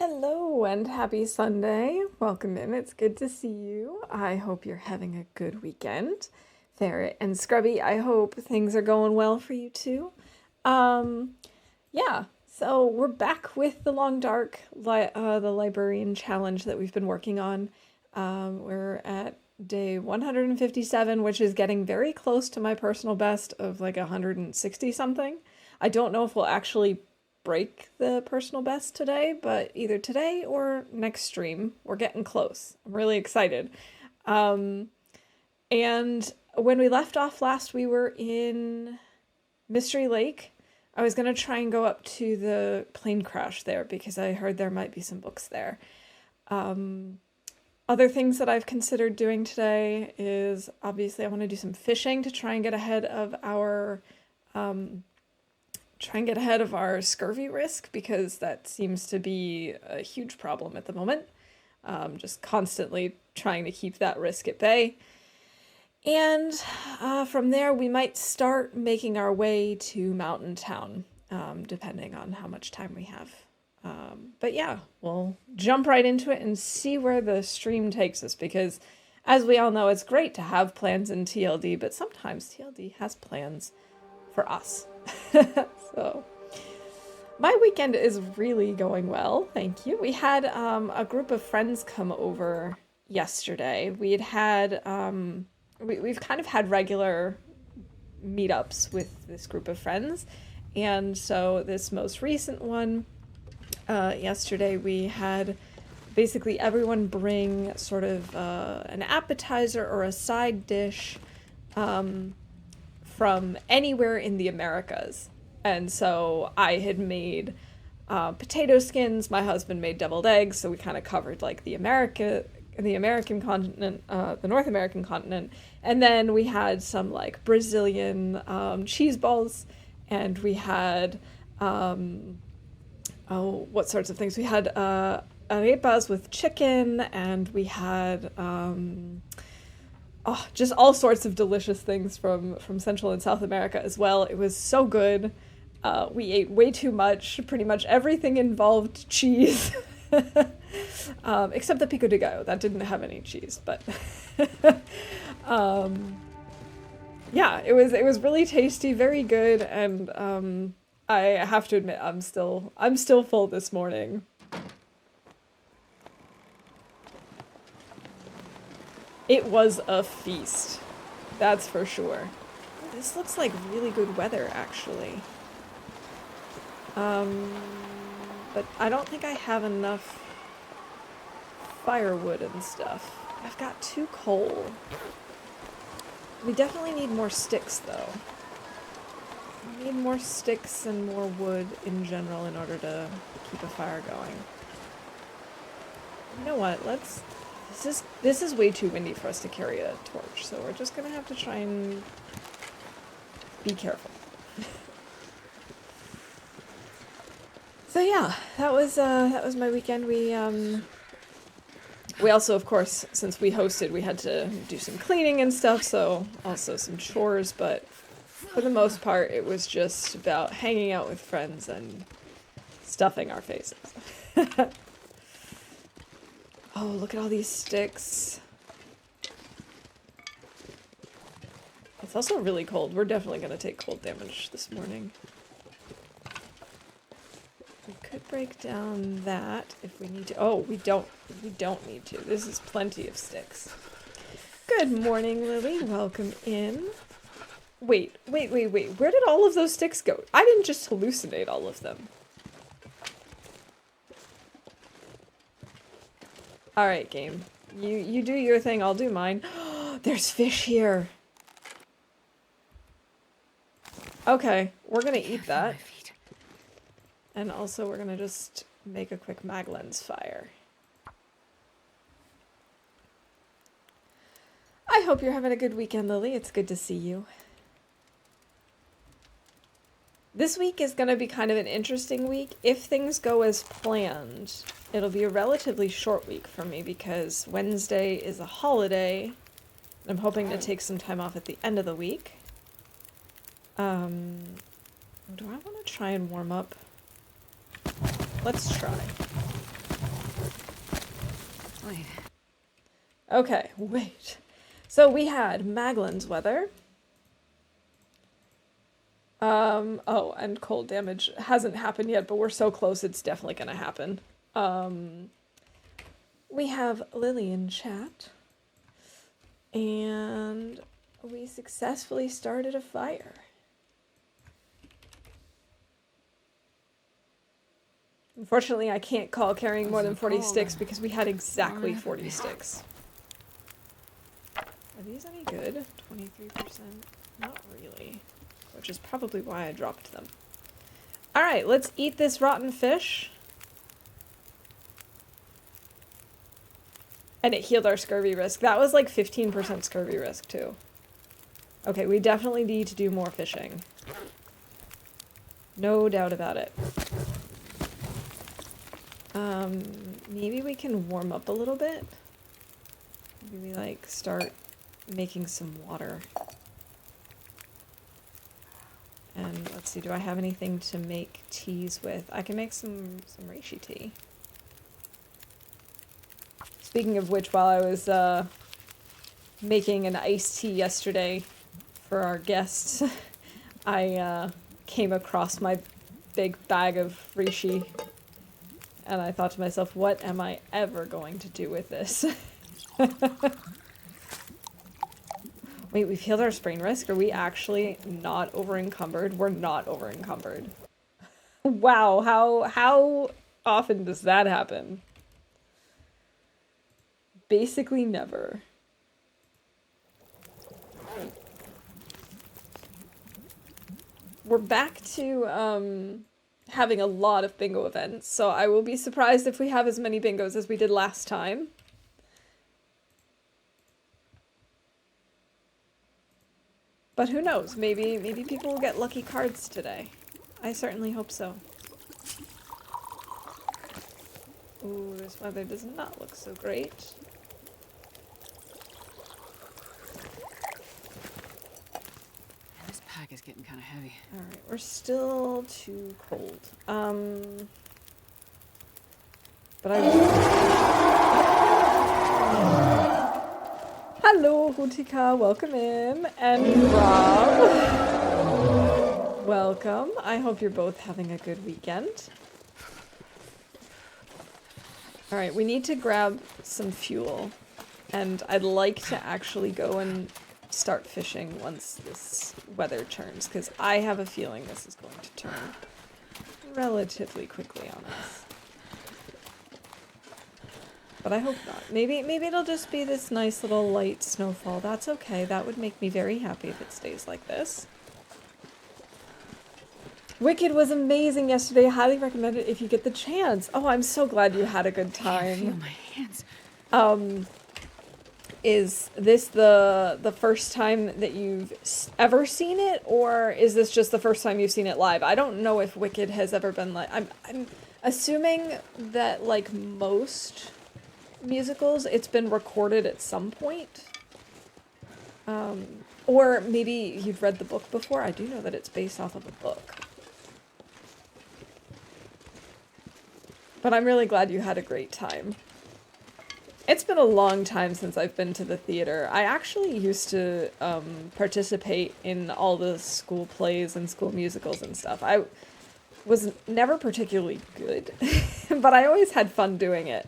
Hello and happy Sunday. Welcome in. It's good to see you. I hope you're having a good weekend. Ferret and Scrubby, I hope things are going well for you too. Um, yeah, so we're back with the Long Dark, the Librarian challenge that we've been working on. We're at day 157, which is getting very close to my personal best of like 160 something. I don't know if we'll actually break the personal best today, but either today or next stream, we're getting close. I'm really excited. Um, and when we left off last, we were in Mystery Lake. I was going to try and go up to the plane crash there because I heard there might be some books there. Um, Other things that I've considered doing today is obviously I want to do some fishing to try and get ahead of um, our scurvy risk because that seems to be a huge problem at the moment. Just constantly trying to keep that risk at bay. And from there, we might start making our way to Mountain Town, depending on how much time we have. But yeah, we'll jump right into it and see where the stream takes us because, as we all know, it's great to have plans in TLD, but sometimes TLD has plans for us. So my weekend is really going well, thank you. We had a group of friends come over yesterday. We've kind of had regular meetups with this group of friends, and so this most recent one, yesterday we had basically everyone bring sort of an appetizer or a side dish from anywhere in the Americas. And so I had made potato skins. My husband made deviled eggs, so we kind of covered like the American continent, the North American continent, and then we had some like Brazilian cheese balls, and we had what sorts of things? We had arepas with chicken, and we had just all sorts of delicious things from Central and South America as well. It was so good. We ate way too much. Pretty much everything involved cheese, except the pico de gallo. That didn't have any cheese, but yeah, it was really tasty, very good, and I have to admit I'm still full this morning. It was a feast, that's for sure. This looks like really good weather, actually. But I don't think I have enough firewood and stuff. I've got 2 coal. We definitely need more sticks, though. We need more sticks and more wood in general in order to keep a fire going. You know what? This is way too windy for us to carry a torch, so we're just gonna have to try and be careful. So yeah, that was my weekend. We also, of course, since we hosted, we had to do some cleaning and stuff, so also some chores, but for the most part, it was just about hanging out with friends and stuffing our faces. Oh, look at all these sticks. It's also really cold. We're definitely going to take cold damage this morning. We could break down that if we need to. Oh, we don't need to. This is plenty of sticks. Good morning, Lily. Welcome in. Wait. Where did all of those sticks go? I didn't just hallucinate all of them. All right, game. You do your thing, I'll do mine. There's fish here. Okay, we're gonna eat that. And also we're gonna just make a quick mag lens fire. I hope you're having a good weekend, Lily. It's good to see you. This week is going to be kind of an interesting week. If things go as planned, it'll be a relatively short week for me because Wednesday is a holiday. I'm hoping to take some time off at the end of the week. Do I want to try and warm up? Let's try. Wait. Okay, wait. So we had Maglin's weather. Oh, and cold damage hasn't happened yet, but we're so close it's definitely gonna happen. We have Lily in chat. And we successfully started a fire. Unfortunately, I can't call carrying more than 40 sticks because we had exactly 40 sticks. Are these any good? 23%? Not really. Which is probably why I dropped them. Alright, let's eat this rotten fish. And it healed our scurvy risk. That was like 15% scurvy risk too. Okay, we definitely need to do more fishing. No doubt about it. Maybe we can warm up a little bit. Maybe we like start making some water. And let's see, do I have anything to make teas with? I can make some reishi tea. Speaking of which, while I was making an iced tea yesterday for our guests, I came across my big bag of reishi. And I thought to myself, what am I ever going to do with this? Wait, we've healed our sprain risk? Are we actually not over-encumbered? We're not over-encumbered. Wow, how often does that happen? Basically never. We're back to, having a lot of bingo events, so I will be surprised if we have as many bingos as we did last time. But who knows? Maybe people will get lucky cards today. I certainly hope so. Ooh, this weather does not look so great. This pack is getting kind of heavy. Alright, we're still too cold. But I Hello, Hutika, welcome in. And Rob. Welcome. I hope you're both having a good weekend. Alright, we need to grab some fuel. And I'd like to actually go and start fishing once this weather turns, because I have a feeling this is going to turn relatively quickly on us. But I hope not. Maybe it'll just be this nice little light snowfall. That's okay. That would make me very happy if it stays like this. Wicked was amazing yesterday. Highly recommend it if you get the chance. Oh, I'm so glad you had a good time. I feel my hands. Is this the first time that you've ever seen it, or is this just the first time you've seen it live? I don't know if Wicked has ever been like. I'm assuming that like most musicals, it's been recorded at some point. Or maybe you've read the book before. I do know that it's based off of a book. But I'm really glad you had a great time. It's been a long time since I've been to the theater. I actually used to participate in all the school plays and school musicals and stuff. I was never particularly good, but I always had fun doing it.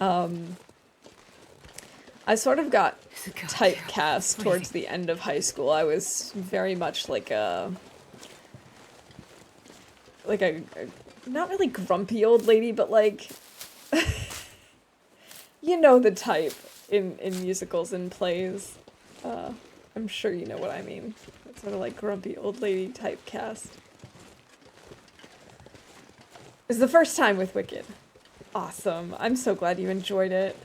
I sort of got typecast towards the end of high school. I was very much like a not really grumpy old lady, but like, you know the type in musicals and plays. I'm sure you know what I mean. That sort of like grumpy old lady typecast. It's the first time with Wicked. Awesome. I'm so glad you enjoyed it.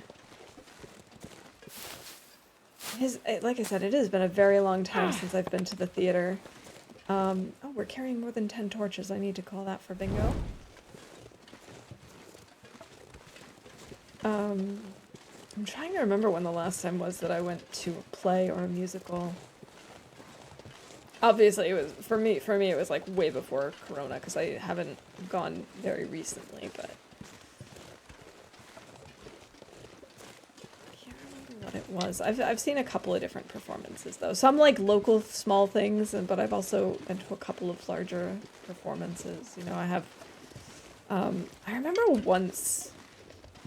Like I said, it has been a very long time since I've been to the theater. Oh, we're carrying more than 10 torches. I need to call that for bingo. I'm trying to remember when the last time was that I went to a play or a musical. Obviously, it was for me it was like way before Corona, because I haven't gone very recently, but was. I've seen a couple of different performances though. Some like local small things, but I've also been to a couple of larger performances. You know, I have. I remember once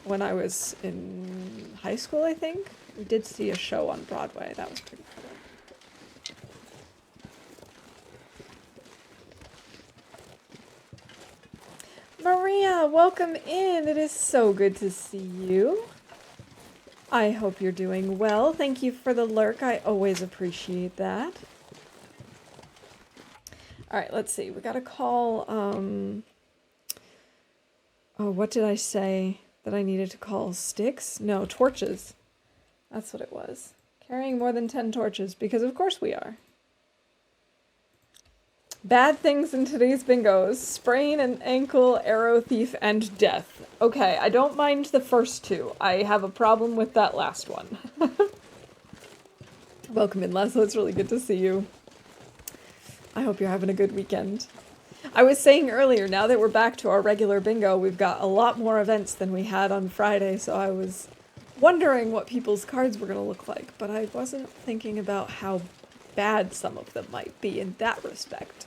when I was in high school, I think we did see a show on Broadway. That was pretty cool. Maria, welcome in. It is so good to see you. I hope you're doing well. Thank you for the lurk. I always appreciate that. All right, let's see. We got to call, oh, what did I say that I needed to call? Sticks? No, torches. That's what it was. Carrying more than 10 torches, because of course we are. Bad things in today's bingos. Sprain an ankle, arrow thief, and death. Okay, I don't mind the first two. I have a problem with that last one. Welcome in, Leslie. It's really good to see you. I hope you're having a good weekend. I was saying earlier, now that we're back to our regular bingo, we've got a lot more events than we had on Friday, so I was wondering what people's cards were going to look like, but I wasn't thinking about how bad some of them might be in that respect.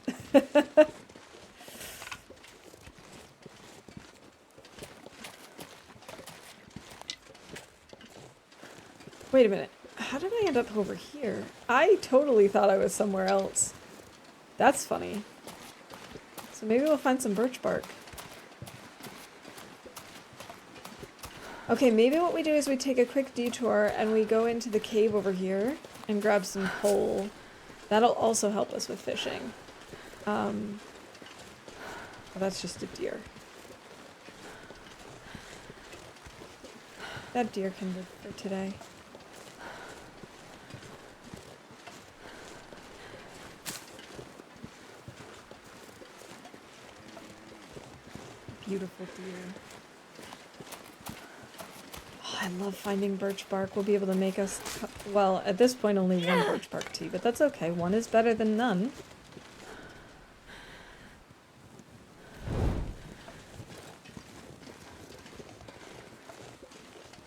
Wait a minute. How did I end up over here? I totally thought I was somewhere else. That's funny. So maybe we'll find some birch bark. Okay, maybe what we do is we take a quick detour and we go into the cave over here and grab some coal. That'll also help us with fishing. Oh, that's just a deer. That deer can live for today. Beautiful deer. Oh, I love finding birch bark. We'll be able to make us, well, at this point only one birch bark tea, but that's okay. One is better than none.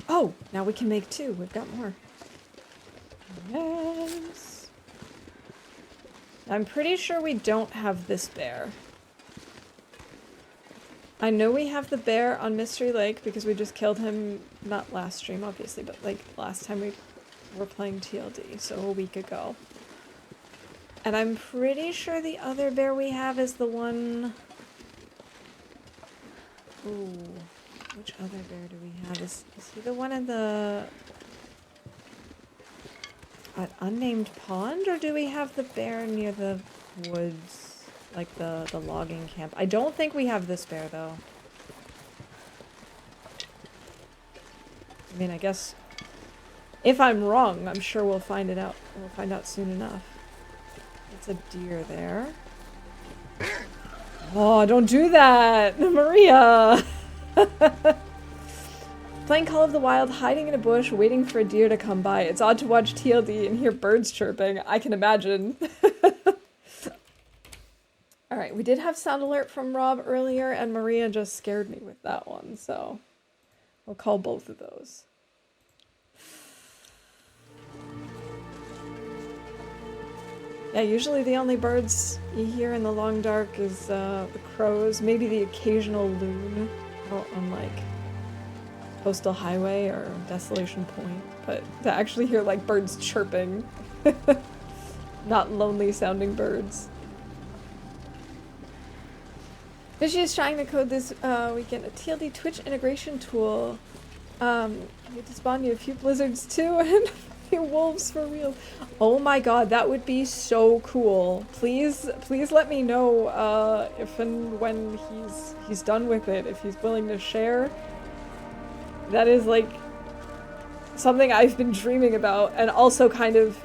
Oh, now we can make two. We've got more. Yes. I'm pretty sure we don't have this bear. I know we have the bear on Mystery Lake because we just killed him, not last stream obviously, but like last time we were playing TLD, so a week ago. And I'm pretty sure the other bear we have is the one... Ooh, which other bear do we have? Is he the one in the... unnamed pond, or do we have the bear near the woods? Like the logging camp. I don't think we have this bear, though. I mean, I guess... if I'm wrong, I'm sure we'll find it out. We'll find out soon enough. It's a deer there. Oh, don't do that! Maria! Playing Call of the Wild, hiding in a bush, waiting for a deer to come by. It's odd to watch TLD and hear birds chirping. I can imagine. Alright, we did have sound alert from Rob earlier, and Maria just scared me with that one, so we'll call both of those. Yeah, usually the only birds you hear in the long dark is the crows, maybe the occasional loon out on like Coastal Highway or Desolation Point, but to actually hear like birds chirping, not lonely sounding birds. Fishy is trying to code this weekend a TLD Twitch integration tool. You get to spawn you a few blizzards too and a few wolves for real. Oh my god, that would be so cool. Please let me know if and when he's done with it, if he's willing to share. That is like something I've been dreaming about, and also kind of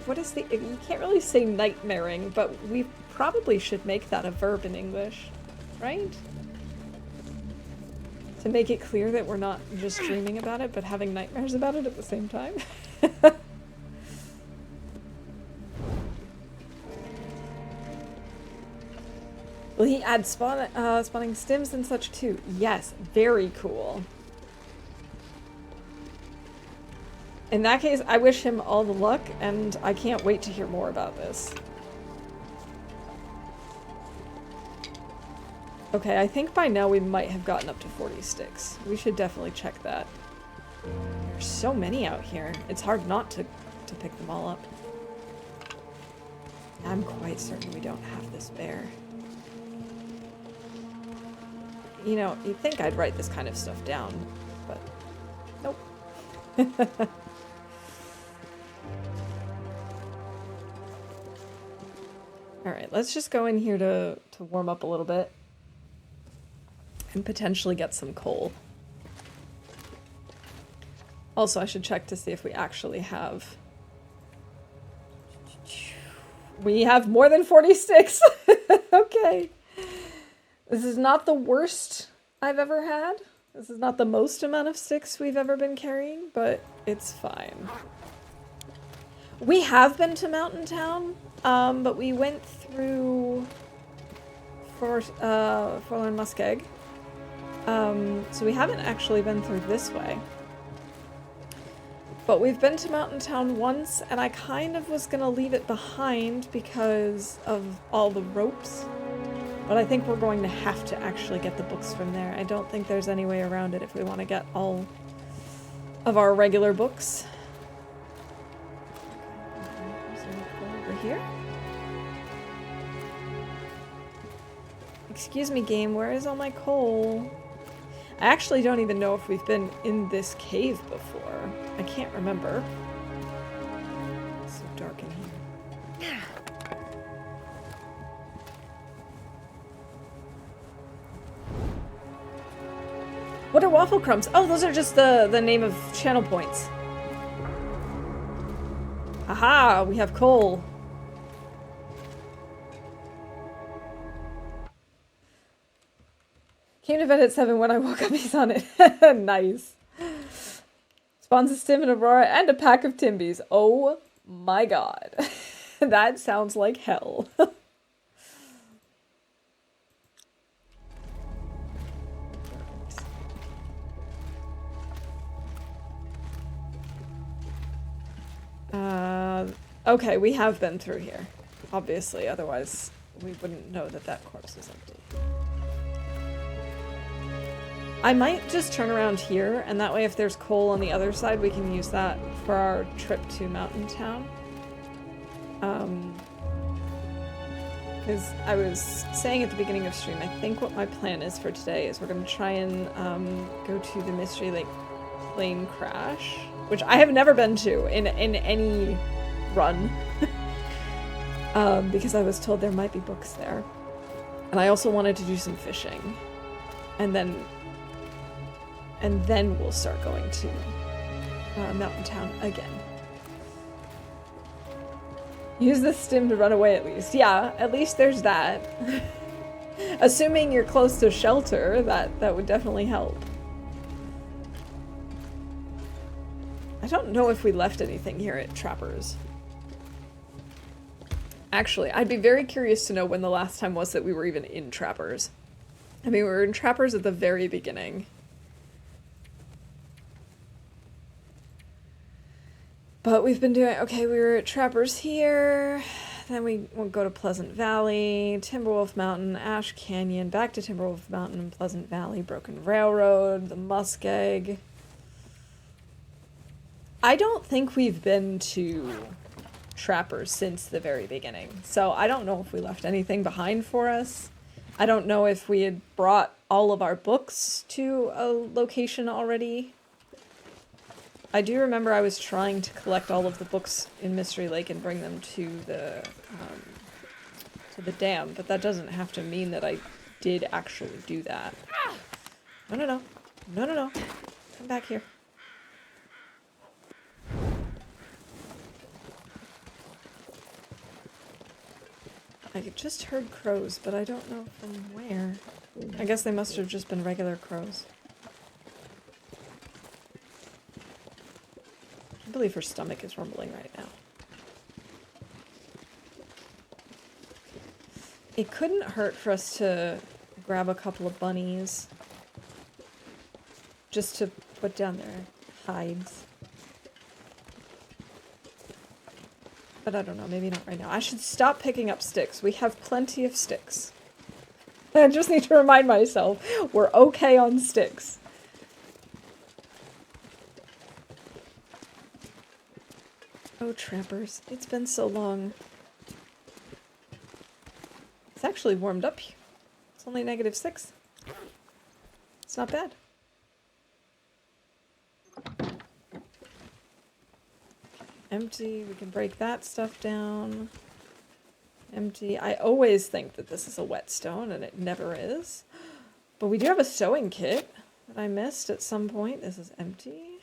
what is the, you can't really say nightmaring, but we probably should make that a verb in English, right? To make it clear that we're not just dreaming about it, but having nightmares about it at the same time. Will he add spawning stims and such too? Yes, very cool. In that case, I wish him all the luck, and I can't wait to hear more about this. Okay, I think by now we might have gotten up to 40 sticks. We should definitely check that. There's so many out here. It's hard not to pick them all up. I'm quite certain we don't have this bear. You know, you'd think I'd write this kind of stuff down, but nope. Alright, let's just go in here to warm up a little bit. And potentially get some coal. Also, I should check to see if we actually have... We have more than 40 sticks! Okay. This is not the worst I've ever had. This is not the most amount of sticks we've ever been carrying, but it's fine. We have been to Mountain Town, but we went through Forlorn Muskeg. So we haven't actually been through this way. But we've been to Mountain Town once, and I kind of was gonna leave it behind because of all the ropes. But I think we're going to have to actually get the books from there. I don't think there's any way around it if we want to get all of our regular books. Is there a coal over here? Excuse me, game, where is all my coal? I actually don't even know if we've been in this cave before. I can't remember. It's so dark in here. What are waffle crumbs? Oh, those are just the name of channel points. Aha, we have coal. Came to bed at 7 when I woke up, he's on it. Nice. Spawns a stim, an Aurora, and a pack of Timbies. Oh my god. That sounds like hell. Okay, we have been through here. Obviously, otherwise we wouldn't know that that corpse was empty. I might just turn around here, and that way if there's coal on the other side, we can use that for our trip to Mountain Town. Because I was saying at the beginning of stream, I think what my plan is for today is we're going to try and go to the Mystery Lake plane crash, which I have never been to in any run. Because I was told there might be books there. And I also wanted to do some fishing. And then we'll start going to Mountain Town again. Use the stim to run away at least. Yeah, at least there's that. Assuming you're close to shelter, that would definitely help. I don't know if we left anything here at Trappers. Actually, I'd be very curious to know when the last time was that we were even in Trappers. I mean, we were in Trappers at the very beginning. But we've been doing... Okay, we were at Trappers here. Then we'll go to Pleasant Valley, Timberwolf Mountain, Ash Canyon, back to Timberwolf Mountain, Pleasant Valley, Broken Railroad, the Muskeg. I don't think we've been to Trappers since the very beginning. So I don't know if we left anything behind for us. I don't know if we had brought all of our books to a location already. I do remember I was trying to collect all of the books in Mystery Lake and bring them to the dam, but that doesn't have to mean that I did actually do that. No, no, no. No, no, no. Come back here. I just heard crows, but I don't know from where. I guess they must have just been regular crows. I believe her stomach is rumbling right now. It couldn't hurt for us to grab a couple of bunnies. Just to put down their hides. But I don't know, maybe not right now. I should stop picking up sticks. We have plenty of sticks. I just need to remind myself, we're okay on sticks. Oh, trampers. It's been so long. It's actually warmed up. It's only -6. It's not bad. Empty. We can break that stuff down. Empty. I always think that this is a whetstone, and it never is. But we do have a sewing kit that I missed at some point. This is empty.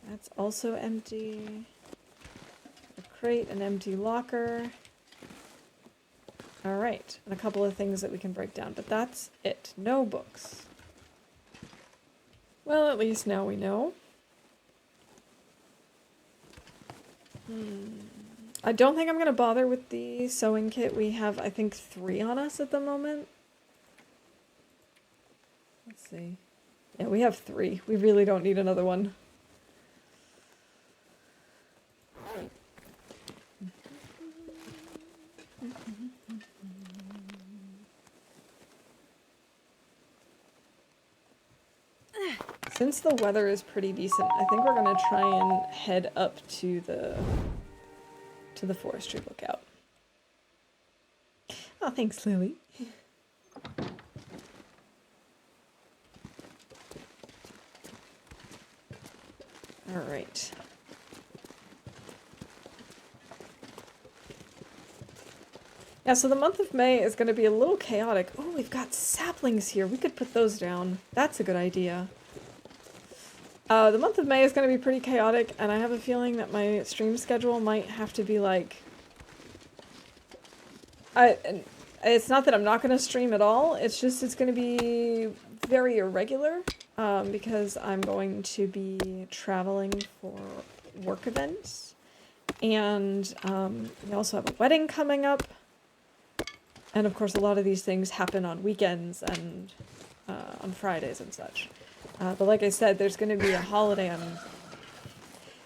That's also empty. A crate, an empty locker. Alright, and a couple of things that we can break down, but that's it. No books. Well, at least now we know. I don't think I'm going to bother with the sewing kit. We have, I think, 3 on us at the moment. Let's see. Yeah, we have 3. We really don't need another one. Since the weather is pretty decent, I think we're gonna try and head up to the forestry lookout. Oh, thanks, Lily. All right. Yeah, so the month of May is going to be a little chaotic. Oh, we've got saplings here. We could put those down. That's a good idea. The month of May is going to be pretty chaotic, and I have a feeling that my stream schedule might have to be like... it's not that I'm not going to stream at all, it's just it's going to be very irregular, because I'm going to be traveling for work events, and we also have a wedding coming up, and of course a lot of these things happen on weekends and on Fridays and such. But like I said, there's going to be a holiday on...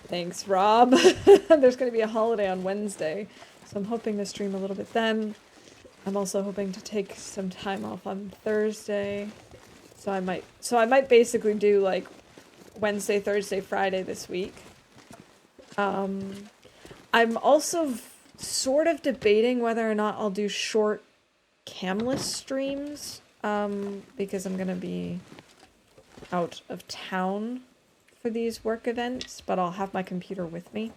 Thanks, Rob. There's going to be a holiday on Wednesday, so I'm hoping to stream a little bit then. I'm also hoping to take some time off on Thursday. So I might basically do like Wednesday, Thursday, Friday this week. I'm also sort of debating whether or not I'll do short camless streams, because I'm going to be out of town for these work events, but I'll have my computer with me.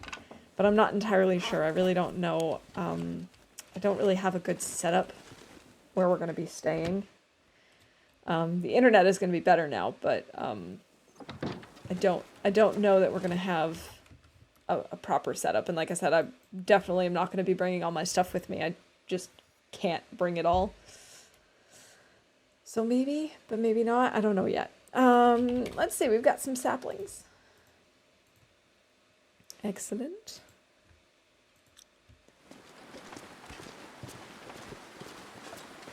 But I'm not entirely sure. I really don't know. I don't really have a good setup where we're going to be staying. The internet is going to be better now, but I don't know that we're going to have a proper setup. And like I said, I definitely am not going to be bringing all my stuff with me. I just can't bring it all. So maybe, but maybe not. I don't know yet. Let's see, we've got some saplings. Excellent.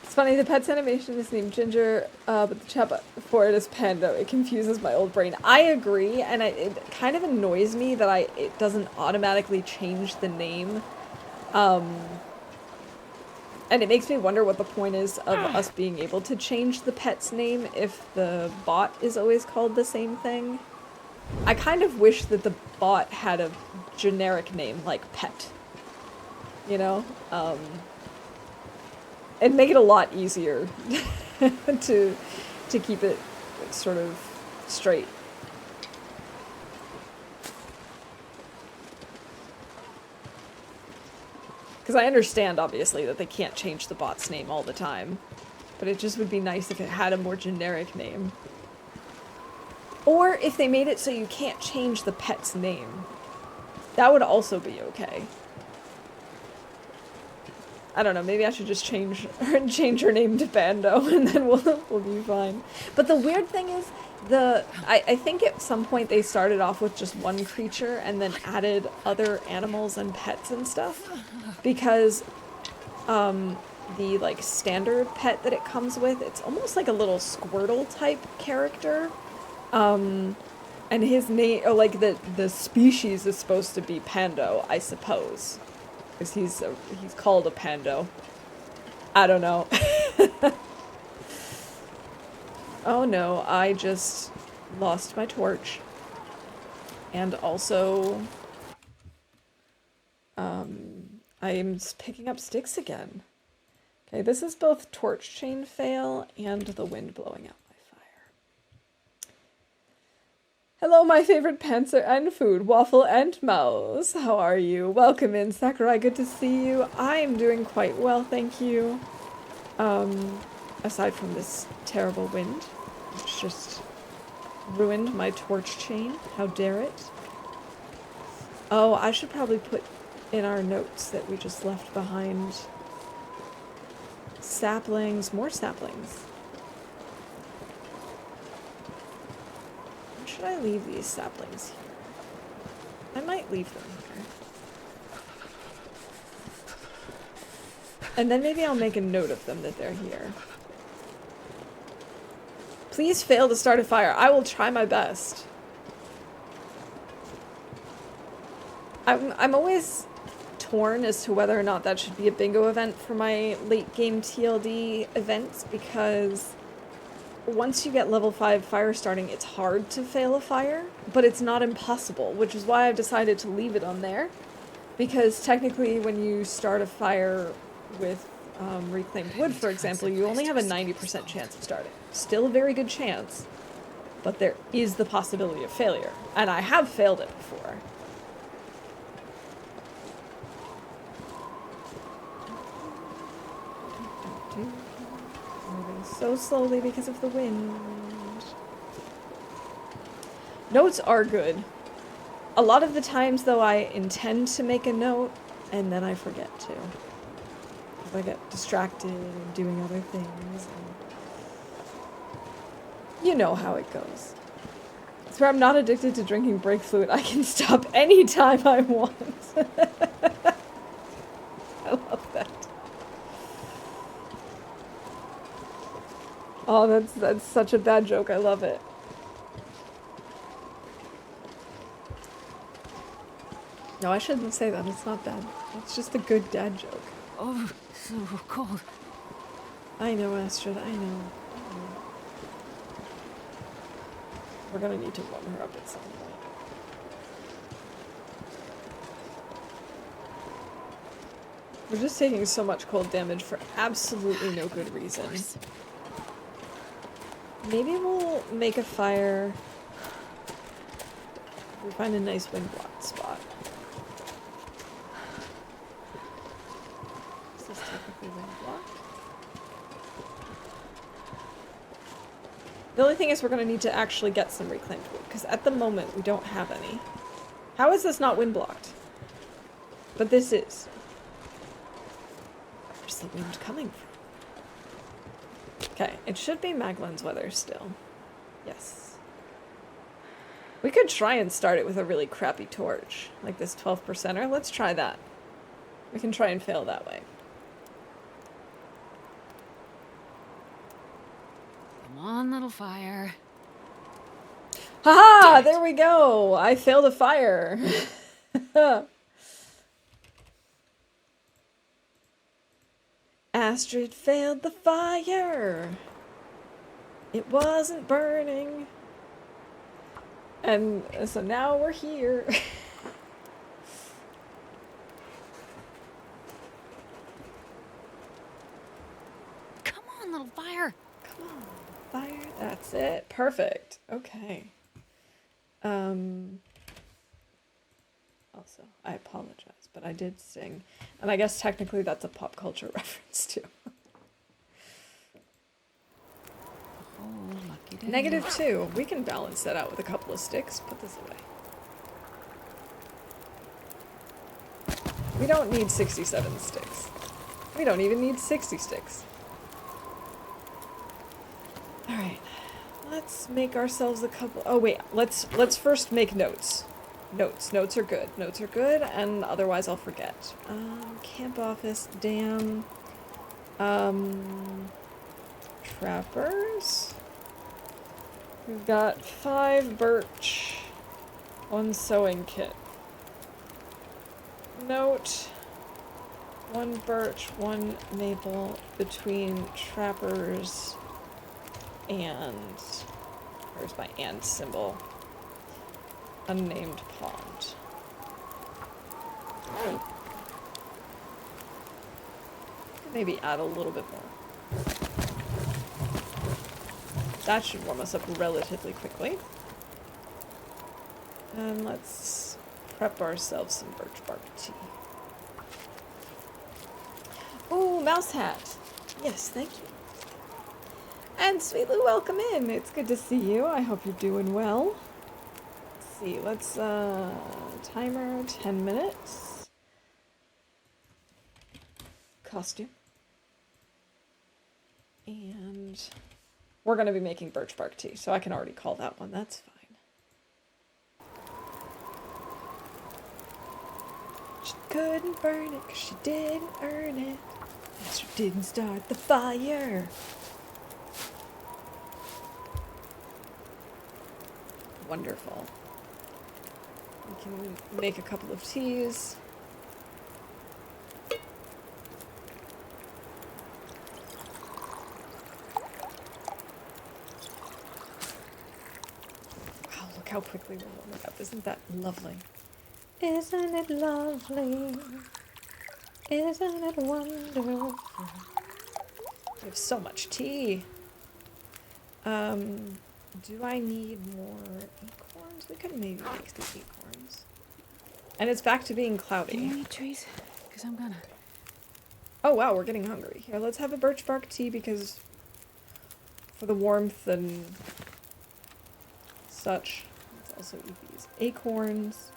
It's funny, the pet's animation is named Ginger, but the chat for it is Panda. It confuses my old brain. I agree, and it kind of annoys me that it doesn't automatically change the name. And it makes me wonder what the point is of us being able to change the pet's name if the bot is always called the same thing. I kind of wish that the bot had a generic name, like Pet. You know? It'd make it a lot easier to keep it sort of straight. Because I understand, obviously, that they can't change the bot's name all the time. But it just would be nice if it had a more generic name. Or if they made it so you can't change the pet's name. That would also be okay. I don't know, maybe I should just change her name to Bando, and then we'll be fine. But the weird thing is, I think at some point they started off with just one creature and then added other animals and pets and stuff. Because the like standard pet that it comes with, it's almost like a little Squirtle type character. And his name, or like the species is supposed to be Pando, I suppose. Because he's called a Pando. I don't know. Oh no, I just lost my torch. And also, I am picking up sticks again. Okay, this is both torch chain fail and the wind blowing out my fire. Hello, my favorite panzer and food, Waffle and Mouse. How are you? Welcome in, Sakurai. Good to see you. I am doing quite well, thank you. Aside from this terrible wind, which just ruined my torch chain. How dare it? Oh, I should probably put in our notes that we just left behind saplings, more saplings. Where should I leave these saplings here? I might leave them here. And then maybe I'll make a note of them that they're here. Please fail to start a fire. I will try my best. I'm always torn as to whether or not that should be a bingo event for my late game TLD events, because once you get level 5 fire starting, it's hard to fail a fire, but it's not impossible, which is why I've decided to leave it on there. Because technically when you start a fire with reclaimed wood, for example, you only have a 90% chance of starting. Still a very good chance, but there is the possibility of failure. And I have failed it before. Moving so slowly because of the wind. Notes are good. A lot of the times, though, I intend to make a note, and then I forget to. If I get distracted and doing other things. And you know how it goes. It's where I'm not addicted to drinking brake fluid. I can stop anytime I want. I love that. Oh, that's such a bad joke. I love it. No, I shouldn't say that. It's not bad. It's just a good dad joke. Oh, so cold. I know, Astrid. I know. We're gonna need to warm her up at some point. We're just taking so much cold damage for absolutely no good reason. Maybe we'll make a fire. We find a nice wind blocked spot. Is this technically wind blocked? The only thing is we're going to need to actually get some reclaimed wood, because at the moment we don't have any. How is this not wind blocked? But this is. Where's the wind coming from? Okay, it should be Maglen's weather still. Yes. We could try and start it with a really crappy torch, like this 12%er. Let's try that. We can try and fail that way. Come on, little fire. Haha! There we go! I failed a fire. Astrid failed the fire. It wasn't burning. And so now we're here. Come on, little fire. Come on, fire. That's it. Perfect. Okay. Also, I apologize, but I did sing. And I guess technically that's a pop culture reference too. Oh, lucky day. -2. We can balance that out with a couple of sticks. Put this away. We don't need 67 sticks. We don't even need 60 sticks. Alright. Let's make ourselves a couple... Oh, wait. Let's first make notes. Notes are good. Notes are good, and otherwise I'll forget. Camp office, dam. Trappers. We've got 5 birch, 1 sewing kit. Note, 1 birch, 1 maple between trappers and, where's my and symbol? Unnamed pond. Maybe add a little bit more. That should warm us up relatively quickly. And let's prep ourselves some birch bark tea. Ooh, mouse hat. Yes, thank you. And Sweet Lou, welcome in. It's good to see you. I hope you're doing well. Let's see, let's, timer 10 minutes. Costume. And we're going to be making birch bark tea, so I can already call that one. That's fine. She couldn't burn it because she didn't earn it. And she didn't start the fire. Wonderful. We can make a couple of teas. Wow, look how quickly we're warming up. Isn't that lovely? Isn't it lovely? Isn't it wonderful? We have so much tea. Do I need more acorns? We could maybe make the acorns. And it's back to being cloudy. Do you need trees? Because I'm gonna. Oh wow, we're getting hungry. Here, let's have a birch bark tea because for the warmth and such. Let's also eat these acorns.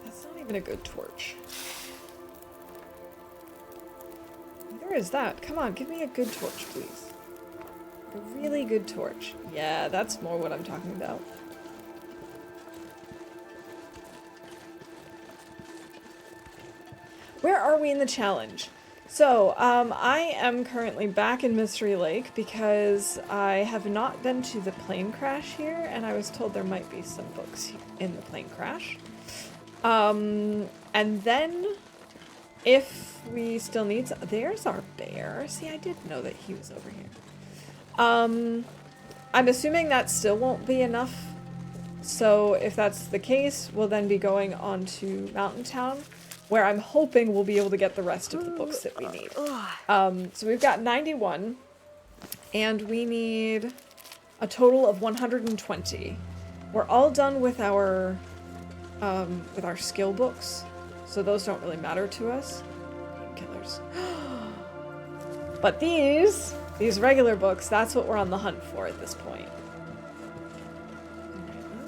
That's not even a good torch. Neither is that. Come on, give me a good torch, please. A really good torch. Yeah, that's more what I'm talking about. Where are we in the challenge? So, I am currently back in Mystery Lake because I have not been to the plane crash here, and I was told there might be some books in the plane crash. And then, if we still need some, there's our bear. See, I did know that he was over here. I'm assuming that still won't be enough. So if that's the case, we'll then be going on to Mountain Town, where I'm hoping we'll be able to get the rest of the books that we need. So we've got 91, and we need a total of 120. We're all done with our skill books, so those don't really matter to us. Killers. But these regular books, that's what we're on the hunt for at this point.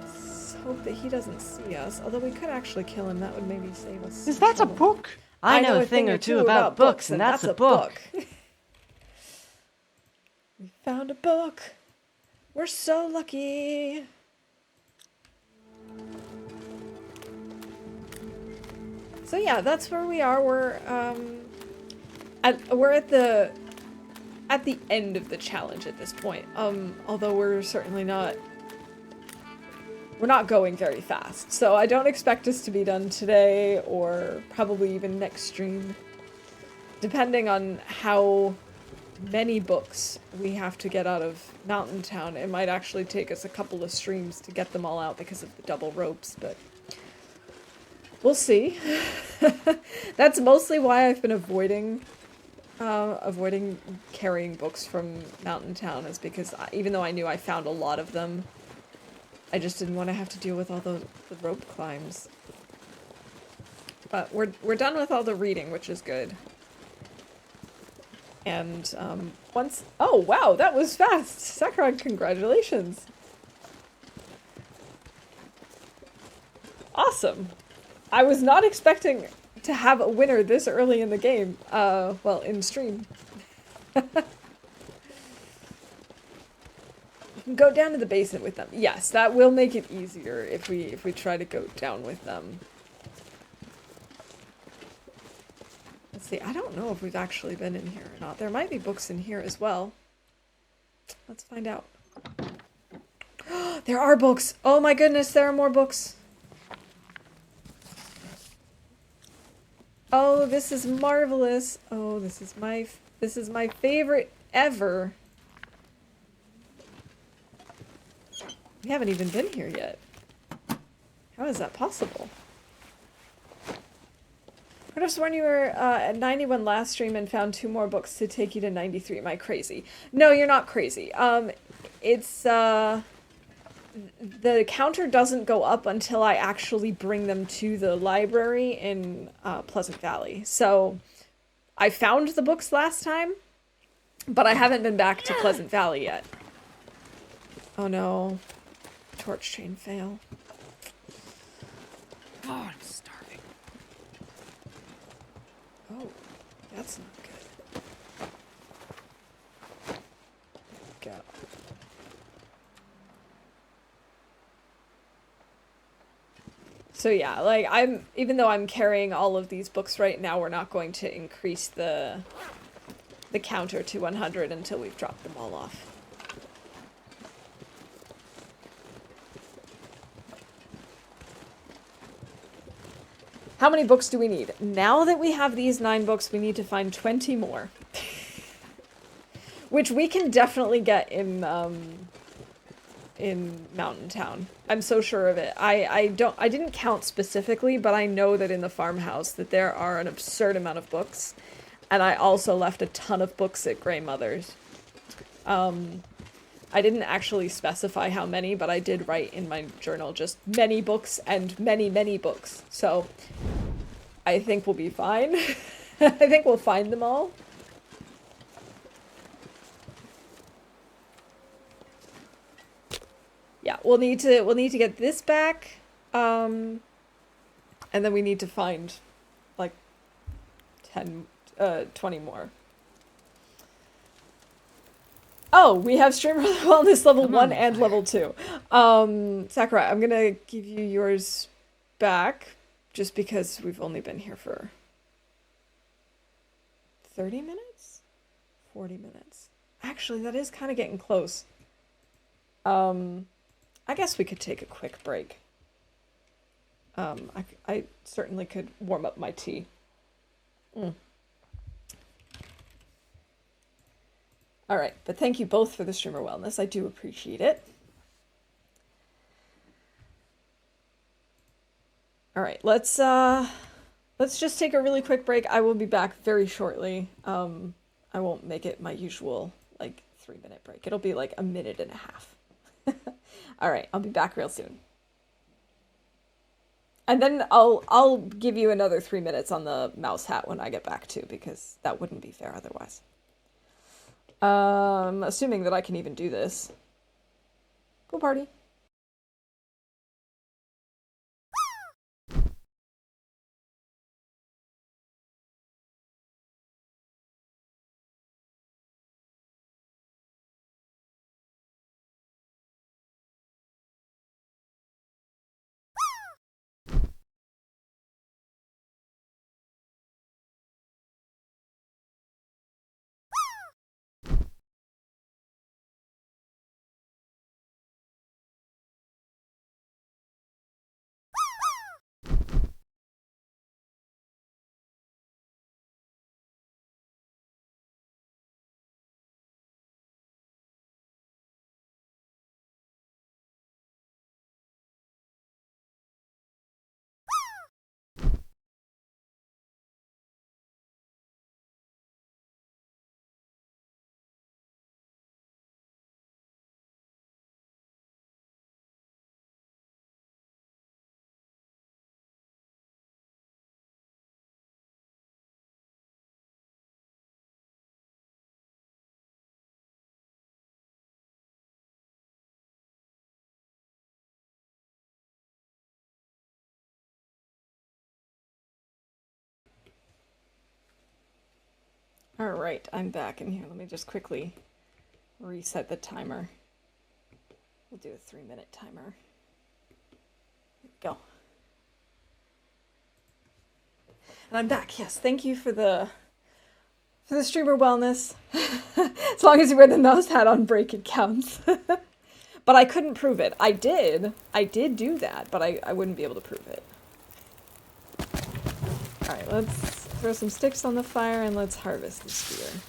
Let's hope that he doesn't see us, although we could actually kill him. That would maybe save us. Is that a book? I know a thing or two about books, and that's a book. We found a book. We're so lucky. So yeah, that's where we are. We're at the end of the challenge at this point. Although we're certainly not. We're not going very fast, so I don't expect us to be done today or probably even next stream. Depending on how many books we have to get out of Mountain Town, it might actually take us a couple of streams to get them all out because of the double ropes, but we'll see. That's mostly why I've been avoiding carrying books from Mountain Town, is because even though I knew I found a lot of them, I just didn't want to have to deal with all the rope climbs. But we're done with all the reading, which is good. And once... Oh, wow, that was fast! Sakura, congratulations! Awesome! I was not expecting to have a winner this early in the game. Well, in stream. Go down to the basement with them. Yes, that will make it easier if we try to go down with them. Let's see. I don't know if we've actually been in here or not. There might be books in here as well. Let's find out. There are books. Oh my goodness, there are more books. Oh, this is marvelous. Oh, this is my favorite ever. We haven't even been here yet. How is that possible? I could have sworn you were at 91 last stream and found 2 more books to take you to 93. Am I crazy? No, you're not crazy. It's the counter doesn't go up until I actually bring them to the library in Pleasant Valley. So I found the books last time, but I haven't been back to Pleasant Valley yet. Oh no. Torch chain fail. Oh, I'm starving. Oh, that's not good. Go. So yeah, like even though I'm carrying all of these books right now, we're not going to increase the counter to 100 until we've dropped them all off. How many books do we need? Now that we have these 9 books, we need to find 20 more. Which we can definitely get in Mountain Town. I'm so sure of it. I didn't count specifically, but I know that in the farmhouse that there are an absurd amount of books. And I also left a ton of books at Grey Mother's. I didn't actually specify how many, but I did write in my journal just many books and many, many books. So I think we'll be fine. I think we'll find them all. Yeah, we'll need to get this back. And then we need to find like 20 more. Oh, we have streamer wellness level 1 and level 2. Sakurai, I'm gonna give you yours back just because we've only been here for 30 minutes? 40 minutes. Actually, that is kind of getting close. I guess we could take a quick break. I certainly could warm up my tea. All right, but thank you both for the streamer wellness. I do appreciate it. All right, let's just take a really quick break. I will be back very shortly. I won't make it my usual like 3-minute break. It'll be like a minute and a half. All right, I'll be back real soon. And then I'll give you another 3 minutes on the mouse hat when I get back too, because that wouldn't be fair otherwise. Assuming that I can even do this. Go party. All right, I'm back in here. Let me just quickly reset the timer. We'll do a 3-minute timer. Go. And I'm back. Yes, thank you for the streamer wellness. As long as you wear the mouse hat on break, it counts. But I couldn't prove it. I did do that, but I wouldn't be able to prove it. Alright, let's throw some sticks on the fire and let's harvest the spear.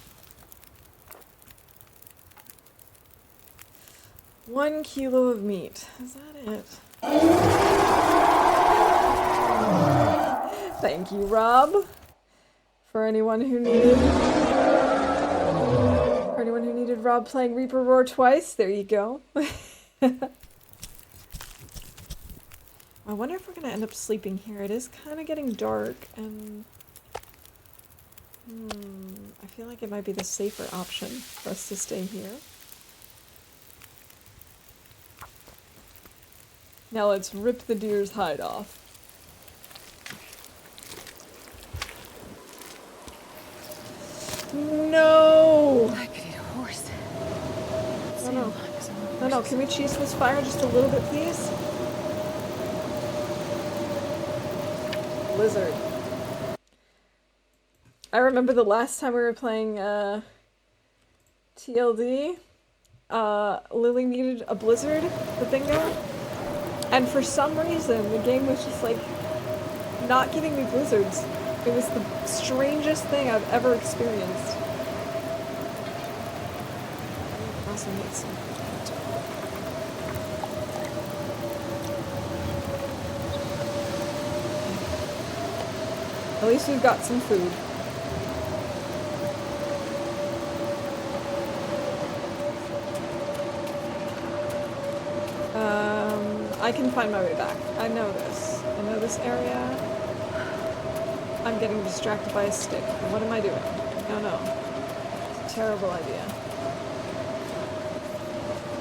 1 kilo of meat. Is that it? Thank you, Rob. For anyone who needed Rob playing Reaper Roar twice, there you go. I wonder if we're gonna end up sleeping here. It is kind of getting dark, and I feel like it might be the safer option for us to stay here. Now let's rip the deer's hide off. No! I could eat a horse. No, can we cheese this fire just a little bit, please? Blizzard. I remember the last time we were playing TLD, Lily needed a blizzard for bingo, and for some reason the game was just like not giving me blizzards. It was the strangest thing I've ever experienced. I also need some. At least we've got some food. I can find my way back. I know this. I know this area. I'm getting distracted by a stick. What am I doing? No. It's a terrible idea.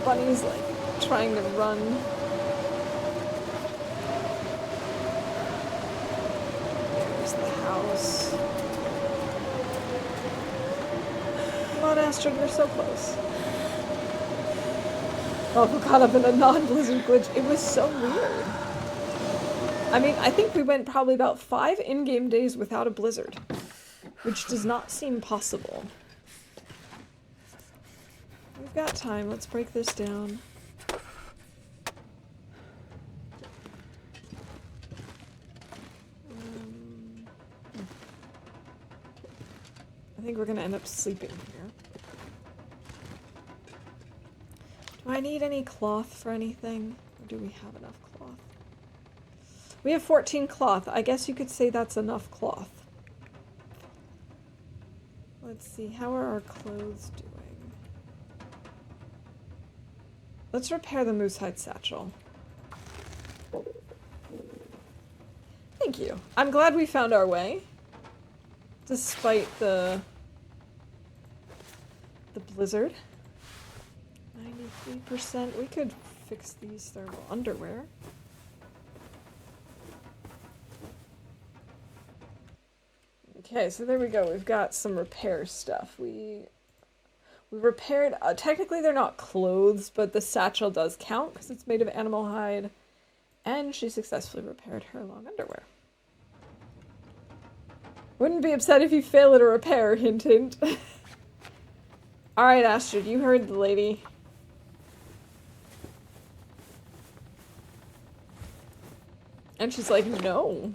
Bunny's like trying to run. There's the house. Come on, Astrid, we're so close. Oh, we got up in a non-blizzard glitch. It was so weird. I mean, I think we went probably about 5 in-game days without a blizzard, which does not seem possible. We've got time. Let's break this down. I think we're going to end up sleeping here. Do I need any cloth for anything? Or do we have enough cloth? We have 14 cloth. I guess you could say that's enough cloth. Let's see, how are our clothes doing? Let's repair the moose hide satchel. Thank you. I'm glad we found our way. Despite the blizzard. 93%. We could fix these thermal underwear. Okay, so there we go. We've got some repair stuff. We repaired, technically they're not clothes, but the satchel does count because it's made of animal hide. And she successfully repaired her long underwear. Wouldn't be upset if you fail at a repair, hint hint. Alright, Astrid, you heard the lady. And she's like, no.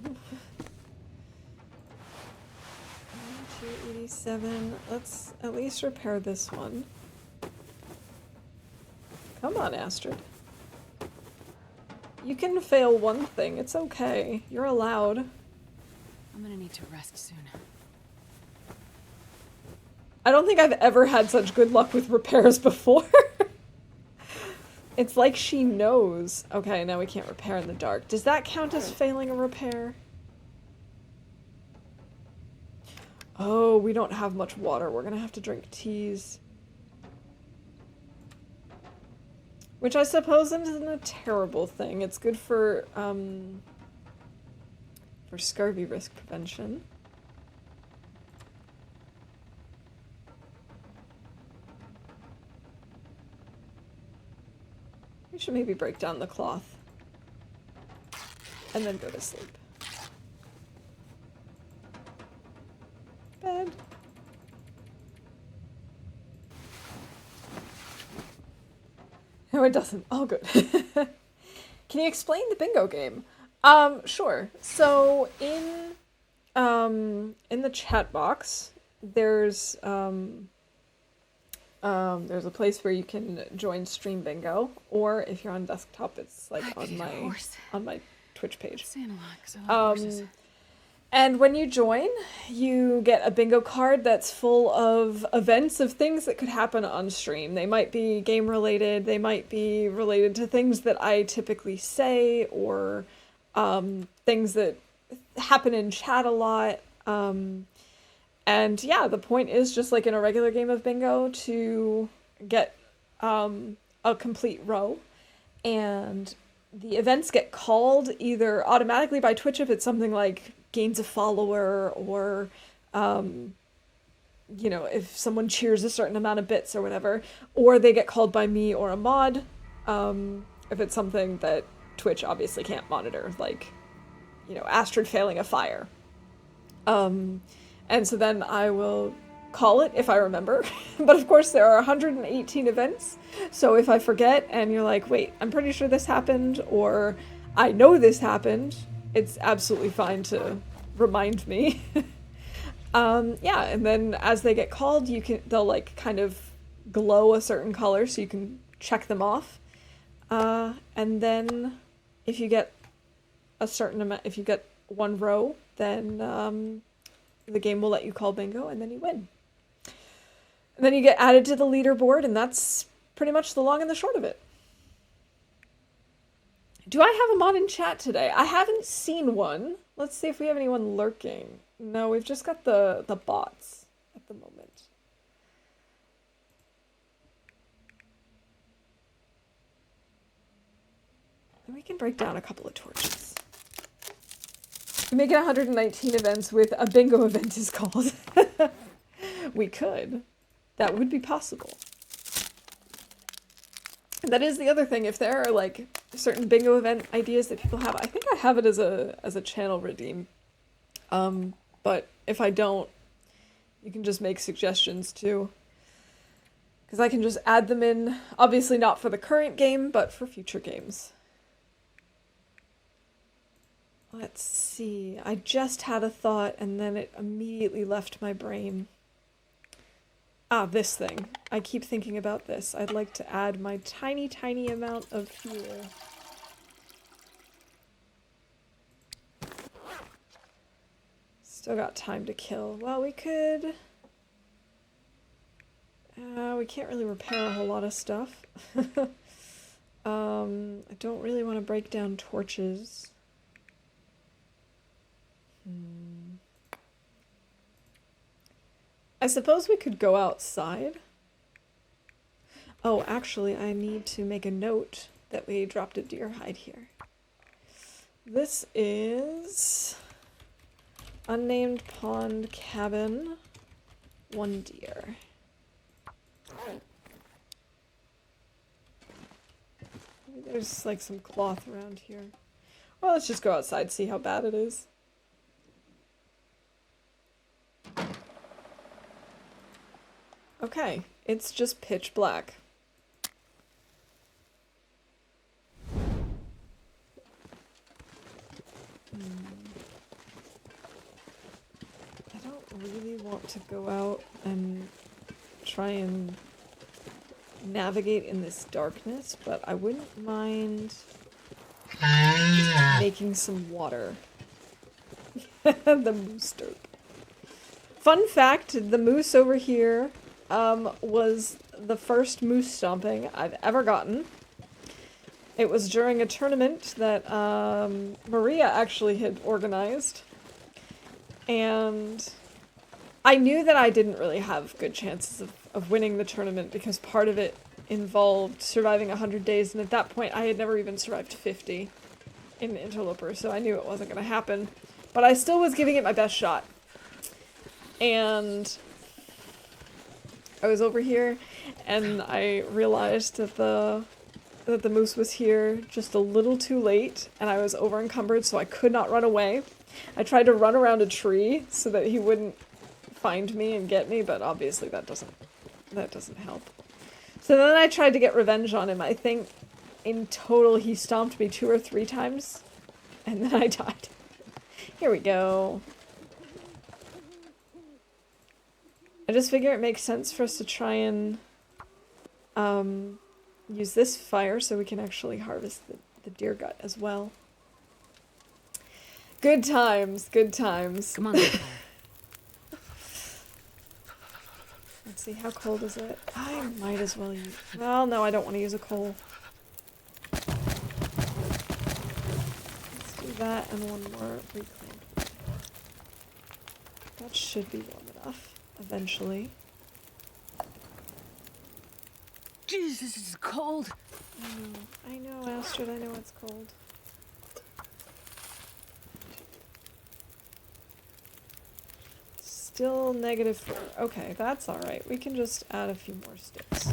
287. Let's at least repair this one. Come on, Astrid. You can fail one thing. It's okay. You're allowed. I'm gonna need to rest soon. I don't think I've ever had such good luck with repairs before. It's like she knows. Okay, now we can't repair in the dark. Does that count as failing a repair? Oh, we don't have much water. We're gonna have to drink teas. Which I suppose isn't a terrible thing. It's good for scurvy risk prevention. We should maybe break down the cloth and then go to sleep. No, it doesn't. All good. Can you explain the bingo game? Sure. So in the chat box, there's a place where you can join Stream Bingo, or if you're on desktop, it's like on my Twitch page. And when you join, you get a bingo card that's full of events of things that could happen on stream. They might be game related, they might be related to things that I typically say, or things that happen in chat a lot. And yeah, the point is, just like in a regular game of bingo, to get a complete row. And the events get called either automatically by Twitch if it's something like gains a follower, or if someone cheers a certain amount of bits or whatever, or they get called by me or a mod if it's something that Twitch obviously can't monitor, like Astrid failing a fire. And so then I will call it if I remember. But of course there are 118 events, so if I forget and you're like, wait, I'm pretty sure this happened, or I know this happened, it's absolutely fine to remind me. Yeah, and then as they get called, they'll like kind of glow a certain color so you can check them off. And then if you get a certain amount, if you get one row, then the game will let you call bingo, and then you win. And then you get added to the leaderboard, and that's pretty much the long and the short of it. Do I have a mod in chat today? I haven't seen one. Let's see if we have anyone lurking. No, we've just got the bots at the moment. And we can break down a couple of torches. We make it 119 events with a bingo event is called. We could. That would be possible. That is the other thing. If there are like certain bingo event ideas that people have, I think I have it as a channel redeem. But if I don't, you can just make suggestions too. Because I can just add them in, obviously not for the current game, but for future games. Let's see. I just had a thought and then it immediately left my brain. Ah, this thing. I keep thinking about this. I'd like to add my tiny, tiny amount of fuel. Still got time to kill. Well, we could... we can't really repair a whole lot of stuff. I don't really want to break down torches. I suppose we could go outside. Oh, actually, I need to make a note that we dropped a deer hide here. This is unnamed pond cabin, 1 deer. Maybe there's like some cloth around here. Well, let's just go outside, see how bad it is. Okay, it's just pitch black. I don't really want to go out and try and navigate in this darkness, but I wouldn't mind making some water. The moose derp. Fun fact, the moose over here was the first moose stomping I've ever gotten. It was during a tournament that Maria actually had organized. And I knew that I didn't really have good chances of winning the tournament because part of it involved surviving 100 days, and at that point I had never even survived 50 in Interloper, so I knew it wasn't going to happen. But I still was giving it my best shot. And I was over here, and I realized that the moose was here just a little too late, and I was over encumbered, so I could not run away. I tried to run around a tree so that he wouldn't find me and get me, but obviously that doesn't help. So then I tried to get revenge on him. I think in total he stomped me 2 or 3 times. And then I died. Here we go. I just figure it makes sense for us to try and use this fire so we can actually harvest the deer gut as well. Good times, good times. Come on, Loper. Let's see, how cold is it? I might as well use... Well, no, I don't want to use a coal. Let's do that and one more reclaimed wood. That should be warm enough, eventually. Jeez, this is cold. I know, Astrid, I know it's cold. Still -4. Okay, that's alright. We can just add a few more sticks.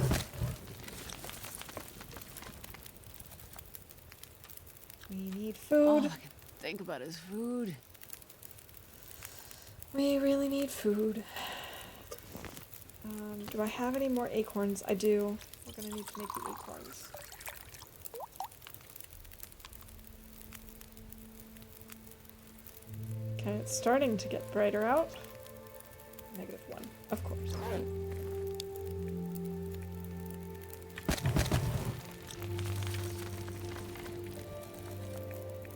We need All food. I can think about is food. We really need food. Do I have any more acorns? I do. We're gonna need to make the acorns. Okay, it's starting to get brighter out. -1, of course.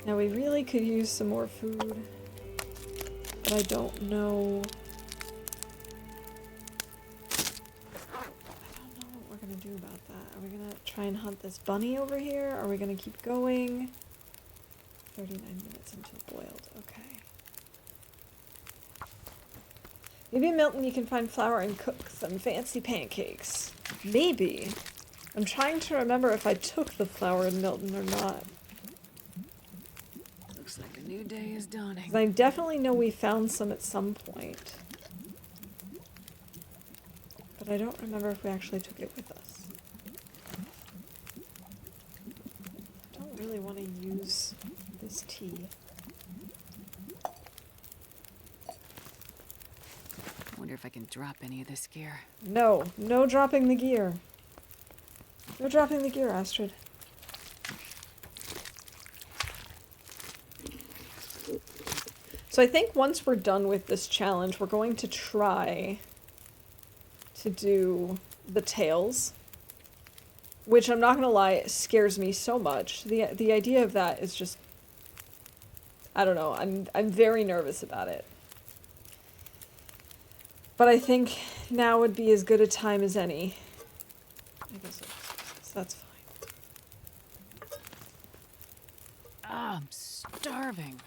Now we really could use some more food, but I don't know. I don't know what we're gonna do about that. Are we gonna try and hunt this bunny over here? Are we gonna keep going? 39 minutes until boiled. Okay. Maybe in Milton you can find flour and cook some fancy pancakes. Maybe. I'm trying to remember if I took the flour in Milton or not. Looks like a new day is dawning. 'Cause I definitely know we found some at some point. But I don't remember if we actually took it with us. I don't really want to use this tea. I wonder if I can drop any of this gear. No, no dropping the gear. No dropping the gear, Astrid. So I think once we're done with this challenge, we're going to try to do the tails, which I'm not gonna lie, scares me so much. The idea of that is just, I don't know, I'm very nervous about it. But I think now would be as good a time as any. I guess I'll just use this, that's fine. Ah, I'm starving.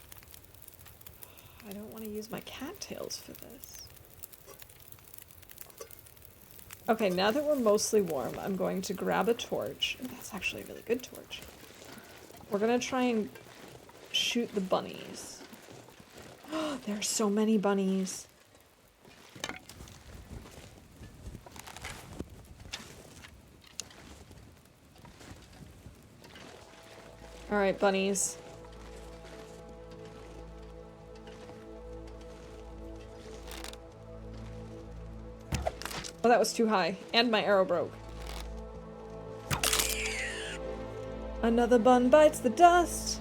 I don't want to use my cattails for this. Okay, now that we're mostly warm, I'm going to grab a torch. Ooh, that's actually a really good torch. We're gonna try and shoot the bunnies. There are so many bunnies. Alright, bunnies. Oh, that was too high. And my arrow broke. Another bun bites the dust.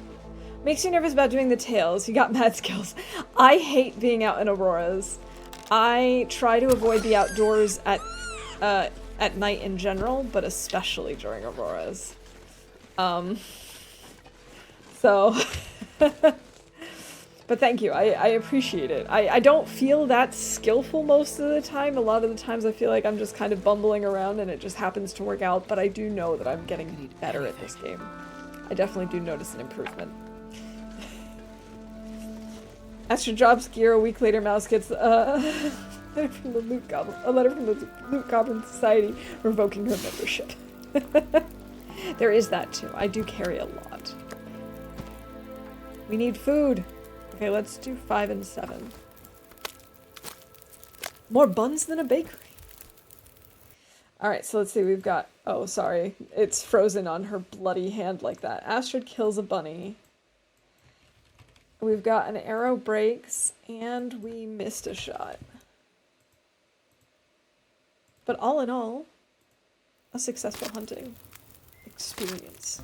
Makes you nervous about doing the tails. You got mad skills. I hate being out in auroras. I try to avoid the outdoors at night in general, but especially during auroras. So, but thank you. I appreciate it. I don't feel that skillful most of the time. A lot of the times I feel like I'm just kind of bumbling around and it just happens to work out, but I do know that I'm getting better at this game. I definitely do notice an improvement. Astrid drops gear, a week later Mouse gets a letter from the Loot Goblin Society revoking her membership. There is that too. I do carry a lot. We need food. Okay, let's do 5 and 7. More buns than a bakery. Alright, so let's see, we've got... Oh, sorry. It's frozen on her bloody hand like that. Astrid kills a bunny. We've got an arrow breaks, and we missed a shot. But all in all, a successful hunting experience.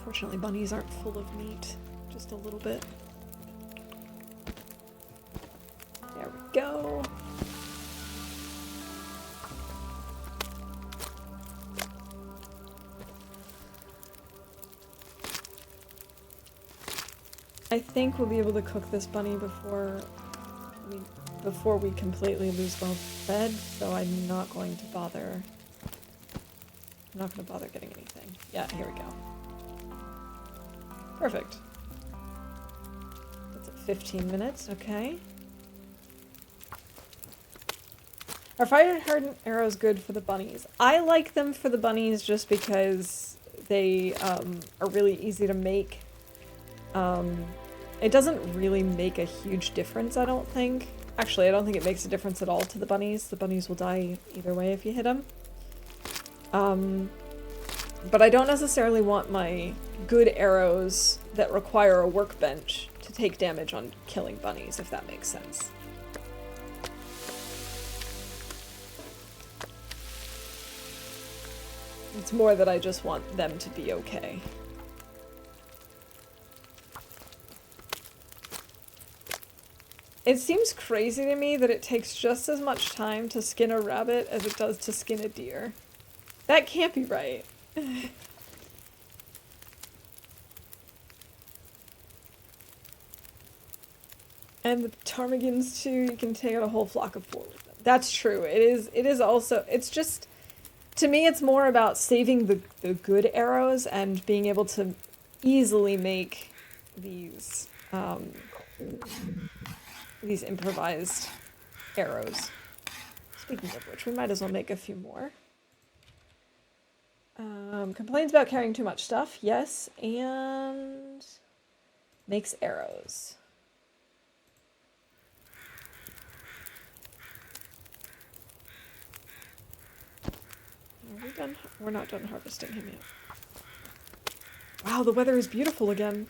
Fortunately, bunnies aren't full of meat, just a little bit. There we go. I think we'll be able to cook this bunny before we completely lose both fed, so I'm not going to bother. I'm not going to bother getting anything. Yeah, here we go. Perfect. That's at 15 minutes, okay. Are fire retardant arrows good for the bunnies? I like them for the bunnies just because they are really easy to make. It doesn't really make a huge difference, I don't think. Actually, I don't think it makes a difference at all to the bunnies. The bunnies will die either way if you hit them. But I don't necessarily want my good arrows that require a workbench to take damage on killing bunnies, if that makes sense. It's more that I just want them to be okay. It seems crazy to me that it takes just as much time to skin a rabbit as it does to skin a deer. That can't be right. And the ptarmigans too, you can take out a whole flock of 4 with them. That's true. It is also, it's just, to me it's more about saving the good arrows and being able to easily make these improvised arrows. Speaking of which, we might as well make a few more. Complains about carrying too much stuff, yes, and makes arrows. Are we done? We're not done harvesting him yet. Wow, the weather is beautiful again.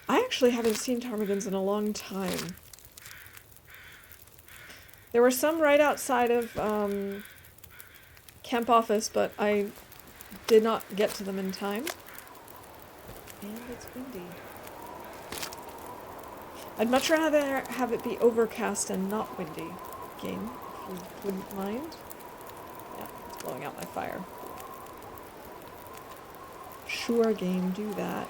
I actually haven't seen ptarmigans in a long time. There were some right outside of camp office, but I did not get to them in time. And it's windy. I'd much rather have it be overcast and not windy, game, if you wouldn't mind. Yeah, it's blowing out my fire. Sure, game, do that.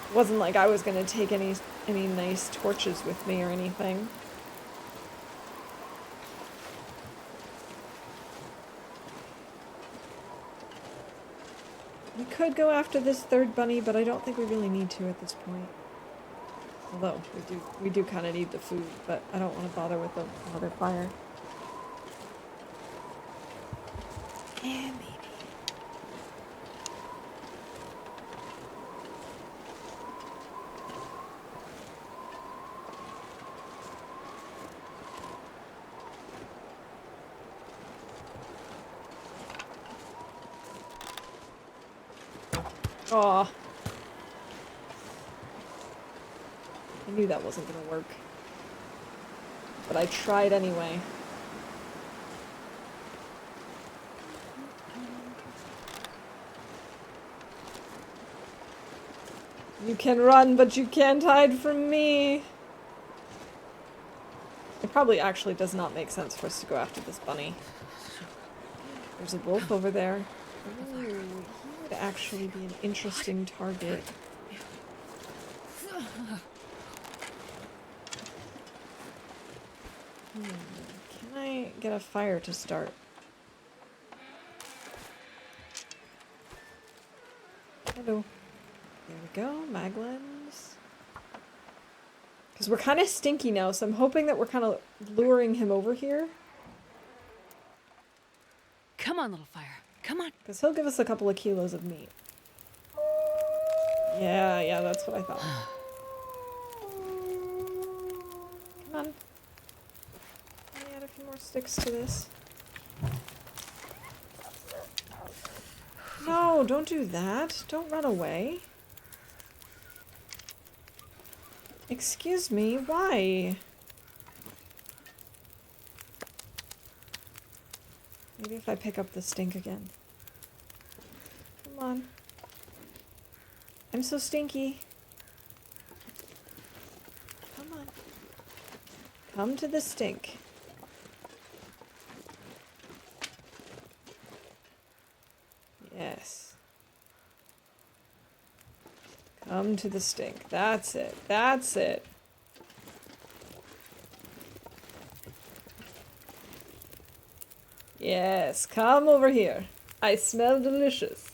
It wasn't like I was gonna take any nice torches with me or anything. We could go after this third bunny, but I don't think we really need to at this point. Although, we do kind of need the food, but I don't want to bother with another fire. Yeah, maybe. Aw. I knew that wasn't gonna work. But I tried anyway. You can run, but you can't hide from me! It probably actually does not make sense for us to go after this bunny. There's a wolf over there. Ooh, he would actually be an interesting target. Can I get a fire to start? Hello. There we go, Maglins. Because we're kind of stinky now, so I'm hoping that we're kind of luring him over here. Come on, little fire. Come on. Because he'll give us a couple of kilos of meat. Yeah, that's what I thought. Come on. Let me add a few more sticks to this. No, don't do that. Don't run away. Excuse me, why? Maybe if I pick up the stink again. Come on. I'm so stinky. Come on. Come to the stink. Yes. Come to the stink. That's it. That's it. Yes, come over here. I smell delicious.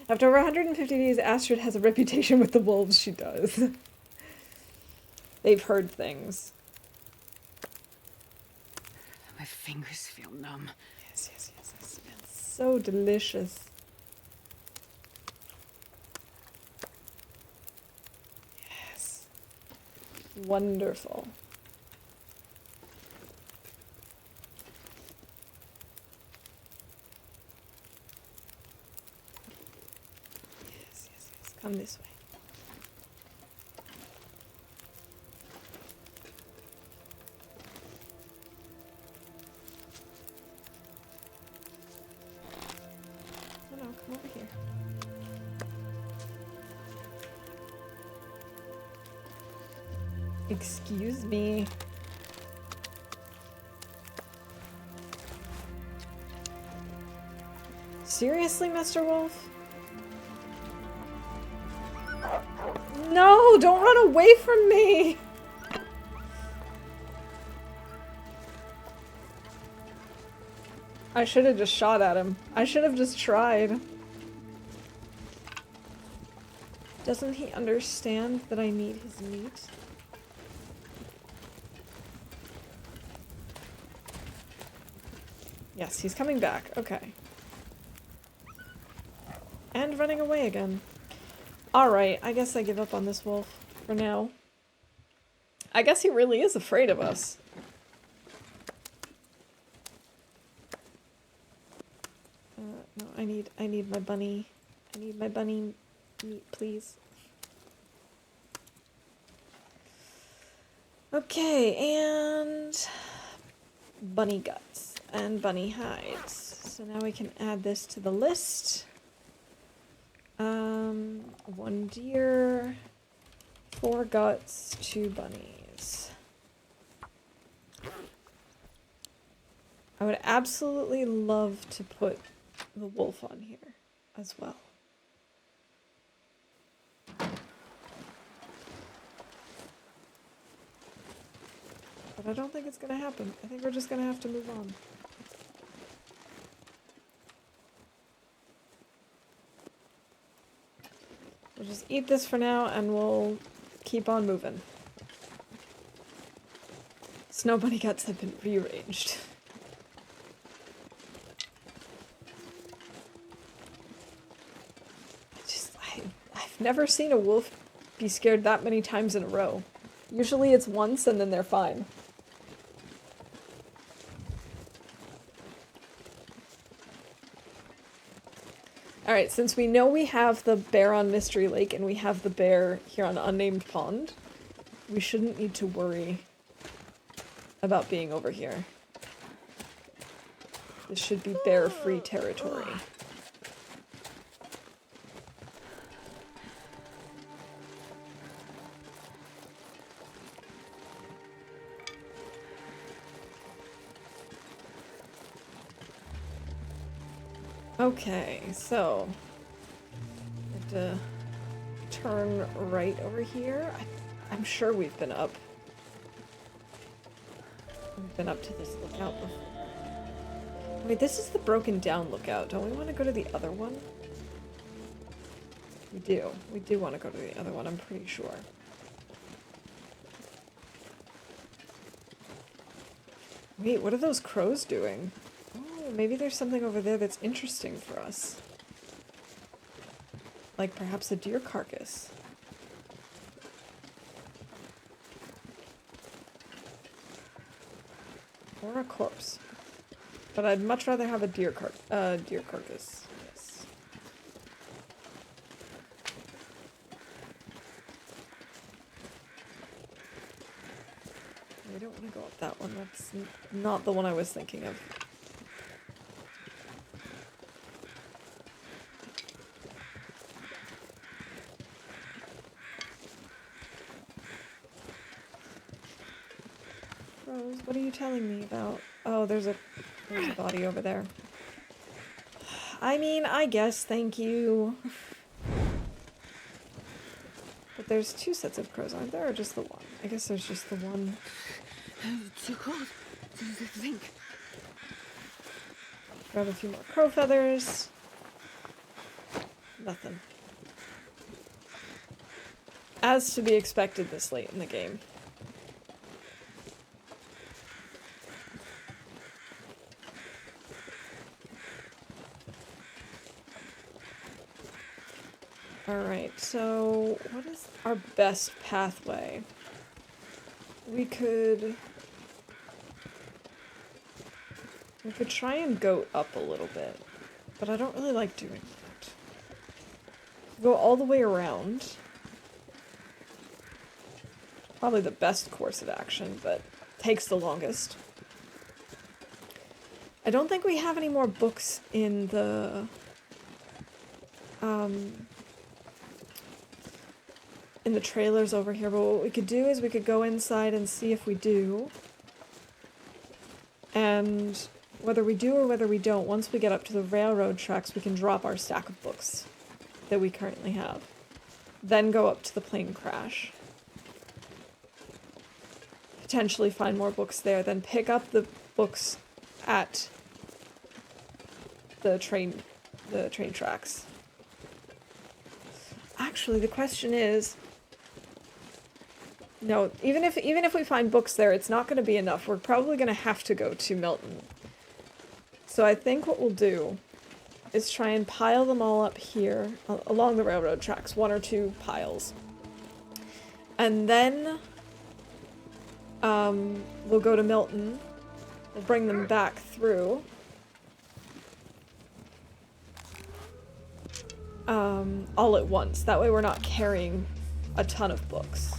After over 150 days, Astrid has a reputation with the wolves. She does. They've heard things. My fingers feel numb. Yes, yes, yes. I smell so delicious. Yes. Wonderful. Yes, yes, yes. Come this way. No, no, come over here. Excuse me. Seriously, Mr. Wolf? No, don't run away from me! I should have just shot at him. I should have just tried. Doesn't he understand that I need his meat? Yes, he's coming back. Okay. And running away again. Alright, I guess I give up on this wolf for now. I guess he really is afraid of us. No, I need my bunny. I need my bunny meat, please. Okay, and bunny guts and bunny hides. So now we can add this to the list. 1 deer, 4 guts, 2 bunnies. I would absolutely love to put the wolf on here as well. But I don't think it's gonna happen. I think we're just gonna have to move on. We'll just eat this for now and we'll keep on moving. Snow bunny guts have been rearranged. I've never seen a wolf be scared that many times in a row. Usually it's once and then they're fine. Alright, since we know we have the bear on Mystery Lake and we have the bear here on Unnamed Pond, we shouldn't need to worry about being over here. This should be bear-free territory. Okay, so I have to turn right over here. I'm sure we've been up. We've been up to this lookout before. Wait, this is the broken down lookout. Don't we want to go to the other one? We do. We do want to go to the other one, I'm pretty sure. Wait, what are those crows doing? Oh, maybe there's something over there that's interesting for us. Like perhaps a deer carcass. Or a corpse. But I'd much rather have a deer carcass. Yes. I don't want to go up that one. That's not the one I was thinking of. What are you telling me about? Oh, there's a body over there. I mean, I guess, thank you. But there's 2 sets of crows, aren't there, or just the one? I guess there's just the one. Too cold to think. Grab a few more crow feathers. Nothing. As to be expected this late in the game. Alright, so what is our best pathway? We could try and go up a little bit, but I don't really like doing that. Go all the way around. Probably the best course of action, but takes the longest. I don't think we have any more books in the trailers over here, but what we could do is we could go inside and see if we do. And whether we do or whether we don't, once we get up to the railroad tracks, we can drop our stack of books that we currently have. Then go up to the plane crash. Potentially find more books there, then pick up the books at the train tracks. Actually, the question is, no, even if we find books there, it's not going to be enough. We're probably going to have to go to Milton. So I think what we'll do is try and pile them all up here along the railroad tracks, 1 or 2 piles. And then we'll go to Milton. We'll bring them back through. All at once. That way we're not carrying a ton of books.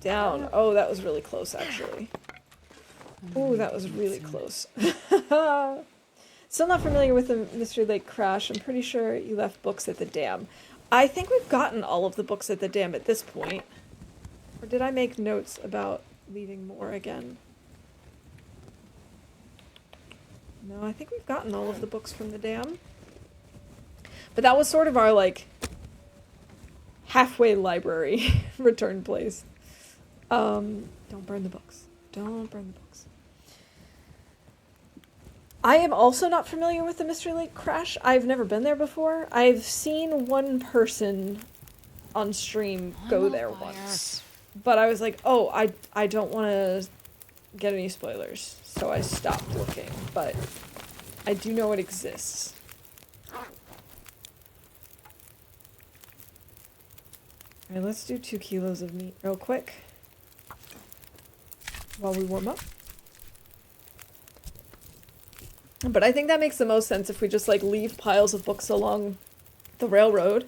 Down. Oh, that was really close, actually. Oh, that was really close. Still not familiar with the Mystery Lake crash. I'm pretty sure you left books at the dam. I think we've gotten all of the books at the dam at this point. Or did I make notes about leaving more again? No, I think we've gotten all of the books from the dam. But that was sort of our, like, halfway library return place. Don't burn the books. Don't burn the books. I am also not familiar with the Mystery Lake crash. I've never been there before. I've seen one person on stream go there once. But I was like, oh, I don't want to get any spoilers. So I stopped looking. But I do know it exists. Alright, let's do 2 kilos of meat real quick. While we warm up. But I think that makes the most sense if we just, like, leave piles of books along the railroad.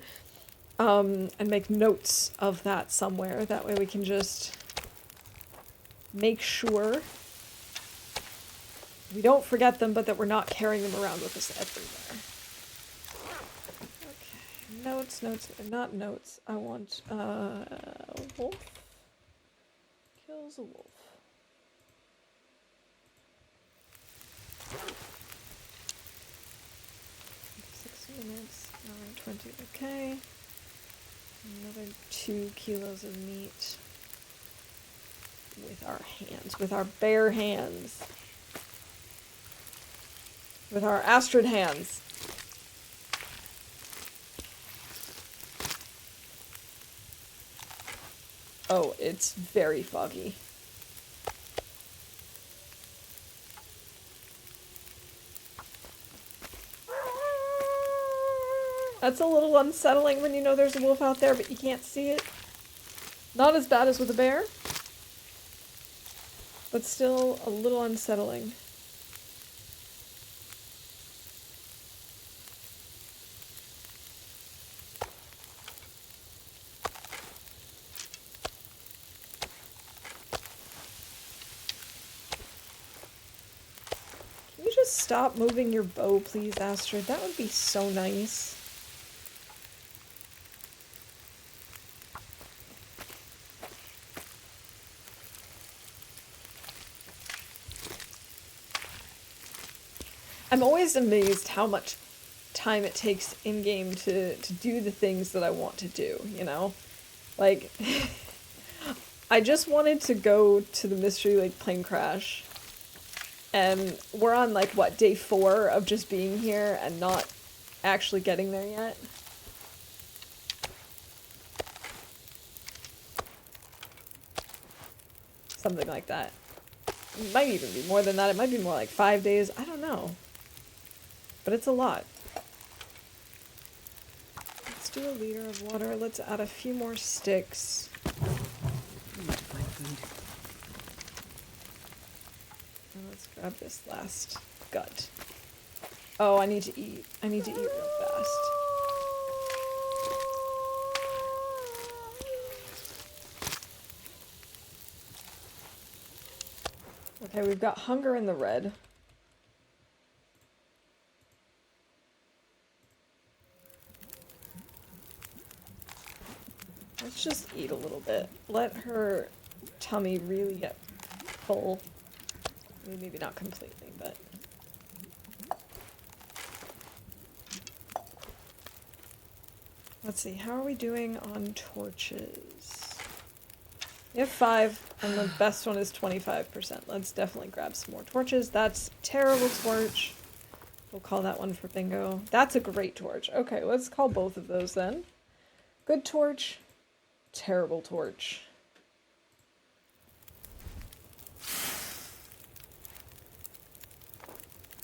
And make notes of that somewhere. That way we can just make sure we don't forget them, but that we're not carrying them around with us everywhere. Okay, not notes. I want, wolf kills a wolf. 6 minutes, 20, okay. Another 2 kilos of meat with our hands, with our bare hands. With our Astrid hands. Oh, it's very foggy. That's a little unsettling when you know there's a wolf out there, but you can't see it. Not as bad as with a bear, but still a little unsettling. Can you just stop moving your bow, please, Astrid? That would be so nice. I'm always amazed how much time it takes in-game to do the things that I want to do, you know? Like, I just wanted to go to the Mystery Lake plane crash, and we're on, like, what, day 4 of just being here and not actually getting there yet? Something like that. It might even be more than that. It might be more like 5 days. I don't know. But it's a lot. Let's do a liter of water. Let's add a few more sticks. Find food. And let's grab this last gut. Oh, I need to eat. I need to eat real fast. Okay, we've got hunger in the red. Let's just eat a little bit. Let her tummy really get full. I mean, maybe not completely, but... Let's see, how are we doing on torches? We have 5, and the best one is 25%. Let's definitely grab some more torches. That's terrible torch. We'll call that one for bingo. That's a great torch. Okay, let's call both of those then. Good torch. Terrible torch.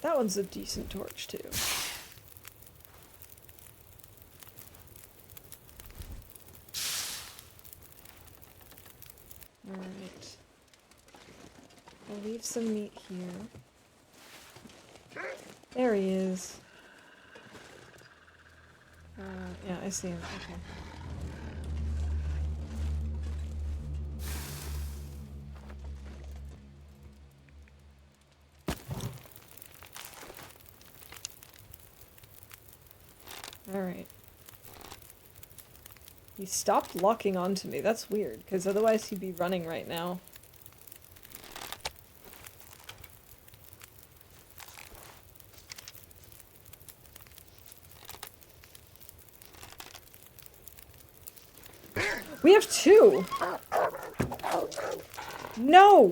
That one's a decent torch too. Alright. I'll leave some meat here. There he is. Yeah, I see him. Okay. Alright. He stopped locking onto me. That's weird, because otherwise he'd be running right now. We have 2! No!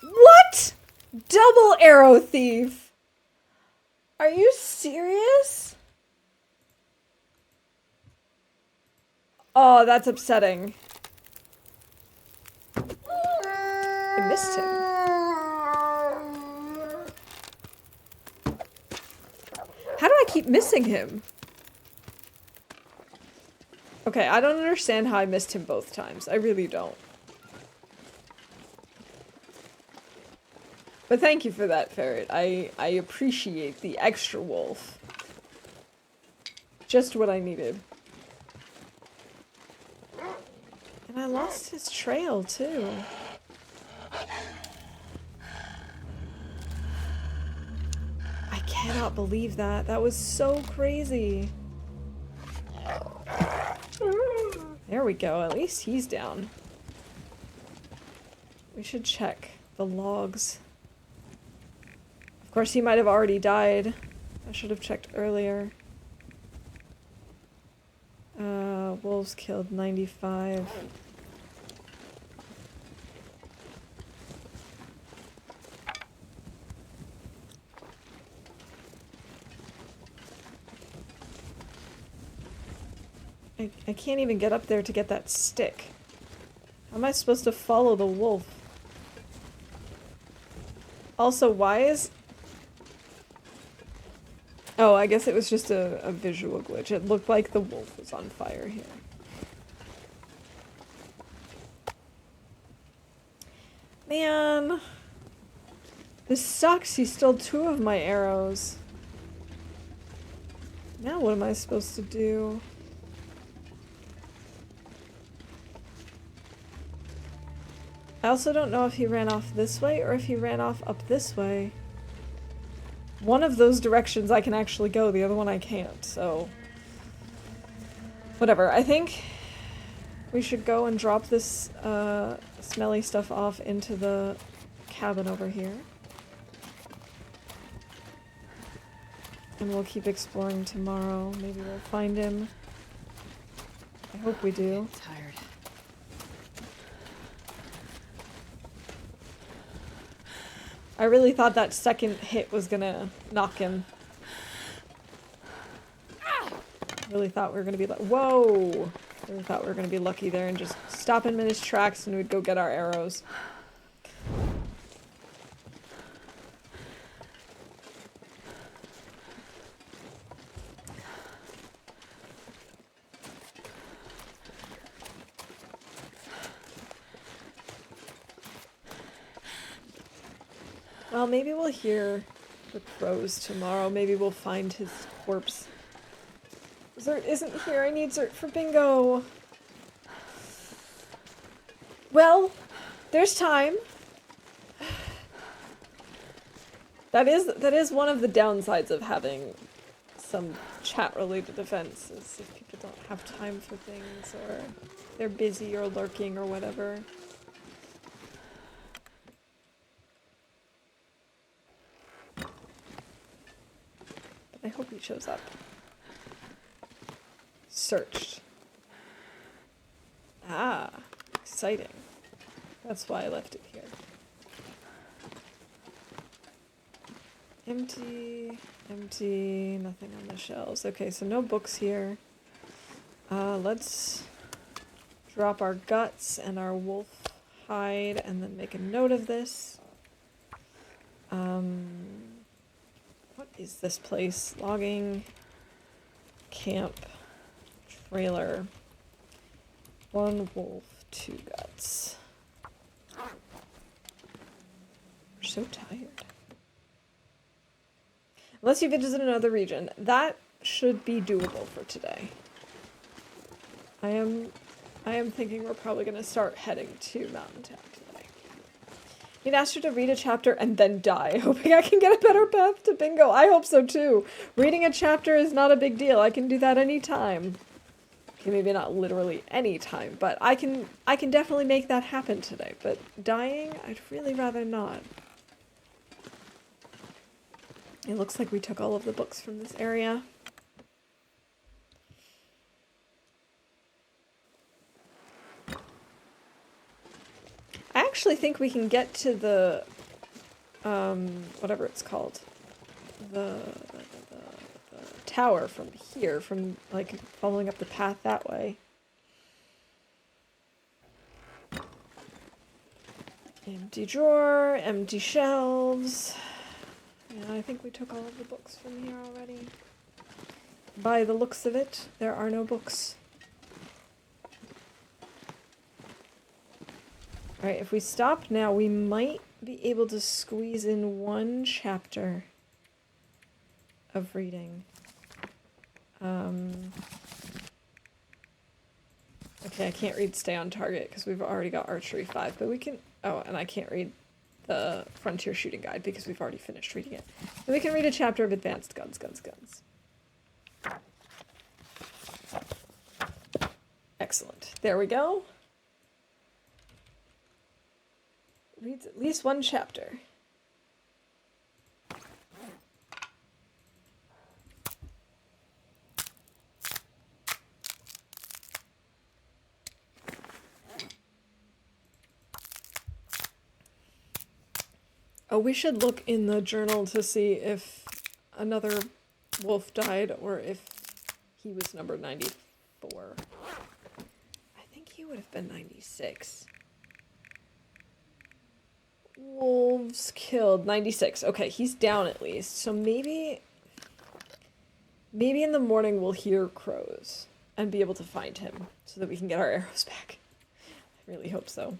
What?! Double arrow thief! Are you serious? Oh, that's upsetting. I missed him. How do I keep missing him? Okay, I don't understand how I missed him both times. I really don't. But thank you for that, Ferret. I appreciate the extra wolf. Just what I needed. And I lost his trail, too. I cannot believe that. That was so crazy. There we go. At least he's down. We should check the logs. Of course, he might have already died. I should have checked earlier. Wolves killed 95. I can't even get up there to get that stick. How am I supposed to follow the wolf? Also, why is... Oh, I guess it was just a visual glitch. It looked like the wolf was on fire here. Man. This sucks. He stole 2 of my arrows. Now what am I supposed to do? I also don't know if he ran off this way or if he ran off up this way. One of those directions I can actually go, the other one I can't, so... Whatever, I think we should go and drop this smelly stuff off into the cabin over here. And we'll keep exploring tomorrow. Maybe we'll find him. I hope we do. I'm tired. I really thought that second hit was gonna knock him. Really thought we were gonna be like, whoa! Really thought we were gonna be lucky there and just stop him in his tracks and we'd go get our arrows. Well, maybe we'll hear the crows tomorrow. Maybe we'll find his corpse. Zert isn't here. I need Zert for bingo. Well, there's time. That is one of the downsides of having some chat-related events, is if people don't have time for things, or they're busy or lurking or whatever. I hope he shows up. Searched. Ah, exciting. That's why I left it here. Empty, empty, nothing on the shelves. Okay, so no books here. Let's drop our guts and our wolf hide and then make a note of this. What is this place? Logging, camp, trailer, 1 wolf, 2 guts. We're so tired. Unless you visit another region, that should be doable for today. I am thinking we're probably going to start heading to Mountain Town today. You'd asked her to read a chapter and then die, hoping I can get a better path to bingo. I hope so too. Reading a chapter is not a big deal. I can do that anytime. Okay, maybe not literally any time, but I can definitely make that happen today. But dying, I'd really rather not. It looks like we took all of the books from this area. I actually think we can get to the, whatever it's called, the tower from here, from, like, following up the path that way. Empty drawer, empty shelves. Yeah, I think we took all of the books from here already. By the looks of it, there are no books. Alright, if we stop now, we might be able to squeeze in 1 chapter of reading. Okay, I can't read Stay on Target because we've already got Archery 5, but we can... Oh, and I can't read the Frontier Shooting Guide because we've already finished reading it. But we can read a chapter of Advanced Guns. Excellent. There we go. Reads at least 1 chapter. Oh, we should look in the journal to see if another wolf died or if he was number 94. I think he would have been 96. Wolves killed, 96. Okay, he's down at least. So maybe in the morning we'll hear crows and be able to find him so that we can get our arrows back. I really hope so.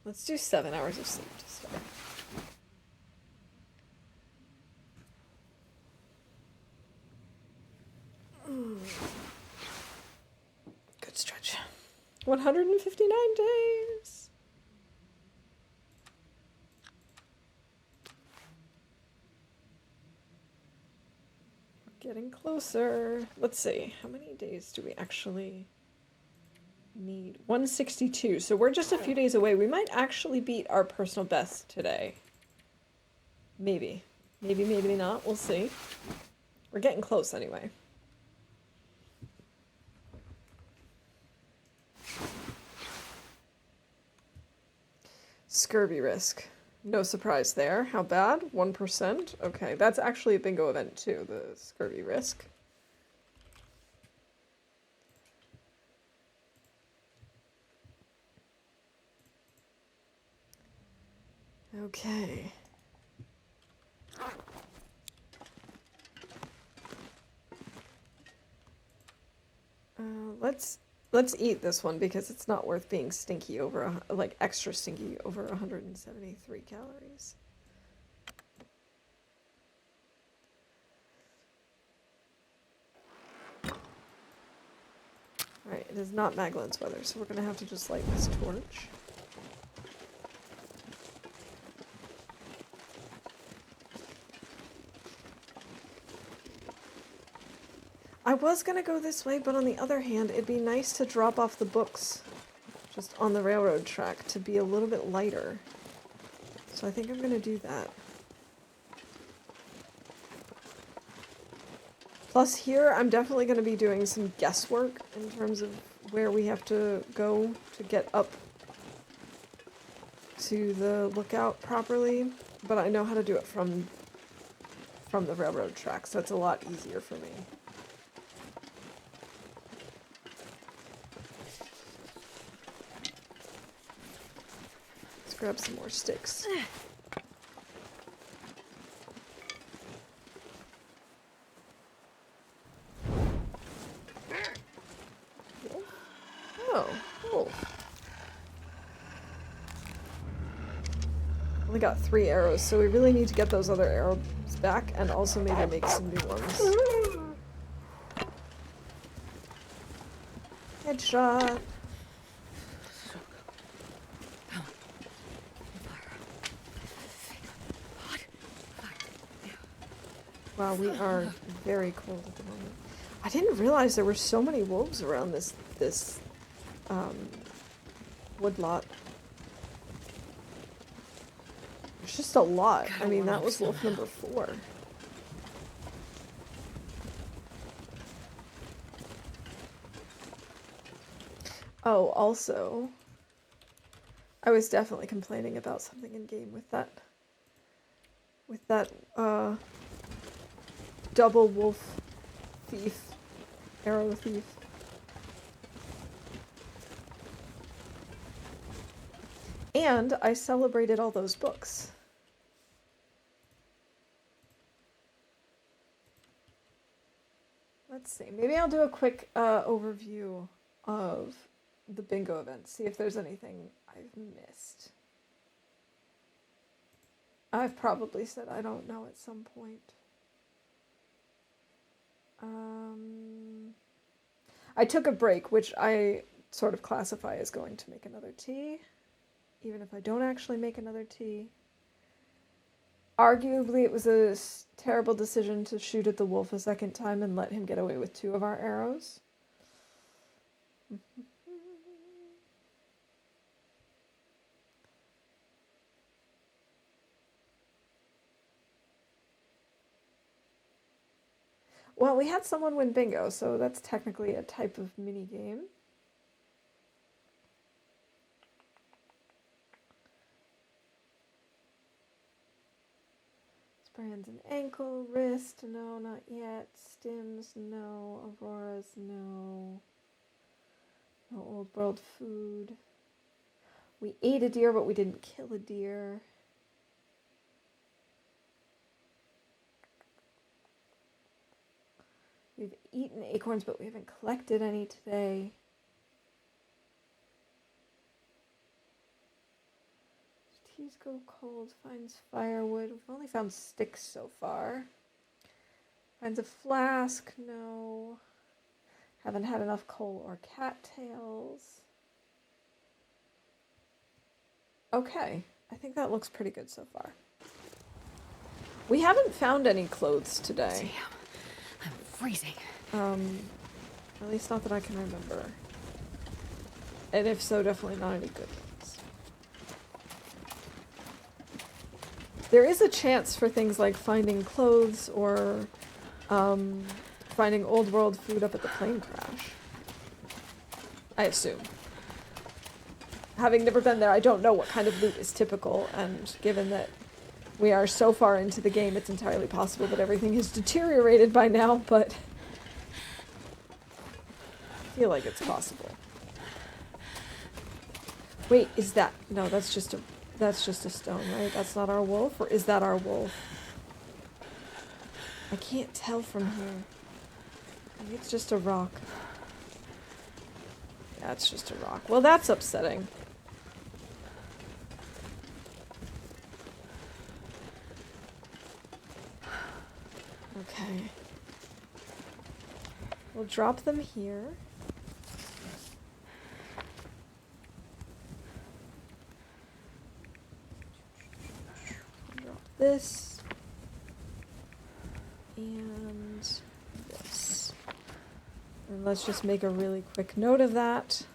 Let's do 7 hours of sleep to start. Good stretch. 159 days. We're getting closer. Let's see. How many days do we actually need? 162. So we're just a few days away. We might actually beat our personal best today. Maybe. Maybe, maybe not. We'll see. We're getting close anyway. Scurvy risk. No surprise there. How bad? 1%? Okay, that's actually a bingo event too, the scurvy risk. Okay. Let's eat this one because it's not worth being stinky over like extra stinky over 173 calories. Alright, it is not Magellan's weather, so we're gonna have to just light this torch. I was gonna go this way, but on the other hand, it'd be nice to drop off the books just on the railroad track to be a little bit lighter. So I think I'm gonna do that. Plus here, I'm definitely gonna be doing some guesswork in terms of where we have to go to get up to the lookout properly, but I know how to do it from the railroad track, so it's a lot easier for me. Grab some more sticks. Oh, cool. Only got 3 arrows, so we really need to get those other arrows back and also maybe make some new ones. Headshot. Wow, we are very cold at the moment. I didn't realize there were so many wolves around this woodlot. There's just a lot. I mean, that was wolf number 4. Oh, also, I was definitely complaining about something in game with that double wolf thief, arrow thief. And I celebrated all those books. Let's see, maybe I'll do a quick overview of the bingo event, see if there's anything I've missed. I've probably said I don't know at some point. I took a break, which I sort of classify as going to make another tea, even if I don't actually make another tea. Arguably, it was a terrible decision to shoot at the wolf a second time and let him get away with 2 of our arrows. Well, we had someone win bingo, so that's technically a type of mini game. Sprayhands an ankle, wrist, no, not yet. Stims, no. Aurora's, no. No old world food. We ate a deer, but we didn't kill a deer. We've eaten acorns, but we haven't collected any today. Teas go cold, finds firewood. We've only found sticks so far. Finds a flask, no. Haven't had enough coal or cattails. Okay, I think that looks pretty good so far. We haven't found any clothes today. Damn, I'm freezing. At least not that I can remember. And if so, definitely not any good ones. there is a chance for things like finding clothes or finding old world food up at the plane crash. I assume. Having never been there, I don't know what kind of loot is typical, and given that we are so far into the game, it's entirely possible that everything has deteriorated by now, but I feel like it's possible. Wait, is that... No, that's just a stone, right? That's not our wolf? Or is that our wolf? I can't tell from here. Maybe it's just a rock. Yeah, it's just a rock. Well, that's upsetting. Okay. We'll drop them here. Drop this. And this. And let's just make a really quick note of that.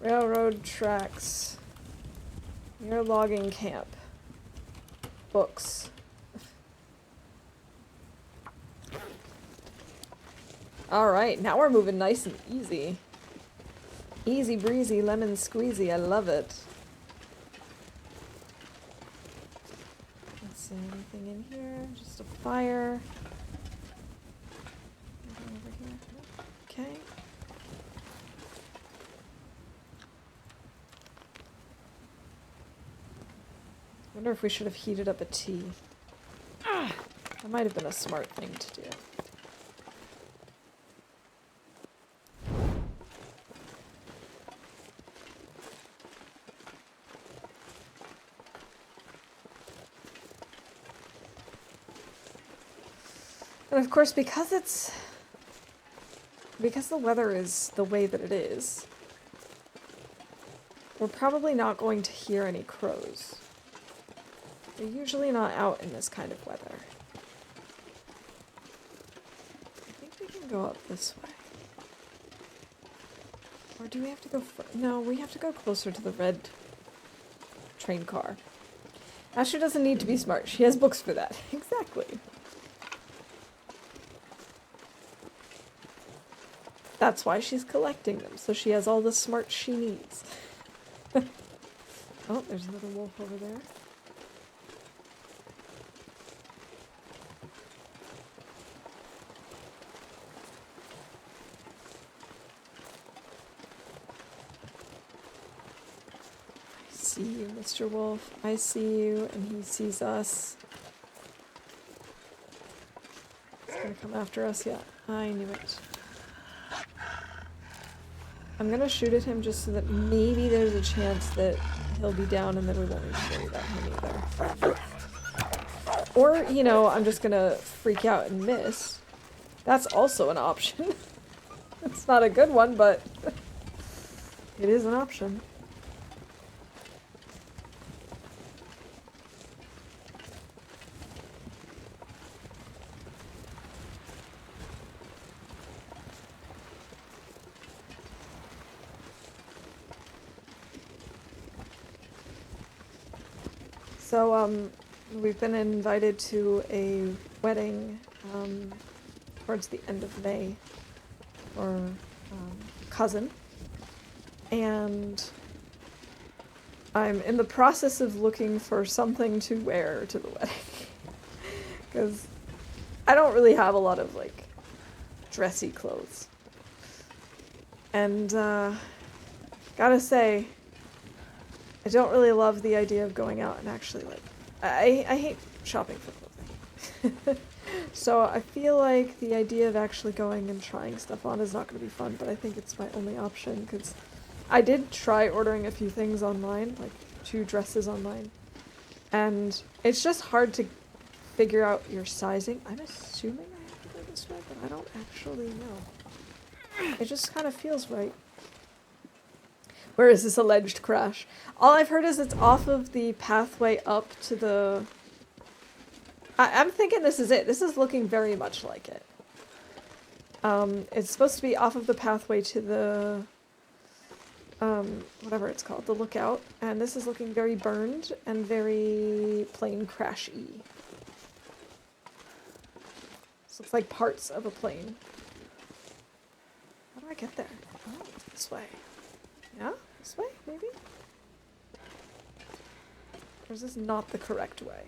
Railroad tracks. Near logging camp. Books. Alright, now we're moving nice and easy. Easy breezy, lemon squeezy, I love it. Let's see, anything in here? Just a fire. Anything over here? Okay. I wonder if we should have heated up a tea. That might have been a smart thing to do. And of course, because the weather is the way that it is, we're probably not going to hear any crows. They're usually not out in this kind of weather. I think we can go up this way. Or do we have to go no, we have to go closer to the red train car. Ashley doesn't need to be smart. She has books for that. Exactly. That's why she's collecting them, so she has all the smarts she needs. Oh, there's another wolf over there. I see you, Mr. Wolf. I see you, and he sees us. He's gonna come after us, yeah. I knew it. I'm gonna shoot at him just so that maybe there's a chance that he'll be down and then we won't need to worry about him either. Or, you know, I'm just gonna freak out and miss. That's also an option. It's not a good one, but it is an option. So, we've been invited to a wedding, towards the end of May, for, cousin, and I'm in the process of looking for something to wear to the wedding, because I don't really have a lot of, like, dressy clothes, and, gotta say, I don't really love the idea of going out and actually, like, I hate shopping for clothing. So I feel like the idea of actually going and trying stuff on is not going to be fun, but I think it's my only option, because I did try ordering a few things online, like 2 dresses online, and it's just hard to figure out your sizing. I'm assuming I have to go this way, but I don't actually know. It just kind of feels right. Where is this alleged crash? All I've heard is it's off of the pathway up to the... I'm thinking this is it. This is looking very much like it. It's supposed to be off of the pathway to the whatever it's called, the lookout, and this is looking very burned and very plane crash-y. This looks like parts of a plane. How do I get there? Oh, this way. Yeah? This way, maybe? Or is this not the correct way?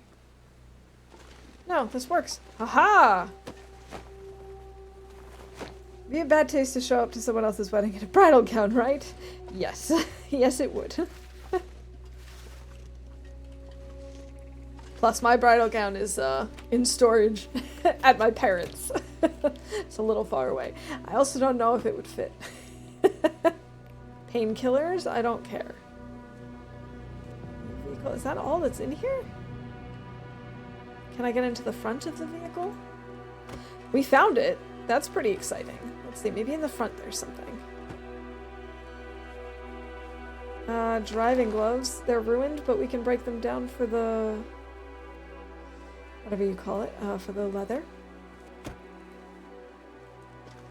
No, this works. Aha! Be a bad taste to show up to someone else's wedding in a bridal gown, right? Yes. Yes, it would. Plus, my bridal gown is in storage at my parents'. It's a little far away. I also don't know if it would fit. Painkillers? I don't care. Vehicle? Is that all that's in here? Can I get into the front of the vehicle? We found it. That's pretty exciting. Let's see, maybe in the front there's something. Driving gloves. They're ruined, but we can break them down for the... whatever you call it, for the leather.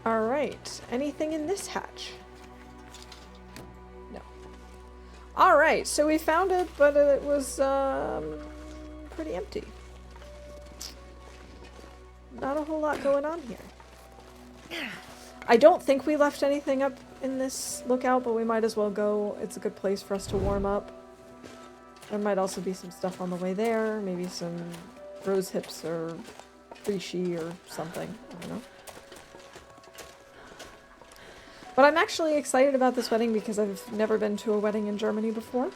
Alright, anything in this hatch? No. Alright, so we found it, but it was, pretty empty. Not a whole lot going on here. I don't think we left anything up in this lookout, but we might as well go. It's a good place for us to warm up. There might also be some stuff on the way there. Maybe some rose hips or reishi or something. I don't know. But I'm actually excited about this wedding because I've never been to a wedding in Germany before.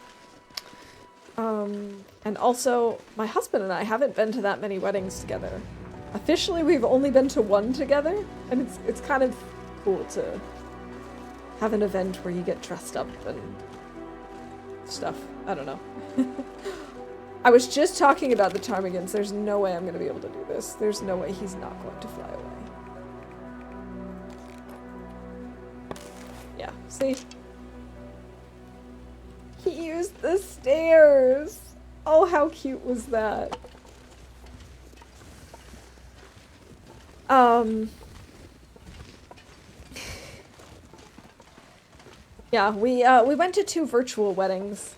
And also, my husband and I haven't been to that many weddings together. Officially, we've only been to one together, and it's kind of cool to have an event where you get dressed up and stuff. I don't know. I was just talking about the ptarmigans. There's no way I'm going to be able to do this. There's no way he's not going to fly away. Yeah, see? He used the stairs! Oh, how cute was that? Yeah, we went to 2 virtual weddings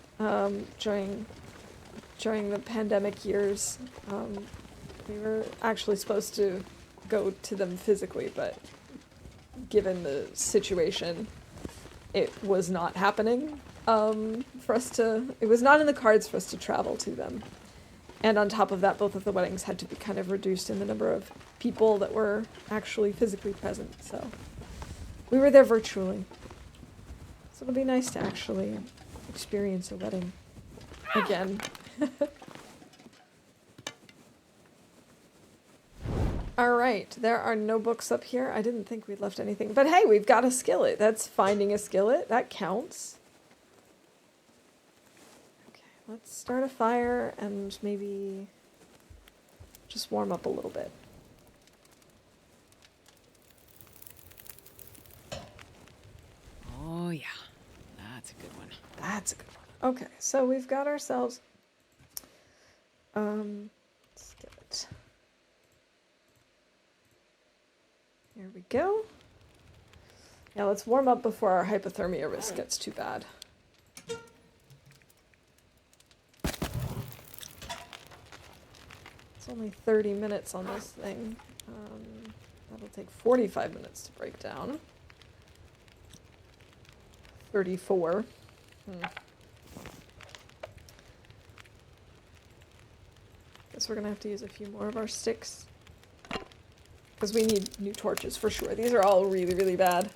during the pandemic years. We were actually supposed to go to them physically, but given the situation, it was not happening for us to... It was not in the cards for us to travel to them. And on top of that, both of the weddings had to be kind of reduced in the number of people that were actually physically present, so we were there virtually. So it'll be nice to actually experience a wedding again. Alright, there are no books up here. I didn't think we'd left anything, but hey, we've got a skillet. That's finding a skillet. That counts. Let's start a fire and maybe just warm up a little bit. Oh, yeah. That's a good one. That's a good one. Okay, so we've got ourselves... skillet. Here we go. Now let's warm up before our hypothermia risk gets too bad. It's only 30 minutes on this thing. That'll take 45 minutes to break down. 34. Guess we're gonna have to use a few more of our sticks. Because we need new torches for sure. These are all really, really bad.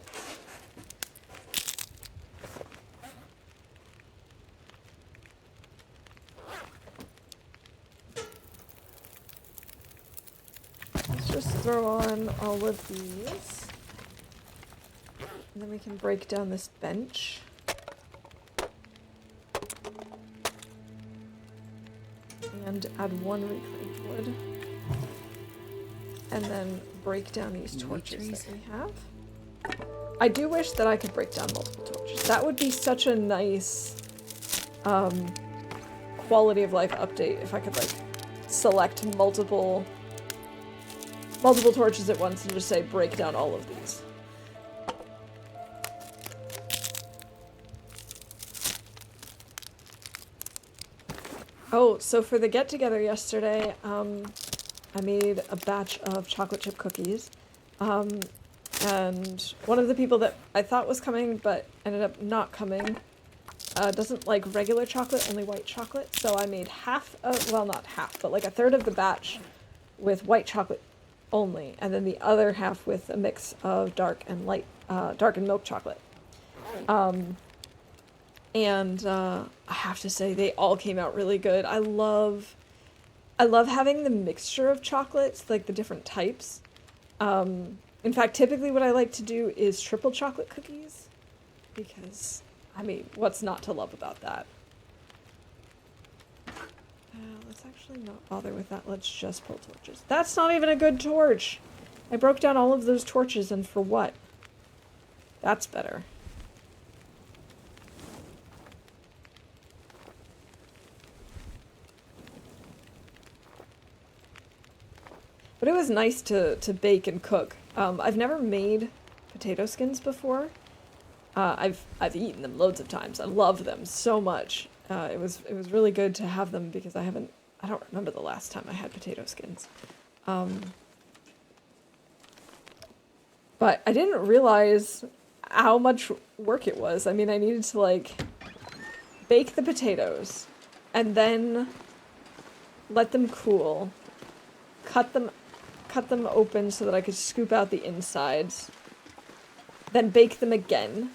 Let's just throw on all of these. And then we can break down this bench. And add 1 reclaimed wood. And then break down these torches that we have. I do wish that I could break down multiple torches. That would be such a nice quality of life update if I could like select multiple torches at once and just say break down all of these. Oh, so for the get-together yesterday, I made a batch of chocolate chip cookies. And one of the people that I thought was coming but ended up not coming doesn't like regular chocolate, only white chocolate. So I made half of, well, not half, but like a third of the batch with white chocolate only, and then the other half with a mix of dark and milk chocolate. And I have to say they all came out really good. I love having the mixture of chocolates, like the different types. In fact, typically what I like to do is triple chocolate cookies, because, I mean, what's not to love about that? Let's actually not bother with that. Let's just pull torches. That's not even a good torch. I broke down all of those torches, and for what? That's better. But it was nice to bake and cook. I've never made potato skins before. I've eaten them loads of times. I love them so much. It was really good to have them because I don't remember the last time I had potato skins. But I didn't realize how much work it was. I mean, I needed to like bake the potatoes and then let them cool, cut them open so that I could scoop out the insides, then bake them again,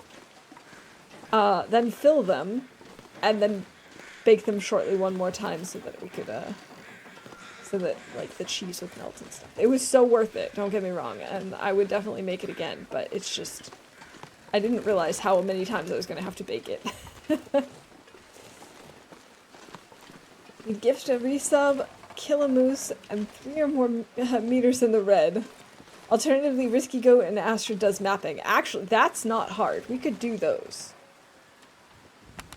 then fill them, and then bake them shortly one more time so that we could, so that like the cheese would melt and stuff. It was so worth it, don't get me wrong, and I would definitely make it again, but it's just, I didn't realize how many times I was gonna have to bake it. You gift a resub, kill a moose, and 3 or more meters in the red. Alternatively, Risky Goat and Astrid does mapping. Actually, that's not hard. We could do those.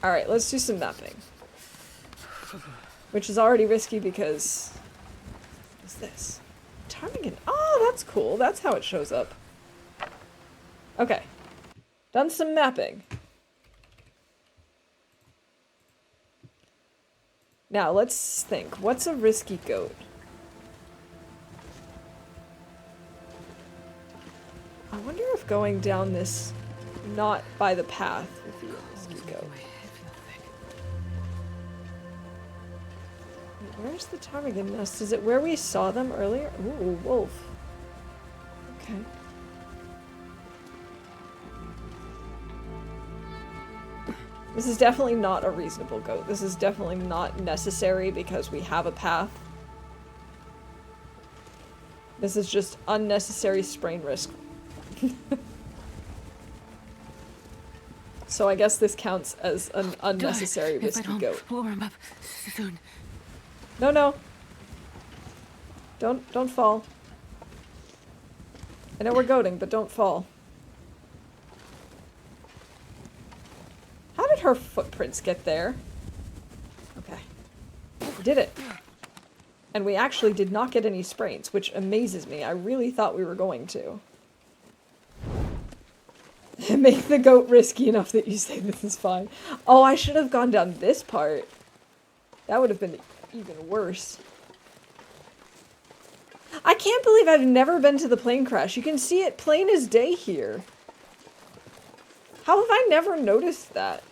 Alright, let's do some mapping. Which is already risky because... What's this? Ptarmigan. Oh, that's cool. That's how it shows up. Okay. Done some mapping. Now, let's think. What's a risky goat? I wonder if going down this not by the path would be a risky goat. Wait, where's the ptarmigan nest? Is it where we saw them earlier? Ooh, wolf. Okay. This is definitely not a reasonable goat. This is definitely not necessary because we have a path. This is just unnecessary sprain risk. So I guess this counts as an unnecessary risky goat. We'll warm up soon. No, no. Don't fall. I know we're goating, but don't fall. How did her footprints get there? Okay. We did it. And we actually did not get any sprains, which amazes me. I really thought we were going to. Make the goat risky enough that you say this is fine. Oh, I should have gone down this part. That would have been even worse. I can't believe I've never been to the plane crash. You can see it plain as day here. How have I never noticed that?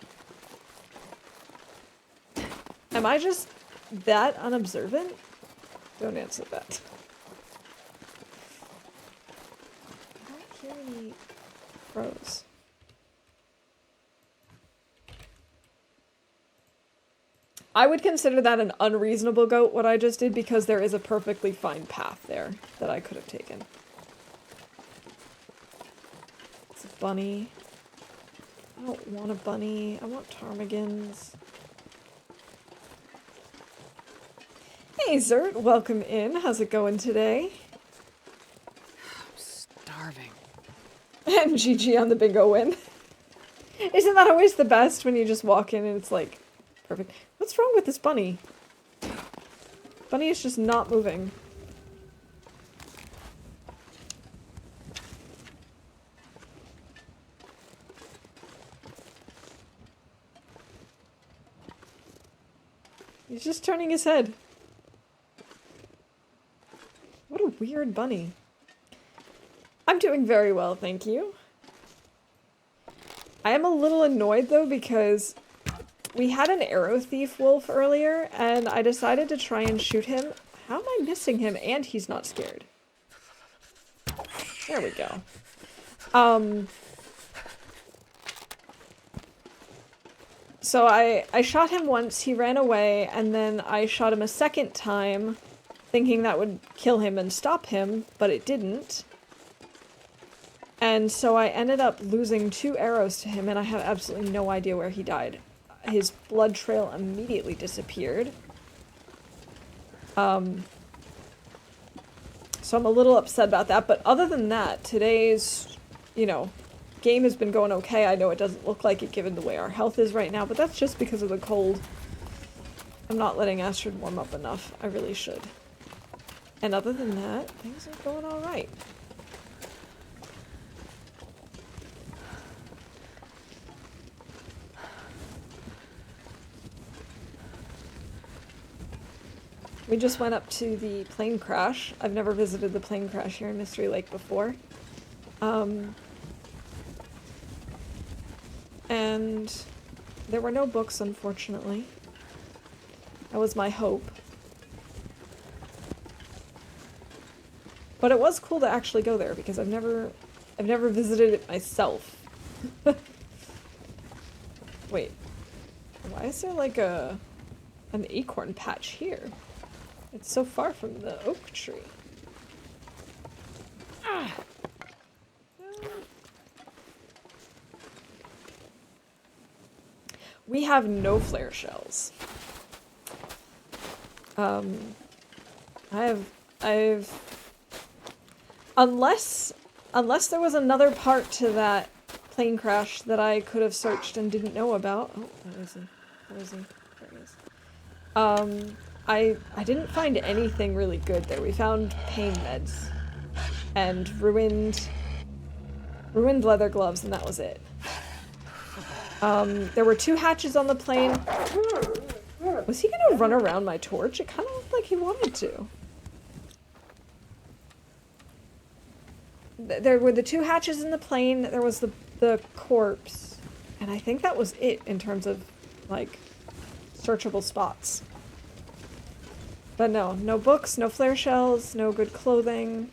Am I just that unobservant? Don't answer that. I don't hear any crows. I would consider that an unreasonable goat, what I just did, because there is a perfectly fine path there that I could have taken. It's a bunny. I don't want a bunny. I want ptarmigans. Hey, Zert. Welcome in. How's it going today? I'm starving. And GG on the bingo win. Isn't that always the best when you just walk in and it's like, perfect. What's wrong with this bunny? Bunny is just not moving. He's just turning his head. What a weird bunny. I'm doing very well, thank you. I am a little annoyed though because we had an arrow thief wolf earlier and I decided to try and shoot him. How am I missing him and he's not scared? There we go. So I shot him once, he ran away, and then I shot him a second time, thinking that would kill him and stop him, but it didn't. And so I ended up losing 2 arrows to him, and I have absolutely no idea where he died. His blood trail immediately disappeared. So I'm a little upset about that, but other than that, today's, you know, game has been going okay. I know it doesn't look like it given the way our health is right now, but that's just because of the cold. I'm not letting Astrid warm up enough. I really should. And other than that, things are going alright. We just went up to the plane crash. I've never visited the plane crash here in Mystery Lake before. And there were no books, unfortunately. That was my hope. But it was cool to actually go there because I've never visited it myself. Wait. Why is there like an acorn patch here? It's so far from the oak tree. Ah. We have no flare shells. Unless there was another part to that plane crash that I could have searched and didn't know about. Oh, where is he? Where is he? There he is. I didn't find anything really good there. We found pain meds and ruined leather gloves, and that was it. There were 2 hatches on the plane. Was he gonna run around my torch? It kind of looked like he wanted to. There were the 2 hatches in the plane. There was the corpse. And I think that was it in terms of, like, searchable spots. But no books, no flare shells, no good clothing.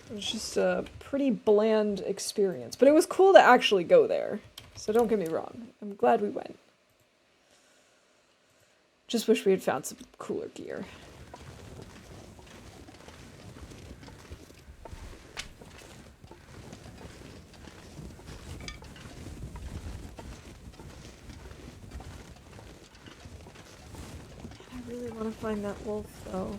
It was just a pretty bland experience. But it was cool to actually go there. So don't get me wrong. I'm glad we went. Just wish we had found some cooler gear. I really want to find that wolf, though.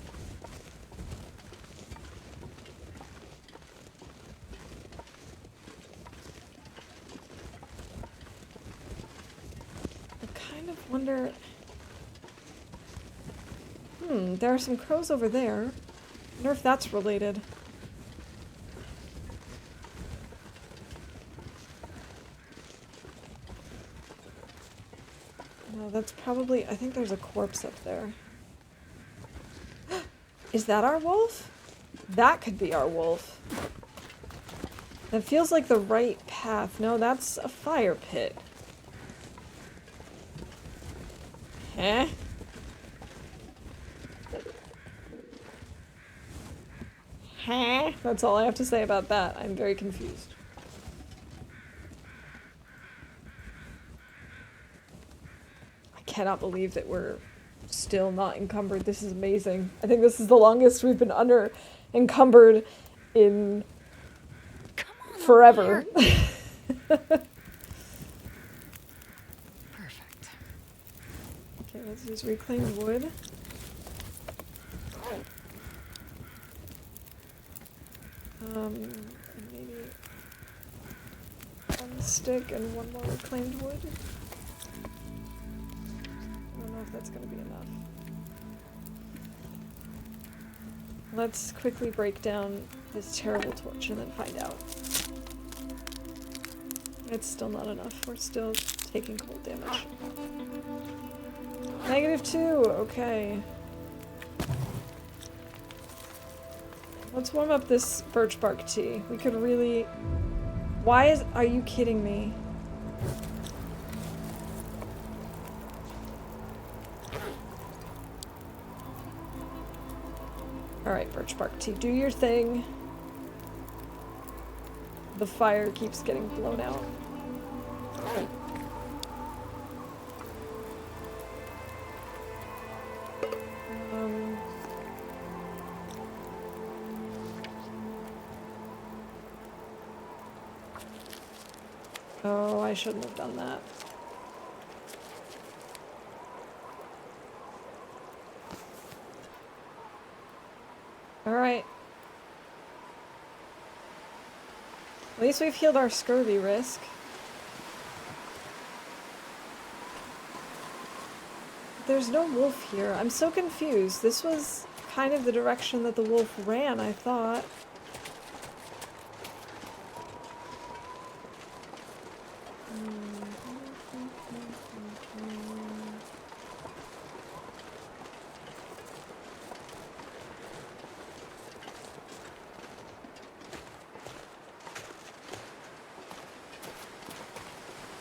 I kind of wonder... there are some crows over there. I wonder if that's related. No, that's probably... I think there's a corpse up there. Is that our wolf? That could be our wolf. That feels like the right path. No, that's a fire pit. Huh? Huh? That's all I have to say about that. I'm very confused. I cannot believe that we're still not encumbered. This is amazing. I think this is the longest we've been encumbered in forever. Perfect. Okay, let's use reclaimed wood. Maybe 1 stick and 1 more reclaimed wood. I don't know if that's gonna be enough. Let's quickly break down this terrible torch and then find out. It's still not enough. We're still taking cold damage. -2, okay. Let's warm up this birch bark tea. We could really... Are you kidding me? Alright, birch bark tea, do your thing. The fire keeps getting blown out. Oh, I shouldn't have done that. Alright. At least we've healed our scurvy risk. There's no wolf here. I'm so confused. This was kind of the direction that the wolf ran, I thought.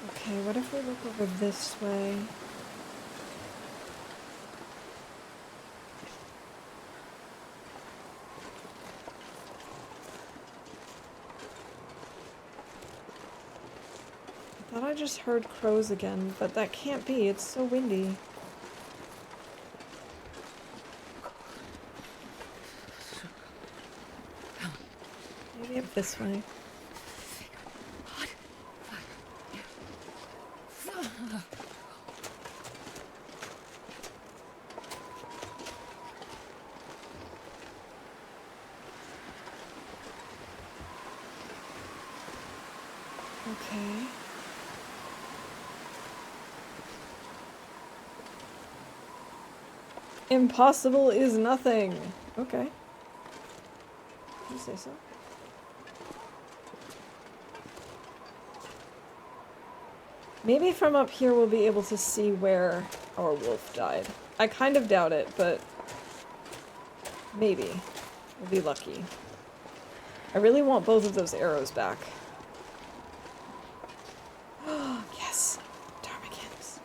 Okay, what if we look over this way? I thought I just heard crows again, but that can't be. It's so windy. Maybe up this way. Okay. Impossible is nothing. Okay. You say so. Maybe from up here we'll be able to see where our wolf died. I kind of doubt it, but maybe. We'll be lucky. I really want both of those arrows back. Yes! Ptarmigans.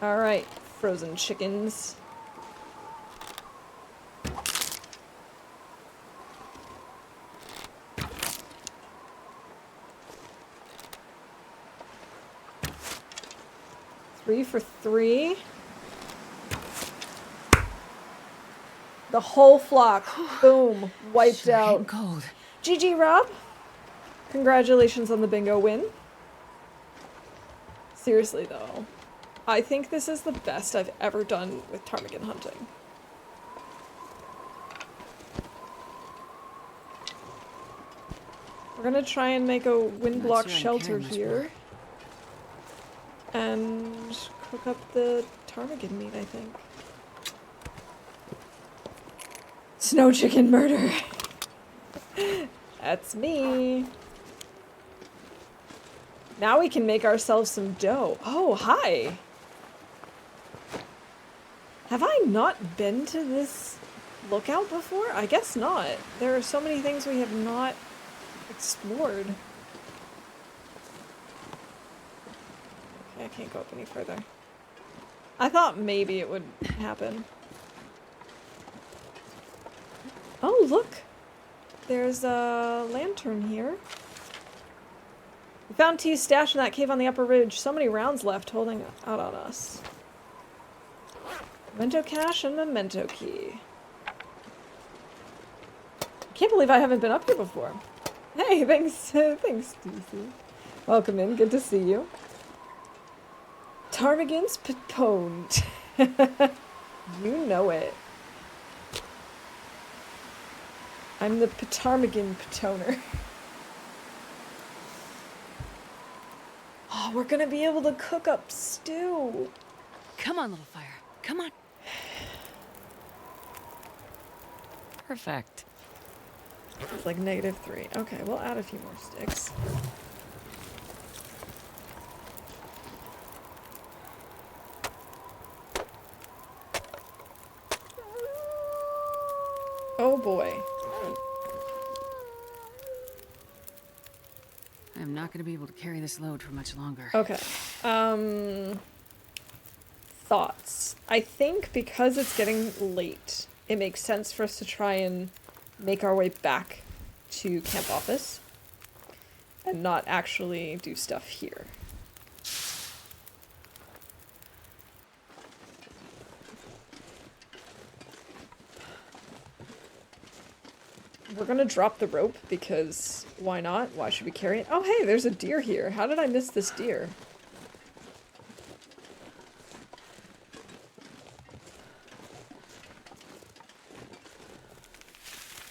Alright, frozen chickens. Three for 3. The whole flock, boom, wiped Sure out. ain't cold. GG, Rob. Congratulations on the bingo win. Seriously, though, I think this is the best I've ever done with ptarmigan hunting. We're gonna try and make a wind block shelter here. And cook up the ptarmigan meat, I think. Snow chicken murder. That's me. Now we can make ourselves some dough. Oh, hi. Have I not been to this lookout before? I guess not. There are so many things we have not explored. Okay, I can't go up any further. I thought maybe it would happen. Oh, look! There's a lantern here. We found tea stashed in that cave on the upper ridge. So many rounds left holding out on us. Memento cache and memento key. I can't believe I haven't been up here before. Hey, thanks, thanks, DC. Welcome in, good to see you. Ptarmigan's Patoned. You know it. I'm the ptarmigan patoner. Oh, we're gonna be able to cook up stew. Come on, little fire. Come on. Perfect. It's like -3. Okay, we'll add a few more sticks. Oh boy. I'm not gonna be able to carry this load for much longer. Okay. Thoughts. I think because it's getting late, it makes sense for us to try and make our way back to camp office and not actually do stuff here. We're gonna drop the rope because why not? Why should we carry it? Oh hey, there's a deer here. How did I miss this deer?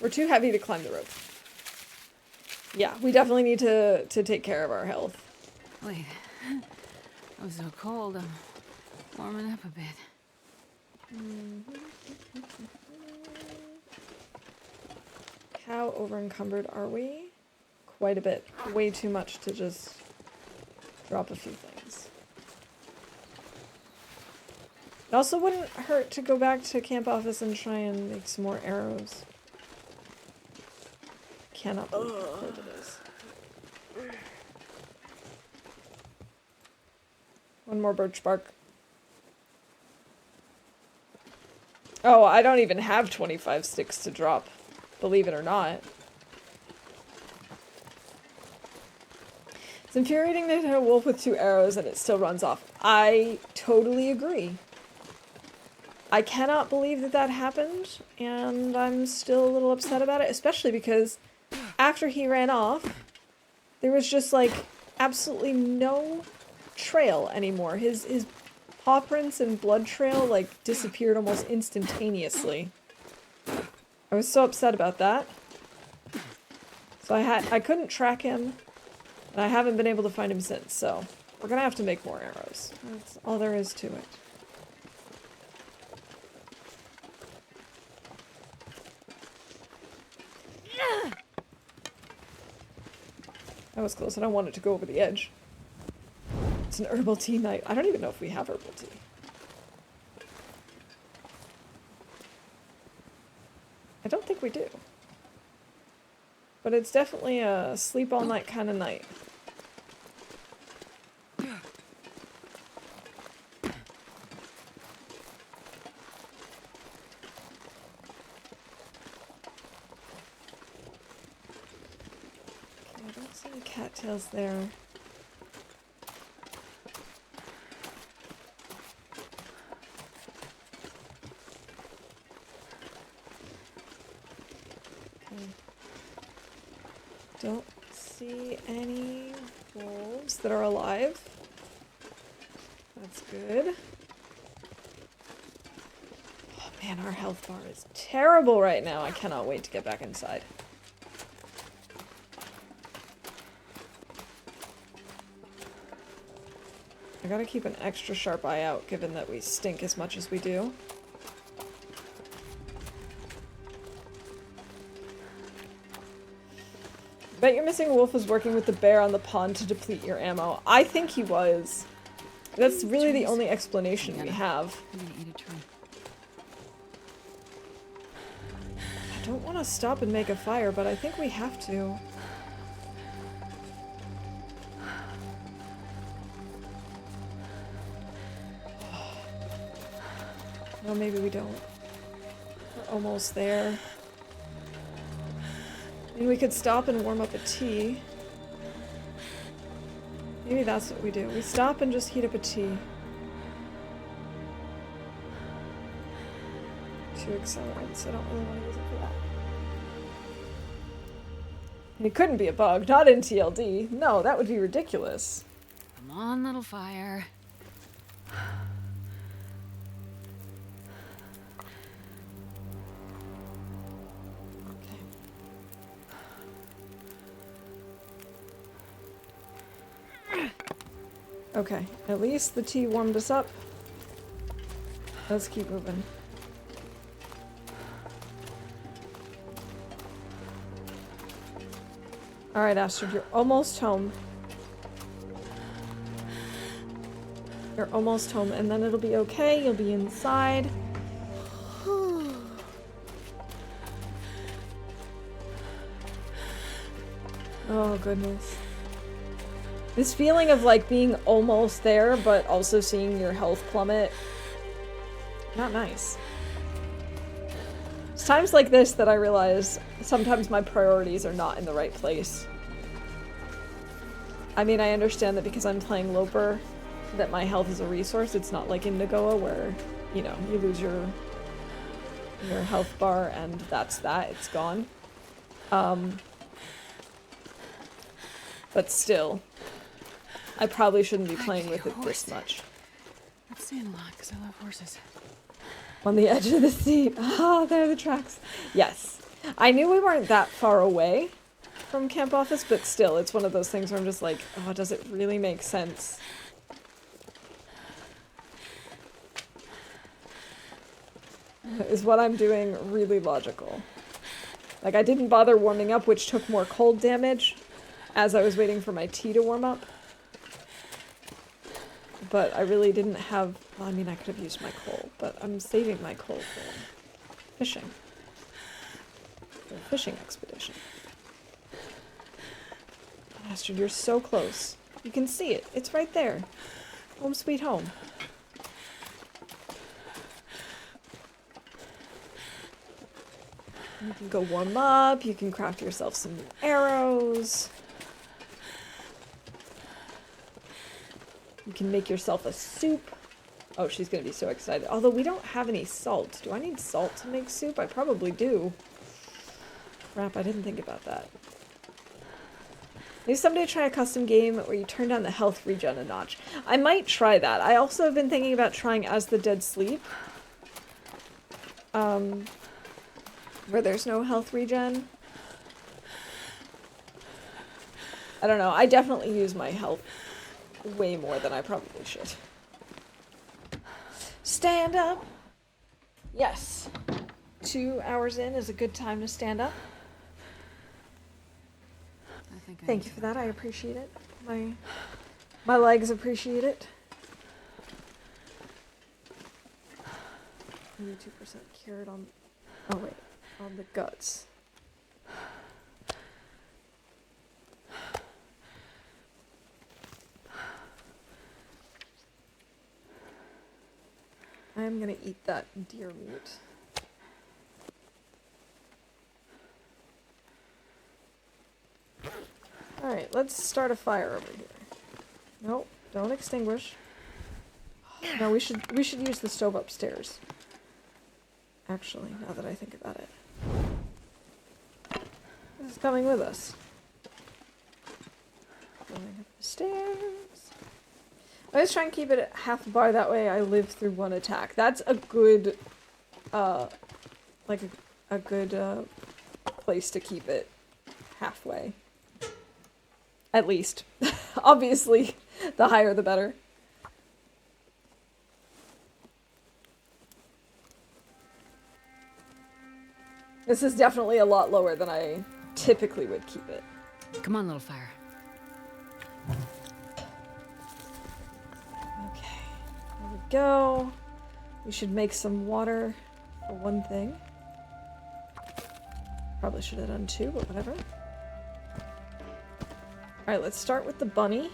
We're too heavy to climb the rope. Yeah, we definitely need to take care of our health. Wait. I was so cold, I'm warming up a bit. How over-encumbered are we? Quite a bit. Way too much to just drop a few things. It also wouldn't hurt to go back to camp office and try and make some more arrows. Cannot believe how cold it is. One more birch bark. Oh, I don't even have 25 sticks to drop, believe it or not. It's infuriating to hit a wolf with 2 arrows and it still runs off. I totally agree. I cannot believe that that happened, and I'm still a little upset about it, especially because after he ran off, there was just, like, absolutely no trail anymore. His paw prints and blood trail, like, disappeared almost instantaneously. I was so upset about that. So I couldn't track him, and I haven't been able to find him since, so we're gonna have to make more arrows. That's all there is to it. That was close. I don't want it to go over the edge. It's an herbal tea night. I don't even know if we have herbal tea. I don't think we do. But it's definitely a sleep all night kind of night. I don't see any cattails there. Okay. Don't see any wolves that are alive. That's good. Oh man, our health bar is terrible right now. I cannot wait to get back inside. I gotta keep an extra sharp eye out, given that we stink as much as we do. Bet you're missing Wolf was working with the bear on the pond to deplete your ammo. I think he was. That's really the only explanation we have. I'm gonna eat a tree. I don't want to stop and make a fire, but I think we have to. No, maybe we don't. We're almost there. I mean, we could stop and warm up a tea. Maybe that's what we do. We stop and just heat up a tea. 2 accelerants. I don't really want to use it for that. And it couldn't be a bug. Not in TLD. No, that would be ridiculous. Come on, little fire. Okay, at least the tea warmed us up. Let's keep moving. Alright, Astrid, you're almost home. You're almost home, and then it'll be okay. You'll be inside. Oh, goodness. This feeling of, like, being almost there, but also seeing your health plummet. Not nice. It's times like this that I realize sometimes my priorities are not in the right place. I mean, I understand that because I'm playing Loper, that my health is a resource. It's not like in Nagoa where, you know, you lose your health bar and that's that. It's gone. But still, I probably shouldn't be playing with it this much. I've seen a lot because I love horses. On the edge of the seat. Ah, there are the tracks. Yes. I knew we weren't that far away from camp office, but still, it's one of those things where I'm just like, oh, does it really make sense? Is what I'm doing really logical? Like, I didn't bother warming up, which took more cold damage as I was waiting for my tea to warm up. But I really didn't have... Well, I mean, I could have used my coal, but I'm saving my coal for fishing. For a fishing expedition. Bastard, you're so close. You can see it. It's right there. Home sweet home. You can go warm up. You can craft yourself some new arrows. You can make yourself a soup. Oh, she's going to be so excited. Although we don't have any salt. Do I need salt to make soup? I probably do. Crap, I didn't think about that. Maybe someday try a custom game where you turn down the health regen a notch. I might try that. I also have been thinking about trying As the Dead Sleep. Where there's no health regen. I don't know. I definitely use my health way more than I probably should. Stand up. Yes. 2 hours in is a good time to stand up. Thank you for that. I appreciate it. My legs appreciate it. 32% cured on... Oh, wait. On the guts. I'm gonna eat that deer meat. Alright, let's start a fire over here. Nope, don't extinguish. No, we should use the stove upstairs. Actually, now that I think about it. This is coming with us. Going up the stairs. I always try and keep it at half a bar, that way I live through one attack. That's a good, like a good, place to keep it halfway. At least. Obviously, the higher the better. This is definitely a lot lower than I typically would keep it. Come on, little fire. Okay, there we go. We should make some water for one thing. Probably should have done two, but whatever. Alright, let's start with the bunny.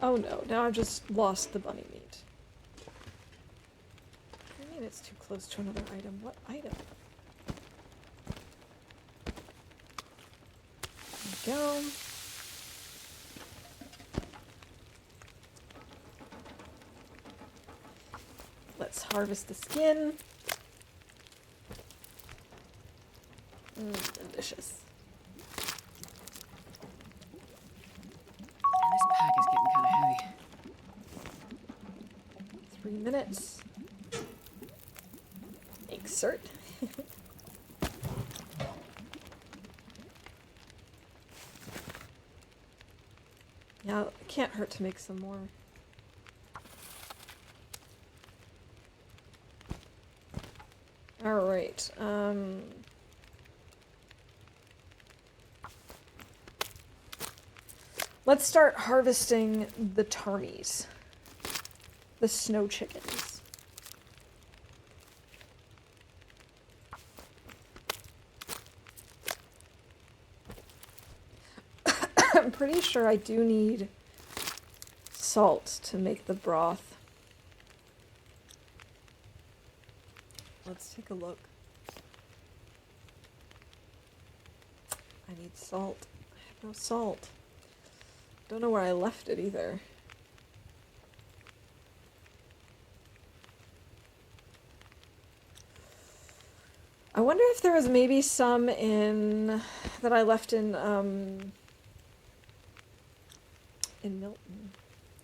Oh no, now I've just lost the bunny meat. I mean, it's too close to another item. What item? There we go. Let's harvest the skin. Delicious. This pack is getting kind of heavy. 3 minutes. Exert. Yeah, it can't hurt to make some more. Alright, Let's start harvesting the tarmies. The snow chickens. I'm pretty sure I do need salt to make the broth. Let's take a look. I need salt. I have no salt. Don't know where I left it either. I wonder if there was maybe some in that I left in Milton.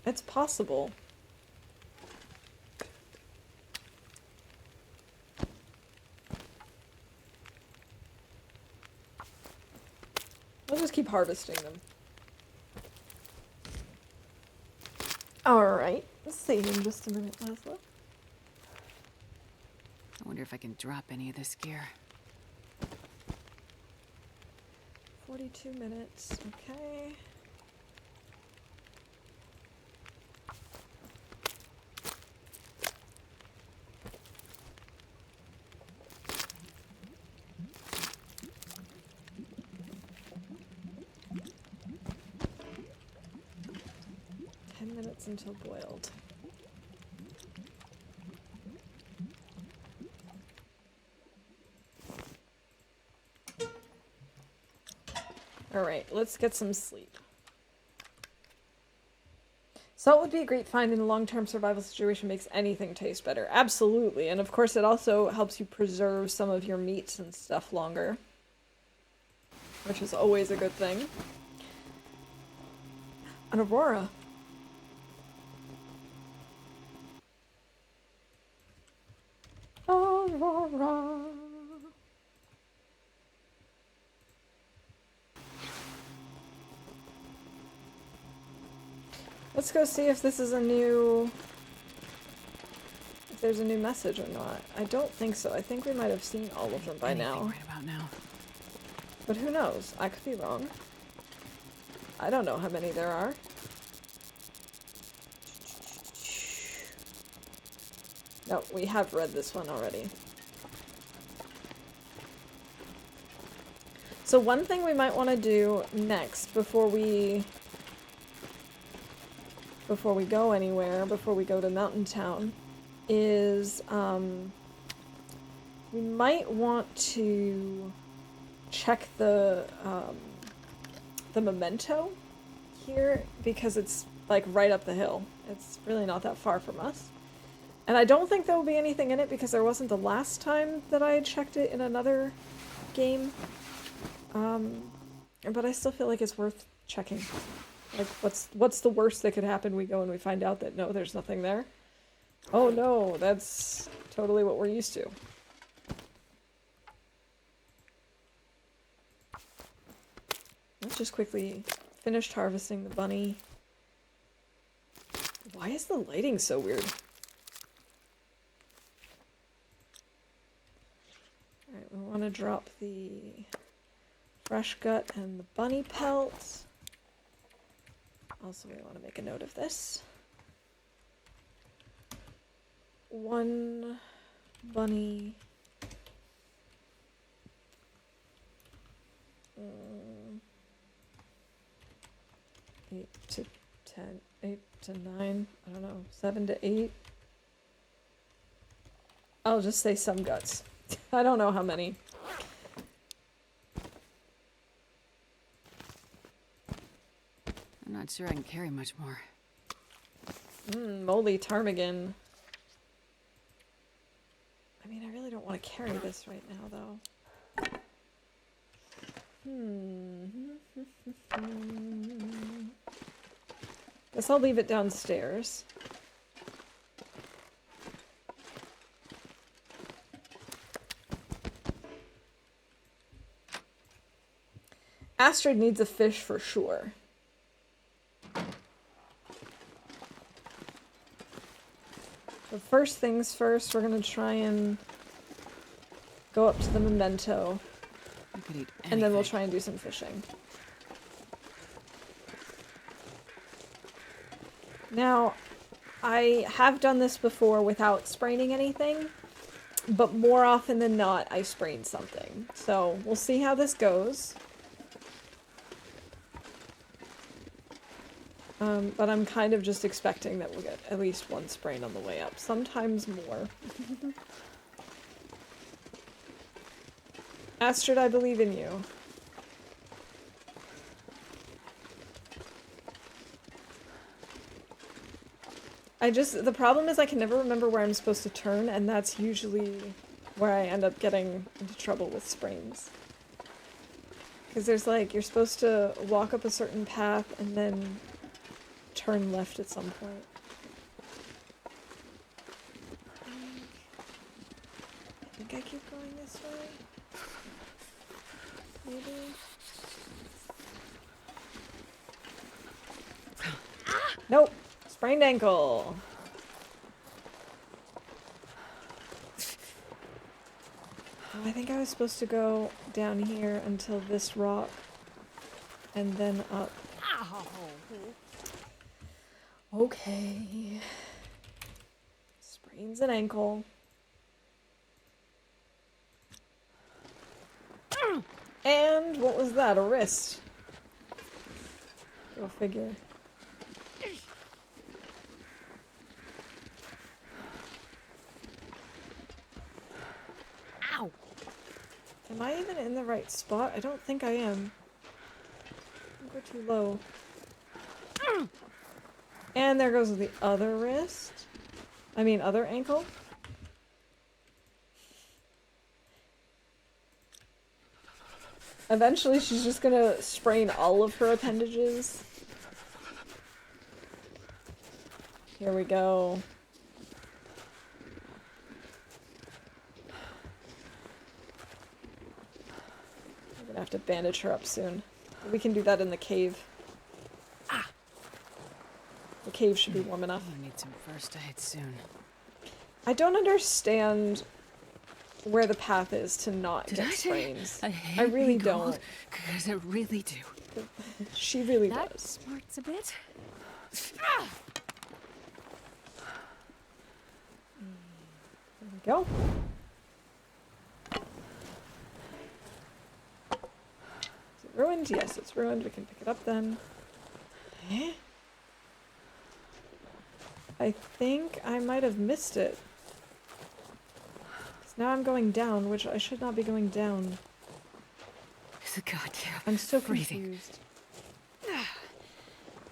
It's possible. I'll just keep harvesting them. Alright, let's save in just a minute, Leslie. I wonder if I can drop any of this gear. 42 minutes, okay. Until boiled. All right, let's get some sleep. Salt would be a great find in a long-term survival situation, makes anything taste better. Absolutely, and of course it also helps you preserve some of your meats and stuff longer, which is always a good thing. An Aurora. Aurora. Let's go see if this is a new... if there's a new message or not. I don't think so. I think we might have seen all of them by now. Right about now. But who knows? I could be wrong. I don't know how many there are. No, we have read this one already. So one thing we might want to do next before we go anywhere, before we go to Mountain Town, is we might want to check the memento here, because it's like right up the hill. It's really not that far from us. And I don't think there will be anything in it because there wasn't the last time that I had checked it in another game. But I still feel like it's worth checking. Like, what's the worst that could happen? We go and we find out that no, there's nothing there. Oh no, that's totally what we're used to. Let's just quickly finish harvesting the bunny. Why is the lighting so weird? Alright, we want to drop the fresh gut and the bunny pelts. Also, we want to make a note of this. 1 bunny. 8 to 10, 8 to 9, I don't know, 7 to 8. I'll just say some guts. I don't know how many. I'm not sure I can carry much more. Moly ptarmigan. I mean, I really don't want to carry this right now, though. Guess I'll leave it downstairs. Astrid needs a fish for sure. But first things first, we're gonna try and go up to the memento. I could eat anything. And then we'll try and do some fishing. Now, I have done this before without spraining anything, but more often than not, I sprained something. So, we'll see how this goes. But I'm kind of just expecting that we'll get at least one sprain on the way up. Sometimes more. Astrid, I believe in you. The problem is I can never remember where I'm supposed to turn, and that's usually where I end up getting into trouble with sprains. Because there's like, you're supposed to walk up a certain path and then turn left at some point. I think I keep going this way. Maybe. Nope. Sprained ankle. Oh, I think I was supposed to go down here until this rock and then up. Okay. Sprains an ankle. And what was that? A wrist. Go figure. Ow! Am I even in the right spot? I don't think I am. Go too low. And there goes the other wrist. I mean, other ankle. Eventually, she's just gonna sprain all of her appendages. Here we go. We're gonna have to bandage her up soon. We can do that in the cave. Ah! The cave should be warm enough. I need some first aid soon. I don't understand where the path is to not get sprains. I really don't. Because I really do. She really that does. smarts a bit. There we go. Is it ruined? Yes, it's ruined. We can pick it up then. Eh? I think I might have missed it. Now I'm going down, which I should not be going down. Goddamn. I'm so breathing. confused.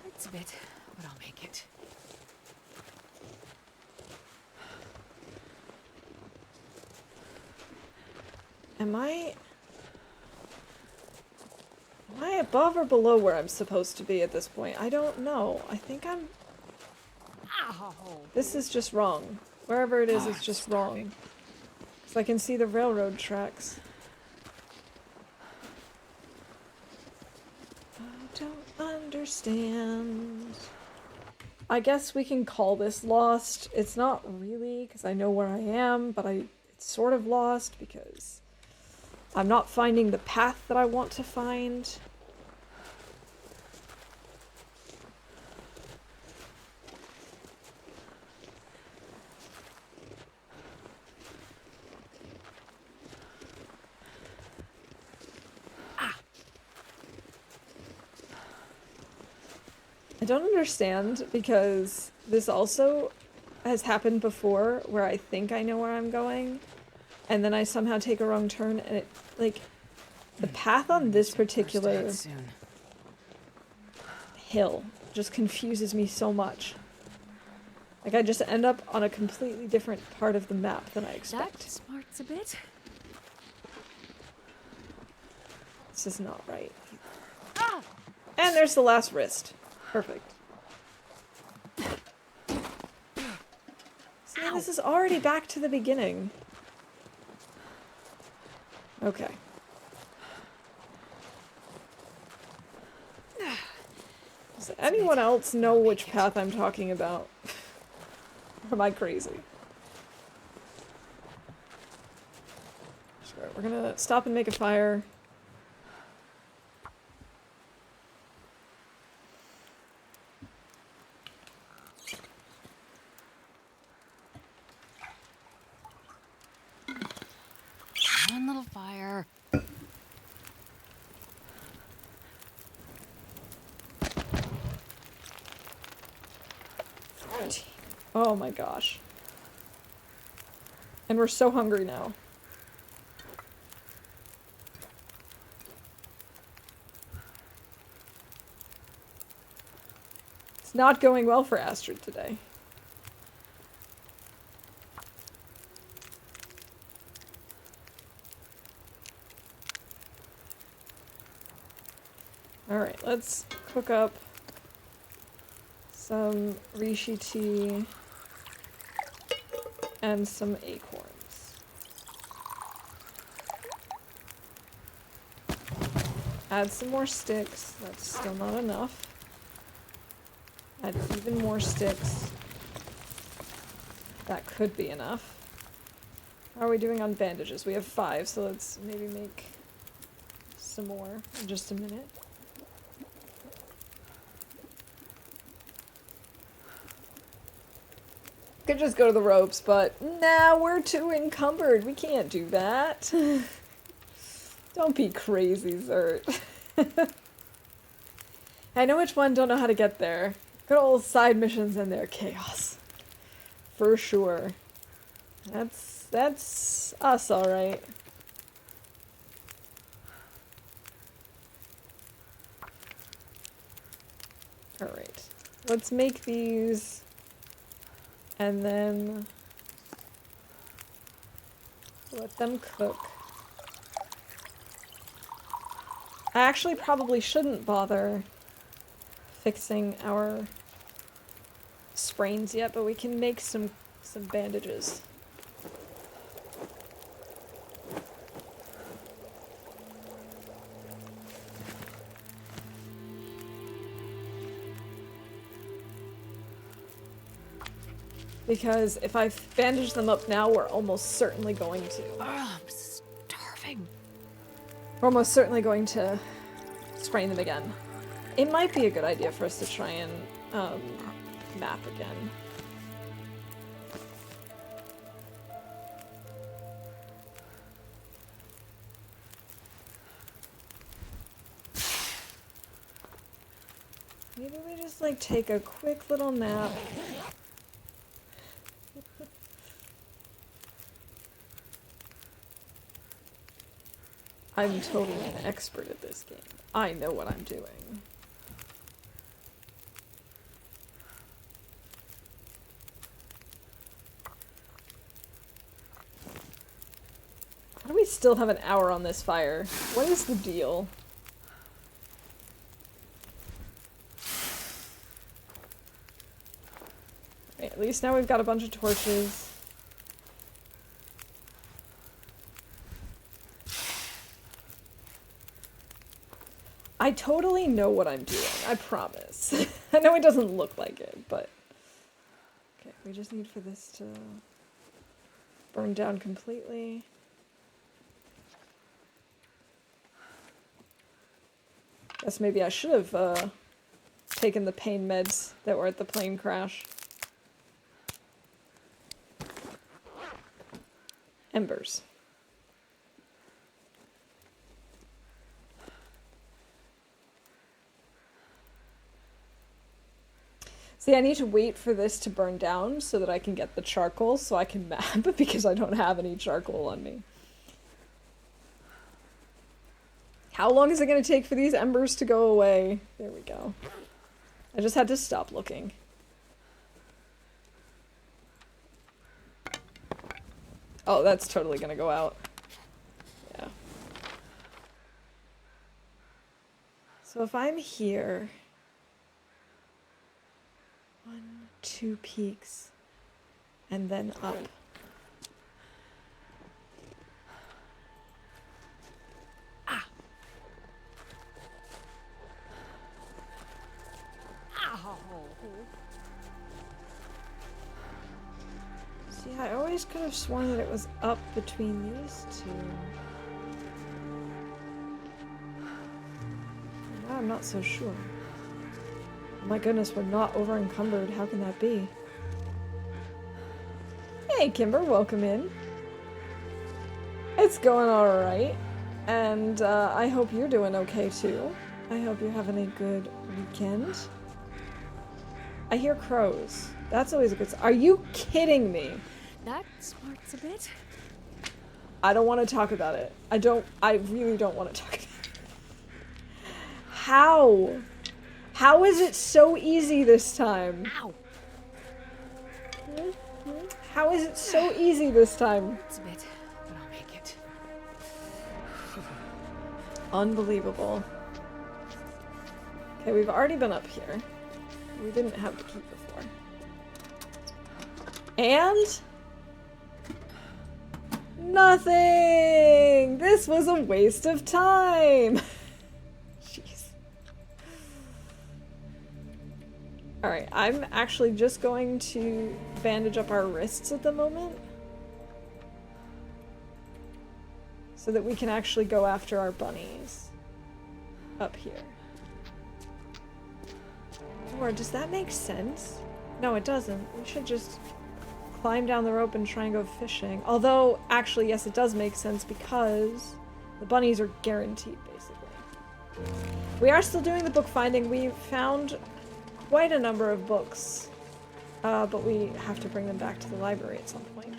It's a bit, but I'll make it. Am I above or below where I'm supposed to be at this point? I don't know. I think I'm... Ow. This is just wrong. Wherever it is, it's just wrong. So I can see the railroad tracks. I don't understand. I guess we can call this lost. It's not really, because I know where I am, but it's sort of lost because I'm not finding the path that I want to find. I don't understand because this also has happened before where I think I know where I'm going and then I somehow take a wrong turn and it, like, the path on this particular hill just confuses me so much. Like, I just end up on a completely different part of the map than I expect. That smarts a bit. This is not right. Ah! And there's the last wrist. Perfect. See, this is already back to the beginning. Okay. Does anyone else know which path I'm talking about? Or am I crazy? Sure, we're gonna stop and make a fire. there. Oh my gosh. And we're so hungry now. It's not going well for Astrid today. Alright, let's cook up some reishi tea and some acorns. Add some more sticks. That's still not enough. Add even more sticks. That could be enough. How are we doing on bandages? We have 5, so let's maybe make some more in just a minute. Could just go to the ropes, but nah, we're too encumbered. We can't do that. Don't be crazy, Zert. I know which one, don't know how to get there. Good old side missions and their chaos. For sure. That's us, alright. Alright. Let's make these. And then let them cook. I actually probably shouldn't bother fixing our sprains yet, but we can make some bandages. Because if I bandage them up now, we're almost certainly going to. Oh, I'm starving. We're almost certainly going to sprain them again. It might be a good idea for us to try and map again. Maybe we just like take a quick little nap. I'm totally an expert at this game. I know what I'm doing. How do we still have an hour on this fire? What is the deal? Right, at least now we've got a bunch of torches. I totally know what I'm doing, I promise. I know it doesn't look like it, but... Okay, we just need for this to burn down completely. Guess maybe I should have taken the pain meds that were at the plane crash. Embers. See, I need to wait for this to burn down so that I can get the charcoal so I can map because I don't have any charcoal on me. How long is it going to take for these embers to go away? There we go. I just had to stop looking. Oh, that's totally going to go out. Yeah. So if I'm here... 1, 2 peaks, and then up. Ah! Ow! See, I always could have sworn that it was up between these two. Now I'm not so sure. My goodness, we're not over encumbered. How can that be? Hey, Kimber, welcome in. It's going alright. And I hope you're doing okay too. I hope you're having a good weekend. I hear crows. That's always a good sign. Are you kidding me? That smarts a bit. I don't want to talk about it. I really don't want to talk about it. How? How is it so easy this time? Ow. How is it so easy this time? It's a bit, but I'll make it. Unbelievable. Okay, we've already been up here. We didn't have the key before. And... nothing! This was a waste of time! Jeez. Alright, I'm actually just going to bandage up our wrists at the moment. So that we can actually go after our bunnies. Up here. Or does that make sense? No, it doesn't. We should just climb down the rope and try and go fishing. Although, actually, yes, it does make sense because the bunnies are guaranteed, basically. We are still doing the book finding. We found quite a number of books, but we have to bring them back to the library at some point.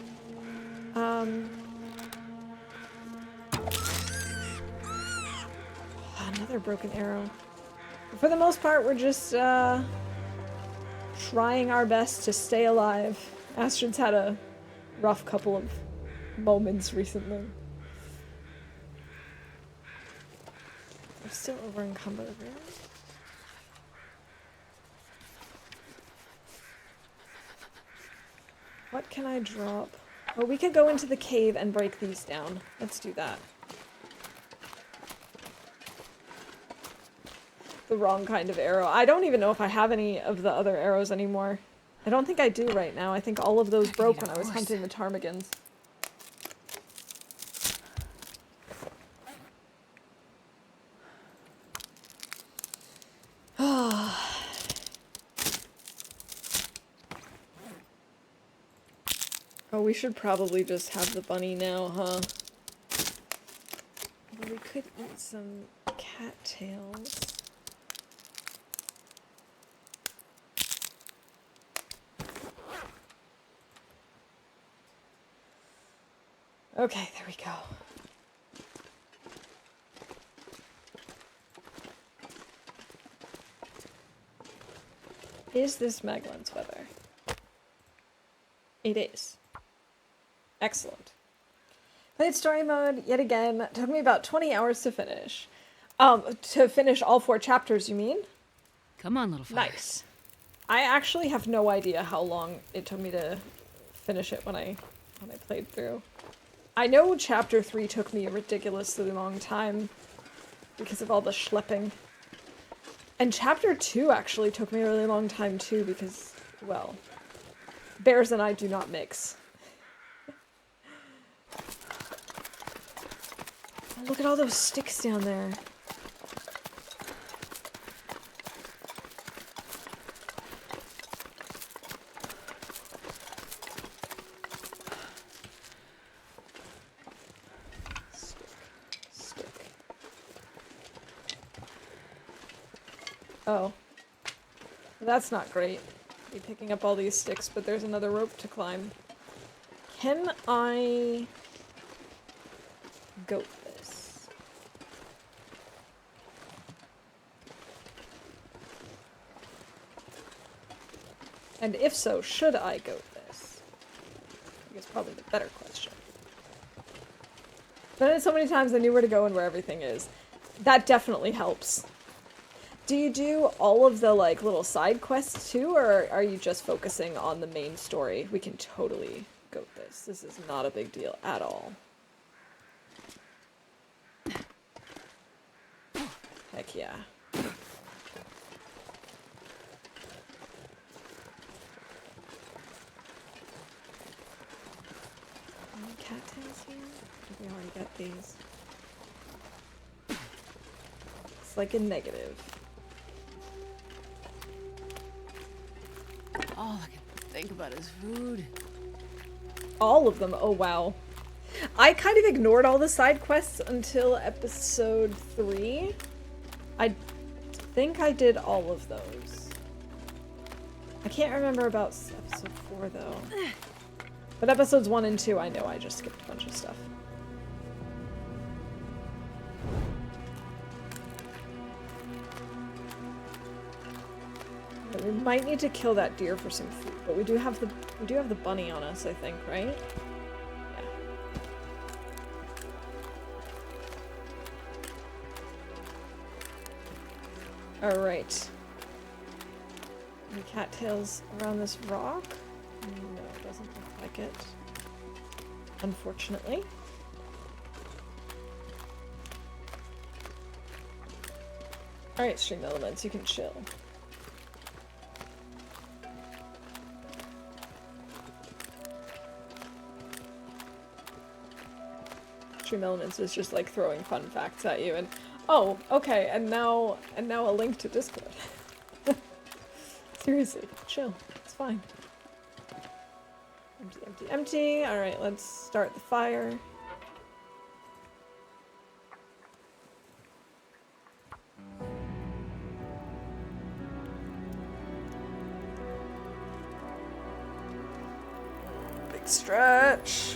Another broken arrow. For the most part, we're just trying our best to stay alive. Astrid's had a rough couple of moments recently. I'm still over encumbered, really? What can I drop? Oh, we could go into the cave and break these down. Let's do that. The wrong kind of arrow. I don't even know if I have any of the other arrows anymore. I don't think I do right now. I think all of those broke when I was hunting the ptarmigans. Oh, we should probably just have the bunny now, huh? Well, we could eat some cattails. Okay, there we go. Is this Maglen's weather? It is. Excellent. Played story mode yet again. Took me about 20 hours to finish. To finish all 4 chapters, you mean? Come on, little fire. Nice. I actually have no idea how long it took me to finish it when I played through. I know chapter 3 took me a ridiculously long time because of all the schlepping. And chapter 2 actually took me a really long time too because, well, bears and I do not mix. Oh, look at all those sticks down there. Oh. That's not great. Be picking up all these sticks, but there's another rope to climb. Can I goat this? And if so, should I goat this? I guess probably the better question. Done it so many times I knew where to go and where everything is. That definitely helps. Do you do all of the, like, little side quests, too, or are you just focusing on the main story? We can totally goat this. This is not a big deal at all. Heck yeah. Any cattails here? We already got these. It's like a negative. All I can think about is food. All of them? Oh, wow. I kind of ignored all the side quests until episode 3. I think I did all of those. I can't remember about episode 4 though. But episodes 1 and 2, I know I just skipped a bunch of stuff. But we might need to kill that deer for some food, but we do have the bunny on us, I think, right? Yeah. Alright. Any cattails around this rock? No, it doesn't look like it. Unfortunately. Alright, stream elements, you can chill. Stream elements is just like throwing fun facts at you and oh, okay, and now a link to Discord. Seriously, chill. It's fine. Empty, empty, empty. Alright, let's start the fire. Big stretch.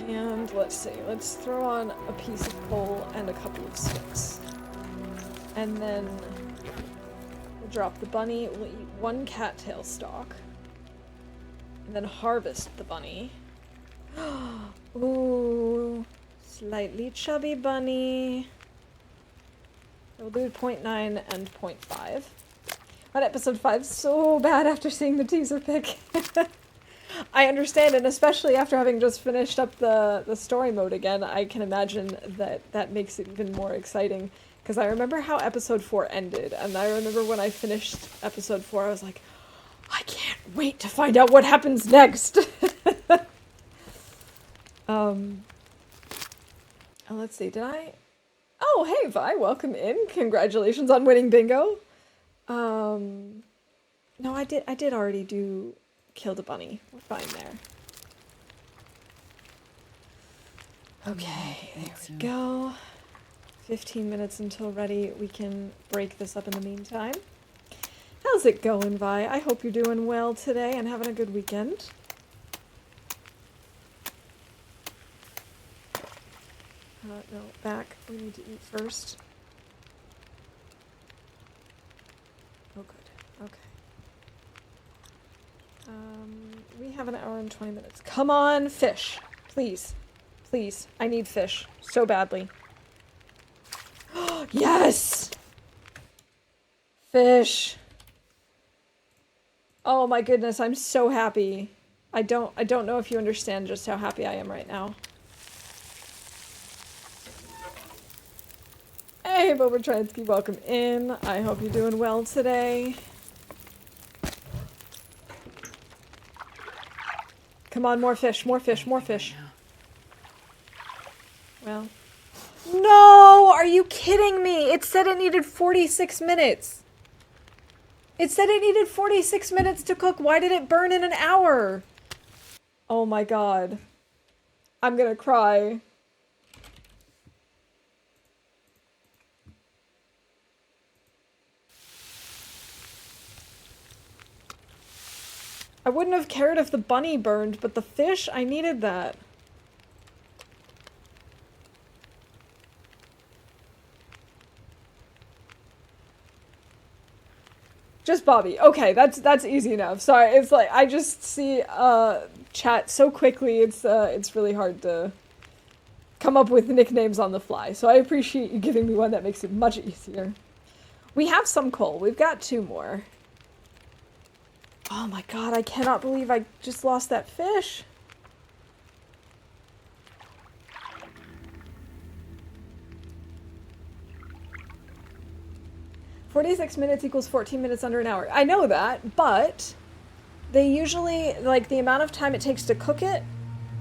And let's see, let's throw on a piece of coal and a couple of sticks. And then we'll drop the bunny, we'll eat one cattail stalk. And then harvest the bunny. Ooh, slightly chubby bunny. We'll do 0.9 and 0.5. On episode 5, so bad after seeing the teaser pic. I understand, and especially after having just finished up the story mode again, I can imagine that makes it even more exciting. Because I remember how episode 4 ended, and I remember when I finished episode 4, I was like, I can't wait to find out what happens next! Let's see, did I... Oh, hey, Vi, welcome in. Congratulations on winning bingo. No, I did already do... Killed a bunny. We're fine there. Okay, there we go. 15 minutes until ready. We can break this up in the meantime. How's it going, Vi? I hope you're doing well today and having a good weekend. No, back. We need to eat first. Oh, good. Okay. We have an hour and 20 minutes. Come on, fish. Please. Please. I need fish. So badly. Yes! Fish. Oh my goodness, I'm so happy. I don't know if you understand just how happy I am right now. Hey, Boba Transky, welcome in. I hope you're doing well today. Come on, more fish, more fish, more fish. Well. No! Are you kidding me? It said it needed 46 minutes. It said it needed 46 minutes to cook. Why did it burn in an hour? Oh my god. I'm gonna cry. I wouldn't have cared if the bunny burned, but the fish, I needed that. Just Bobby. Okay, that's easy enough. Sorry, it's like I just see chat so quickly. It's really hard to come up with nicknames on the fly. So I appreciate you giving me one that makes it much easier. We have some coal. We've got 2 more. Oh my god, I cannot believe I just lost that fish. "46 minutes equals 14 minutes under an hour." I know that, but they usually, like, the amount of time it takes to cook it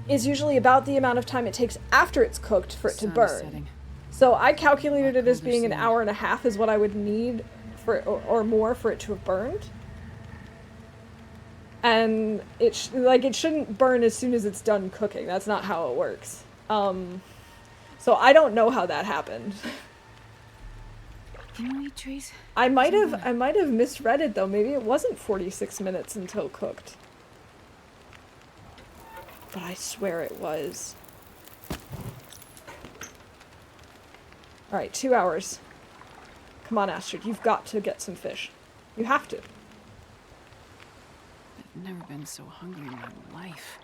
is usually about the amount of time it takes after it's cooked for it to burn. So I calculated it as being an hour and a half is what I would need for, or more for it to have burned. And it shouldn't burn as soon as it's done cooking. That's not how it works. So I don't know how that happened. Can you eat trees? I might have misread it though. Maybe it wasn't 46 minutes until cooked. But I swear it was. Alright, 2 hours. Come on, Astrid, you've got to get some fish. You have to. I've never been so hungry in my life.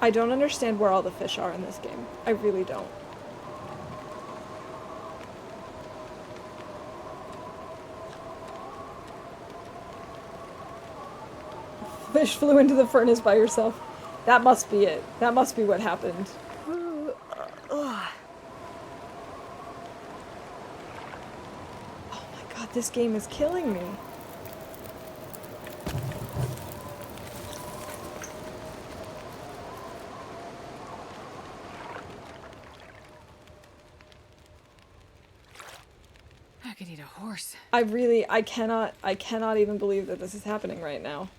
I don't understand where all the fish are in this game. I really don't. Fish flew into the furnace by yourself. That must be it. That must be what happened. Oh my god, this game is killing me. I could eat a horse. I cannot even believe that this is happening right now.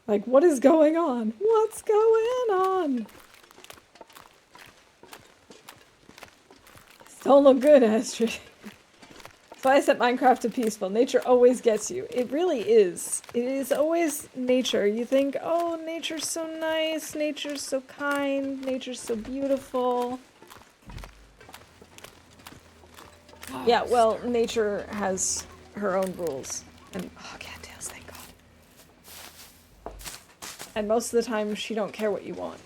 Like, what is going on? What's going on? Don't look good, Astrid. So I set Minecraft to peaceful. Nature always gets you. It really is. It is always nature. You think, oh, nature's so nice, nature's so kind, nature's so beautiful. Oh, Yeah, well, nature has her own rules. And, oh, cattails, thank God. And most of the time, she don't care what you want.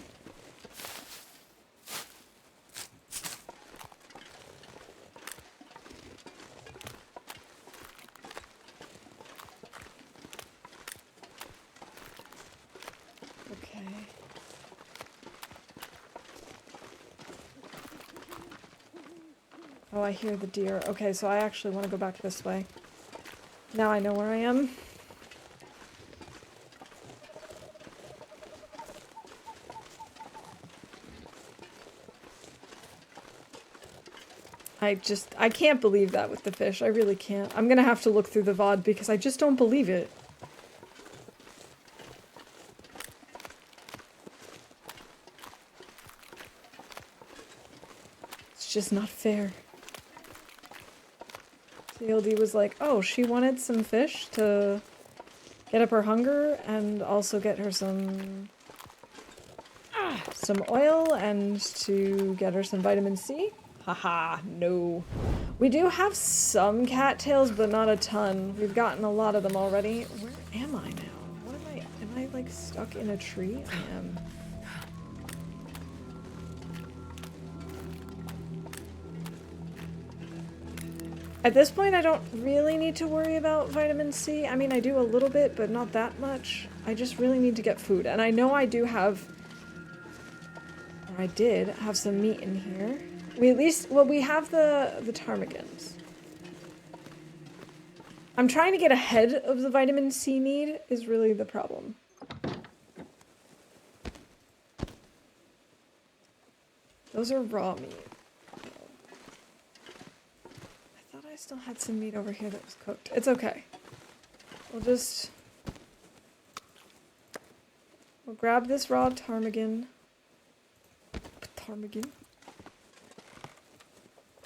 Oh, I hear the deer. Okay, so I actually want to go back this way. Now I know where I am. I can't believe that with the fish. I really can't. I'm gonna have to look through the VOD because I just don't believe it. It's just not fair. TLD was like, oh, she wanted some fish to get up her hunger and also get her some oil and to get her some vitamin C. Haha, no. We do have some cattails, but not a ton. We've gotten a lot of them already. Where am I now? What am I like stuck in a tree? I am. At this point, I don't really need to worry about vitamin C. I mean, I do a little bit, but not that much. I just really need to get food. And I know I do have, or I did have some meat in here. We at least, well, we have the ptarmigans. I'm trying to get ahead of the vitamin C need is really the problem. Those are raw meat. I still had some meat over here that was cooked. It's okay. We'll grab this raw ptarmigan.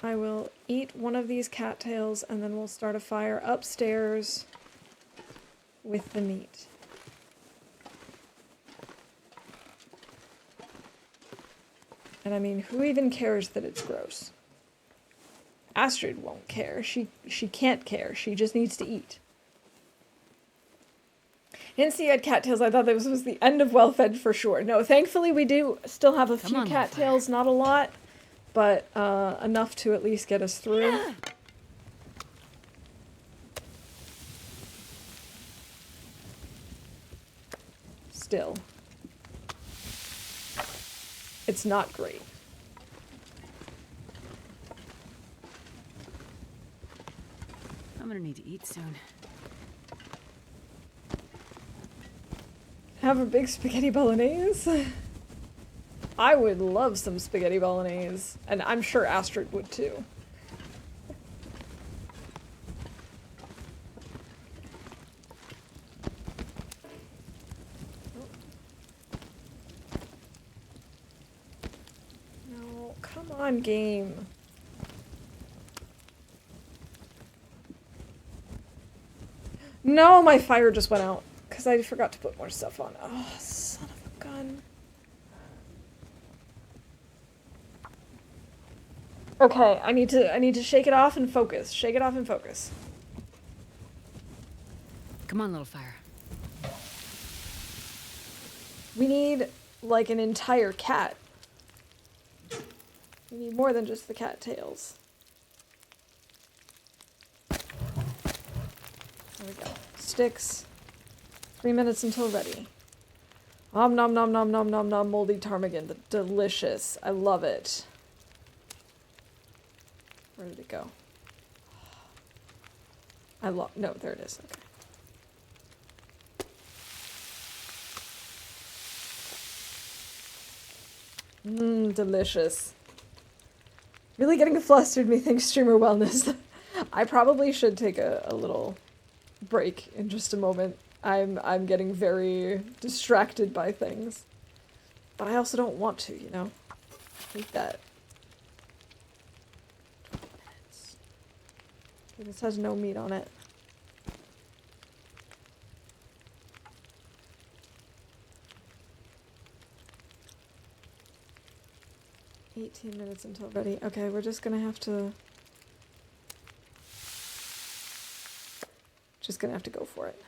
I will eat one of these cattails and then we'll start a fire upstairs with the meat. And I mean, who even cares that it's gross? Astrid won't care. She can't care. She just needs to eat. Didn't see you had cattails. I thought this was the end of well-fed for sure. No, thankfully we do still have a few cattails. Not a lot, but enough to at least get us through. Still. It's not great. I'm gonna need to eat soon. Have a big spaghetti bolognese? I would love some spaghetti bolognese, and I'm sure Astrid would too. No, come on, game. No, my fire just went out because I forgot to put more stuff on. Oh, son of a gun. Okay, I need to shake it off and focus. Shake it off and focus. Come on, little fire. We need like an entire cat. We need more than just the cat tails. There we go. Sticks. 3 minutes until ready. Nom nom nom nom nom nom nom moldy ptarmigan. Delicious. I love it. Where did it go? No, there it is. Okay. Delicious. Really getting flustered, methinks streamer wellness. I probably should take a little break in just a moment. I'm getting very distracted by things. But I also don't want to, you know? I hate that. 20 minutes. Okay, this has no meat on it. $18 minutes until ready. Okay, we're just gonna have to go for it.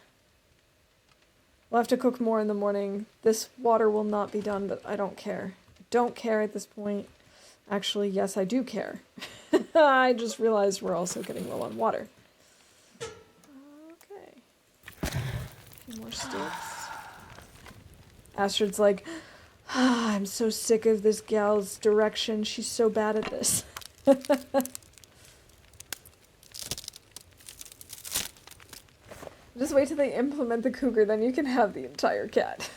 We'll have to cook more in the morning. This water will not be done, but I don't care. I don't care at this point. Actually, yes, I do care. I just realized we're also getting low on water. Okay. A few more sticks. Astrid's like, I'm so sick of this gal's direction. She's so bad at this. Just wait till they implement the cougar, then you can have the entire cat.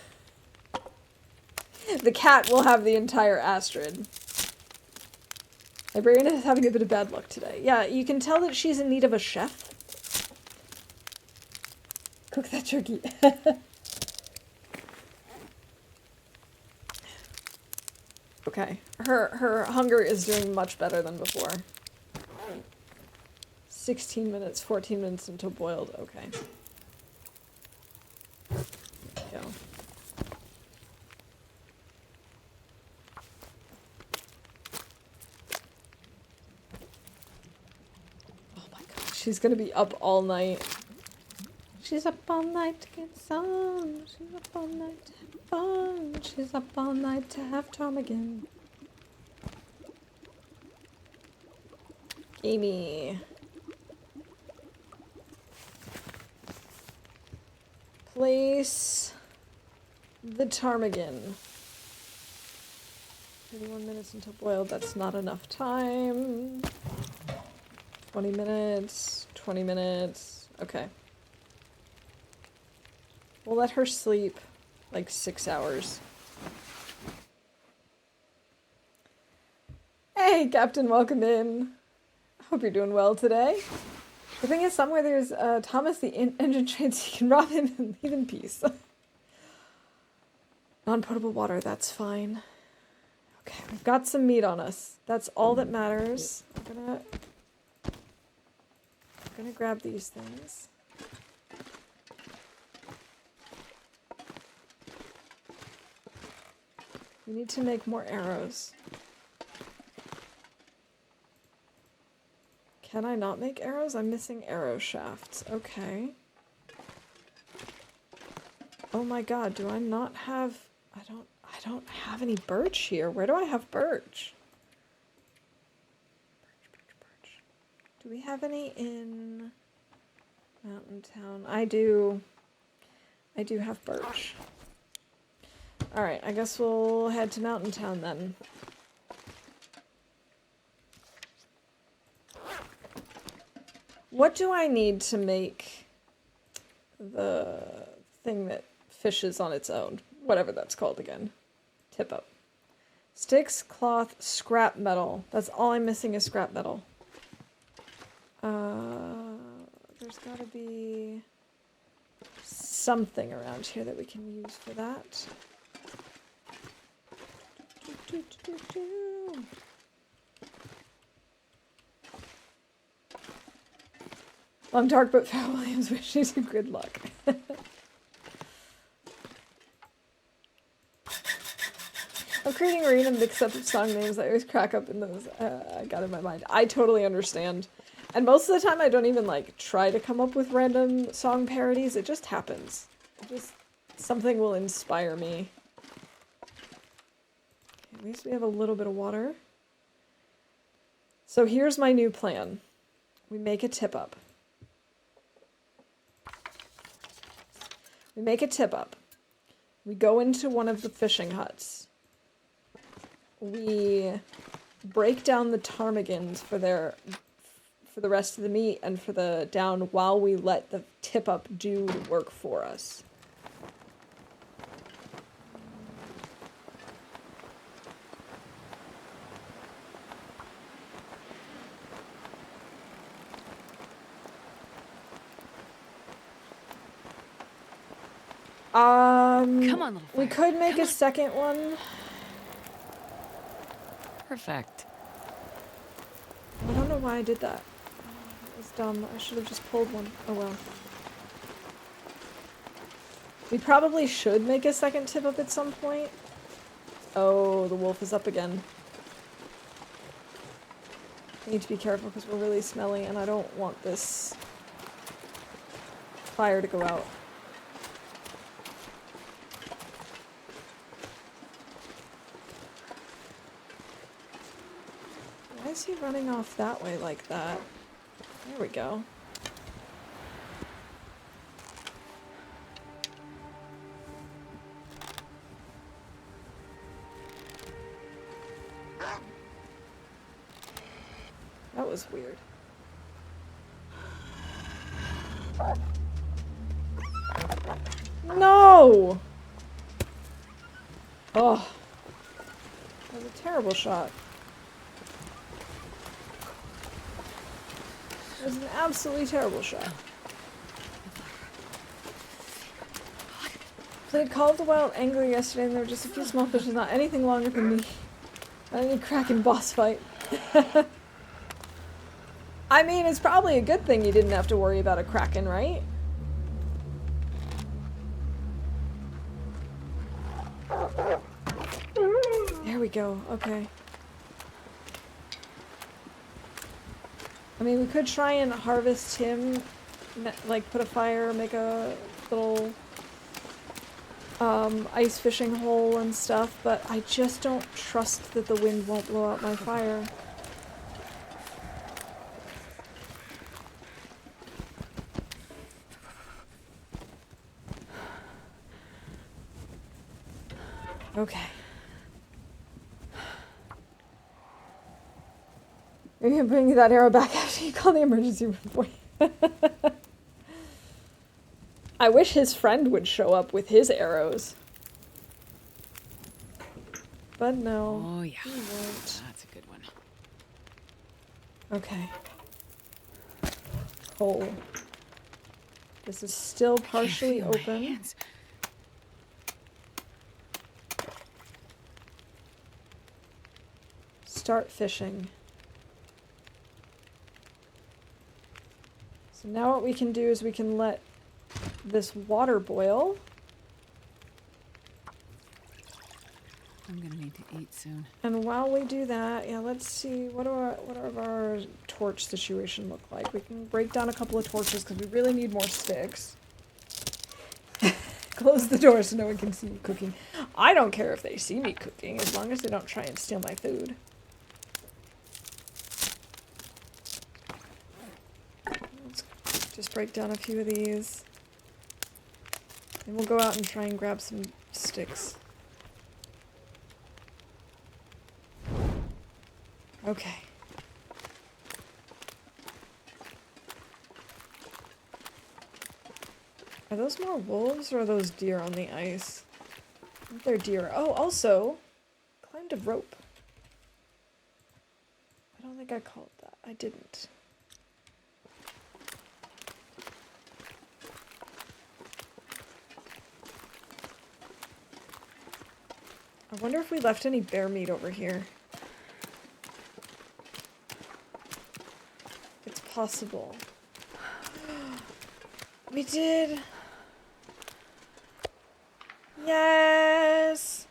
The cat will have the entire Astrid. Librarian is having a bit of bad luck today. Yeah, you can tell that she's in need of a chef. Cook that turkey. Okay. Her hunger is doing much better than before. 16 minutes, 14 minutes until boiled. Okay. Go. Oh my god, she's gonna be up all night. She's up all night to get some. She's up all night to have fun. She's up all night to have ptarmigan. Amy. Place the ptarmigan. 31 minutes until boiled. That's not enough time. 20 minutes. 20 minutes. Okay. We'll let her sleep like 6 hours. Hey, Captain, welcome in. Hope you're doing well today. The thing is, somewhere there's Thomas the engine train, so you can rob him and leave in peace. Non-potable water, that's fine. Okay, we've got some meat on us. That's all that matters. I'm gonna grab these things. We need to make more arrows. Can I not make arrows? I'm missing arrow shafts. Okay. Oh my god, do I not have... I don't have any birch here. Where do I have birch? Birch. Do we have any in Mountain Town? I do have birch. Alright, I guess we'll head to Mountain Town then. What do I need to make the thing that fishes on its own? Whatever that's called again. Tip up. Sticks, cloth, scrap metal. That's all I'm missing is scrap metal. There's gotta be something around here that we can use for that. Long dark, but Farrell Williams wishes you good luck. I'm creating random mix-up of song names. I always crack up in those. I got in my mind. I totally understand. And most of the time I don't even like try to come up with random song parodies. It just happens. Something will inspire me. Okay, at least we have a little bit of water. So here's my new plan. We make a tip up. We make a tip up. We go into one of the fishing huts. We break down the ptarmigans for the rest of the meat and for the down while we let the tip up do the work for us. Come on, little fire. We could make a second one. Perfect. I don't know why I did that. That was dumb. I should have just pulled one. Oh well. We probably should make a second tip up at some point. Oh, the wolf is up again. I need to be careful because we're really smelly and I don't want this fire to go out. Why is he running off that way like that? There we go. That was weird. No! Oh. That was a terrible shot. It was an absolutely terrible shot. Played Call of the Wild Angler yesterday and there were just a few small fishes, not anything longer than me. Not any Kraken boss fight. I mean, it's probably a good thing you didn't have to worry about a Kraken, right? There we go, okay. I mean, we could try and harvest him, like put a fire, make a little ice fishing hole and stuff, but I just don't trust that the wind won't blow out my fire. Okay. Maybe I'm bringing that arrow back after you call the emergency report. I wish his friend would show up with his arrows. But no. Oh, yeah. He won't. That's a good one. Okay. Hole. This is still partially open. Start fishing. So now what we can do is we can let this water boil. I'm gonna need to eat soon. And while we do that, yeah, let's see, what do our torch situation look like? We can break down a couple of torches because we really need more sticks. Close the door so no one can see me cooking. I don't care if they see me cooking as long as they don't try and steal my food. Let's just break down a few of these. And we'll go out and try and grab some sticks. Okay. Are those more wolves or are those deer on the ice? I think they're deer. Oh, also, climb found a rope. I don't think I called that. I didn't. I wonder if we left any bear meat over here. It's possible. We did! Yes!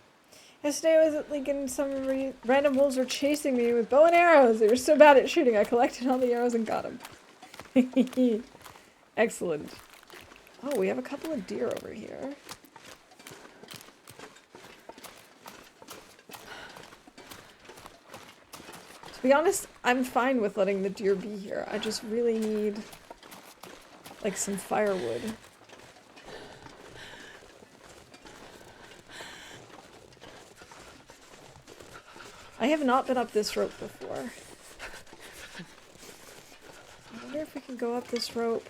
Yesterday I was at Lincoln and some random wolves were chasing me with bow and arrows. They were so bad at shooting, I collected all the arrows and got them. Excellent. Oh, we have a couple of deer over here. To be honest, I'm fine with letting the deer be here. I just really need, like, some firewood. I have not been up this rope before. I wonder if we can go up this rope,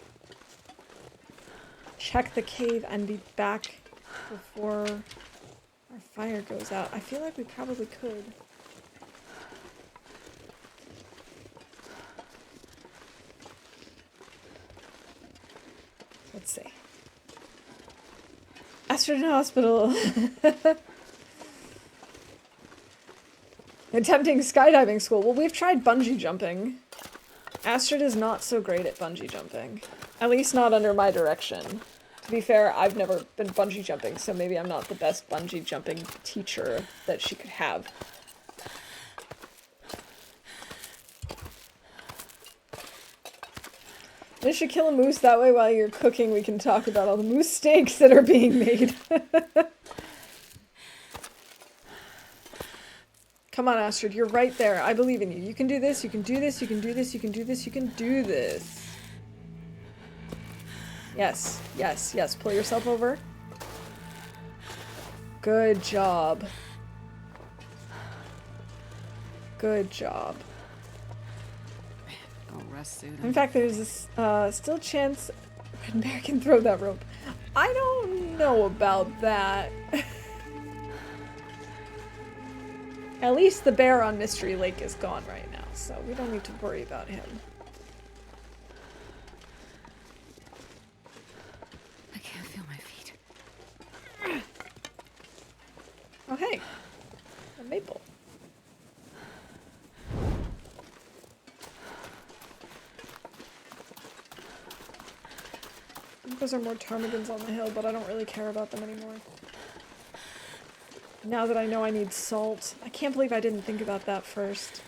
check the cave, and be back before our fire goes out. I feel like we probably could. Let's see. Astrid Hospital. Attempting skydiving school. Well, we've tried bungee jumping. Astrid is not so great at bungee jumping. At least not under my direction. To be fair, I've never been bungee jumping, so maybe I'm not the best bungee jumping teacher that she could have. You should kill a moose, that way while you're cooking we can talk about all the moose steaks that are being made. Come on, Astrid, you're right there. I believe in you. You can do this, you can do this, you can do this, you can do this, you can do this. Yes, yes, yes. Pull yourself over. Good job. Good job. Rest suit. In fact, there's this still chance Red Bear can throw that rope. I don't know about that. At least the bear on Mystery Lake is gone right now, so we don't need to worry about him. I can't feel my feet. Oh, hey. A maple. I think those are more ptarmigans on the hill, but I don't really care about them anymore. Now that I know I need salt. I can't believe I didn't think about that first.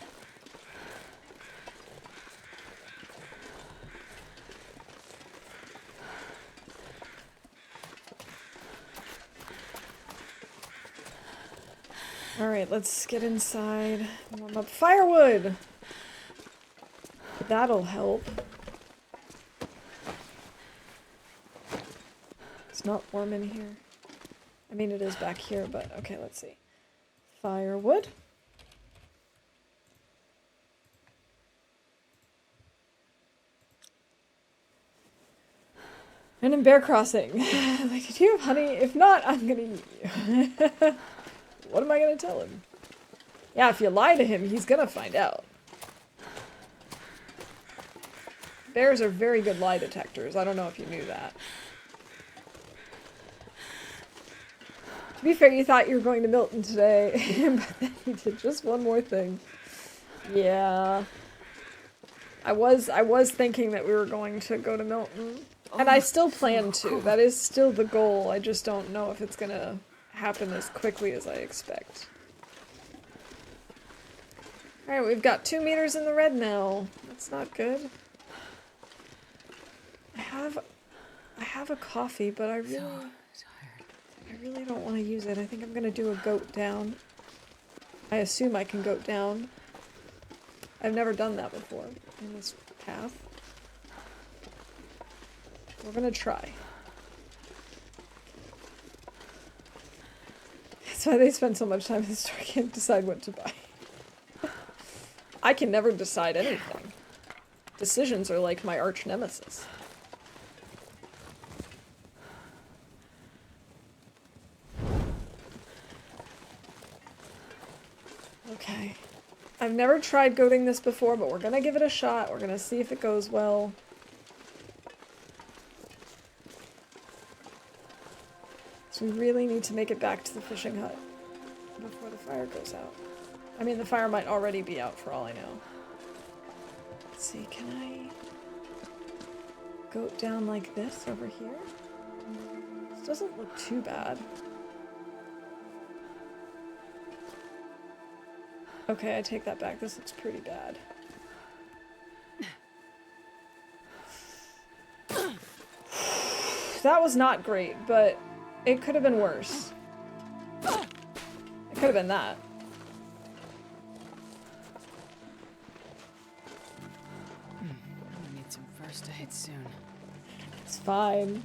Alright, let's get inside. Warm up firewood! That'll help. It's not warm in here. I mean, it is back here, but okay, let's see. Firewood. And in Bear Crossing. Like, do you have honey? If not, I'm gonna eat you. What am I gonna tell him? Yeah, if you lie to him, he's gonna find out. Bears are very good lie detectors. I don't know if you knew that. To be fair, you thought you were going to Milton today, but then you did just one more thing. Yeah. I was thinking that we were going to go to Milton. And I still plan to. That is still the goal. I just don't know if it's gonna happen as quickly as I expect. Alright, we've got 2 meters in the red now. That's not good. I have a coffee, but I really don't want to use it. I think I'm gonna do a goat down. I assume I can goat down. I've never done that before in this path. We're gonna try. That's why they spend so much time in the store. I can't decide what to buy. I can never decide anything. Decisions are like my arch nemesis. never tried goating this before, but we're gonna give it a shot. We're gonna see if it goes well. So we really need to make it back to the fishing hut before the fire goes out. I mean, the fire might already be out for all I know. Let's see, can I goat down like this over here? This doesn't look too bad. Okay, I take that back. This looks pretty bad. That was not great, but it could have been worse. It could have been that. I need some first aid soon. It's fine.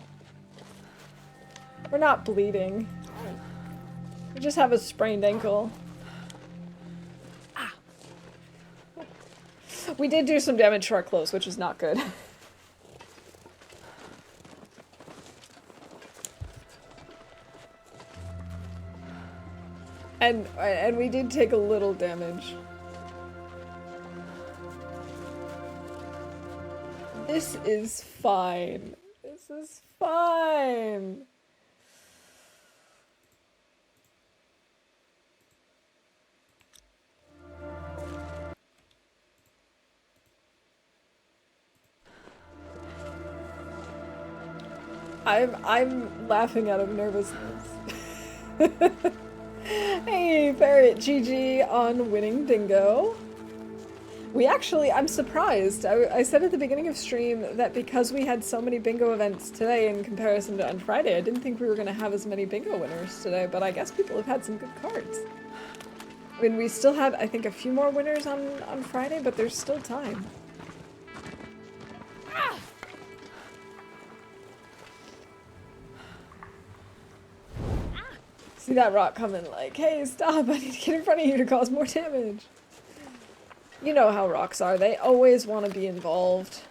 We're not bleeding. We just have a sprained ankle. Ah. We did do some damage to our clothes, which is not good. And we did take a little damage. This is fine. This is fine. I'm laughing out of nervousness. Hey, Ferret GG on winning Dingo. We actually, I'm surprised. I said at the beginning of stream that because we had so many bingo events today in comparison to on Friday, I didn't think we were going to have as many bingo winners today, but I guess people have had some good cards. I mean, we still had, I think, a few more winners on Friday, but there's still time. Ah! See that rock coming like, hey, stop, I need to get in front of you to cause more damage. You know how rocks are, they always want to be involved.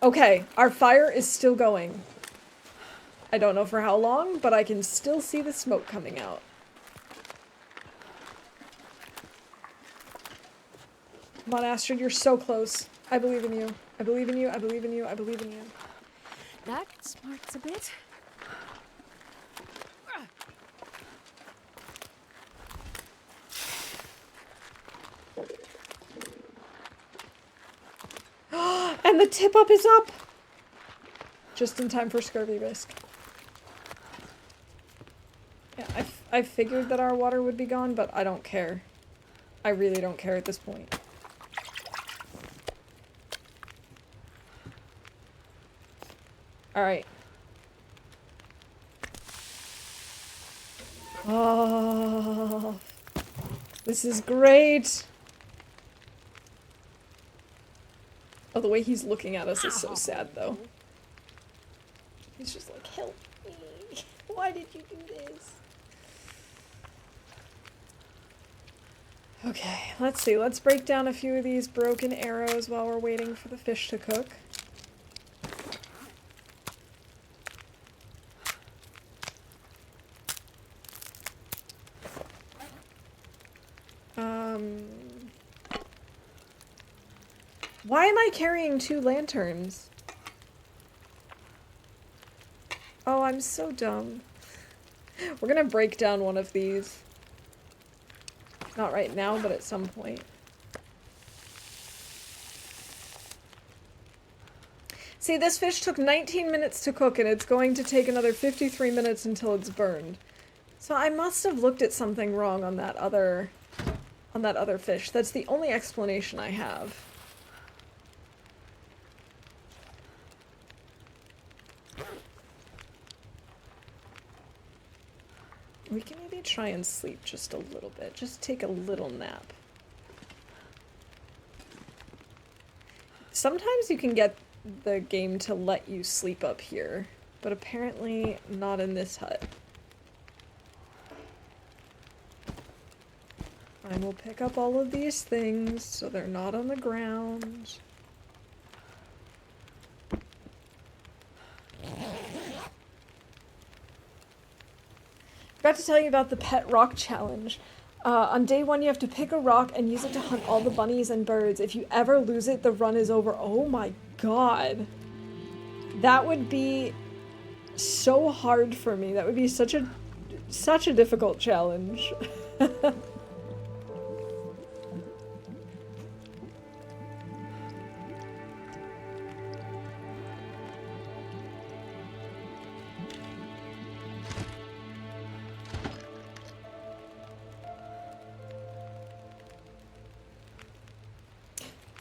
Okay, our fire is still going. I don't know for how long, but I can still see the smoke coming out. Come on, Astrid, you're so close. I believe in you. I believe in you, I believe in you, I believe in you. That smarts a bit. And the tip up is up! Just in time for scurvy risk. Yeah, I figured that our water would be gone, but I don't care. I really don't care at this point. Alright. Oh, this is great! Oh, the way he's looking at us is so sad, though. He's just like, help me. Why did you do this? Okay, let's see. Let's break down a few of these broken arrows while we're waiting for the fish to cook. Why am I carrying 2 lanterns? Oh, I'm so dumb. We're gonna break down one of these. Not right now, but at some point. See, this fish took 19 minutes to cook, and it's going to take another 53 minutes until it's burned. So I must have looked at something wrong on that other fish. That's the only explanation I have. We can maybe try and sleep just a little bit. Just take a little nap. Sometimes you can get the game to let you sleep up here, but apparently not in this hut. I will pick up all of these things so they're not on the ground. Forgot to tell you about the Pet Rock Challenge. On day 1, you have to pick a rock and use it to hunt all the bunnies and birds. If you ever lose it, the run is over. Oh my god. That would be so hard for me. That would be such a difficult challenge.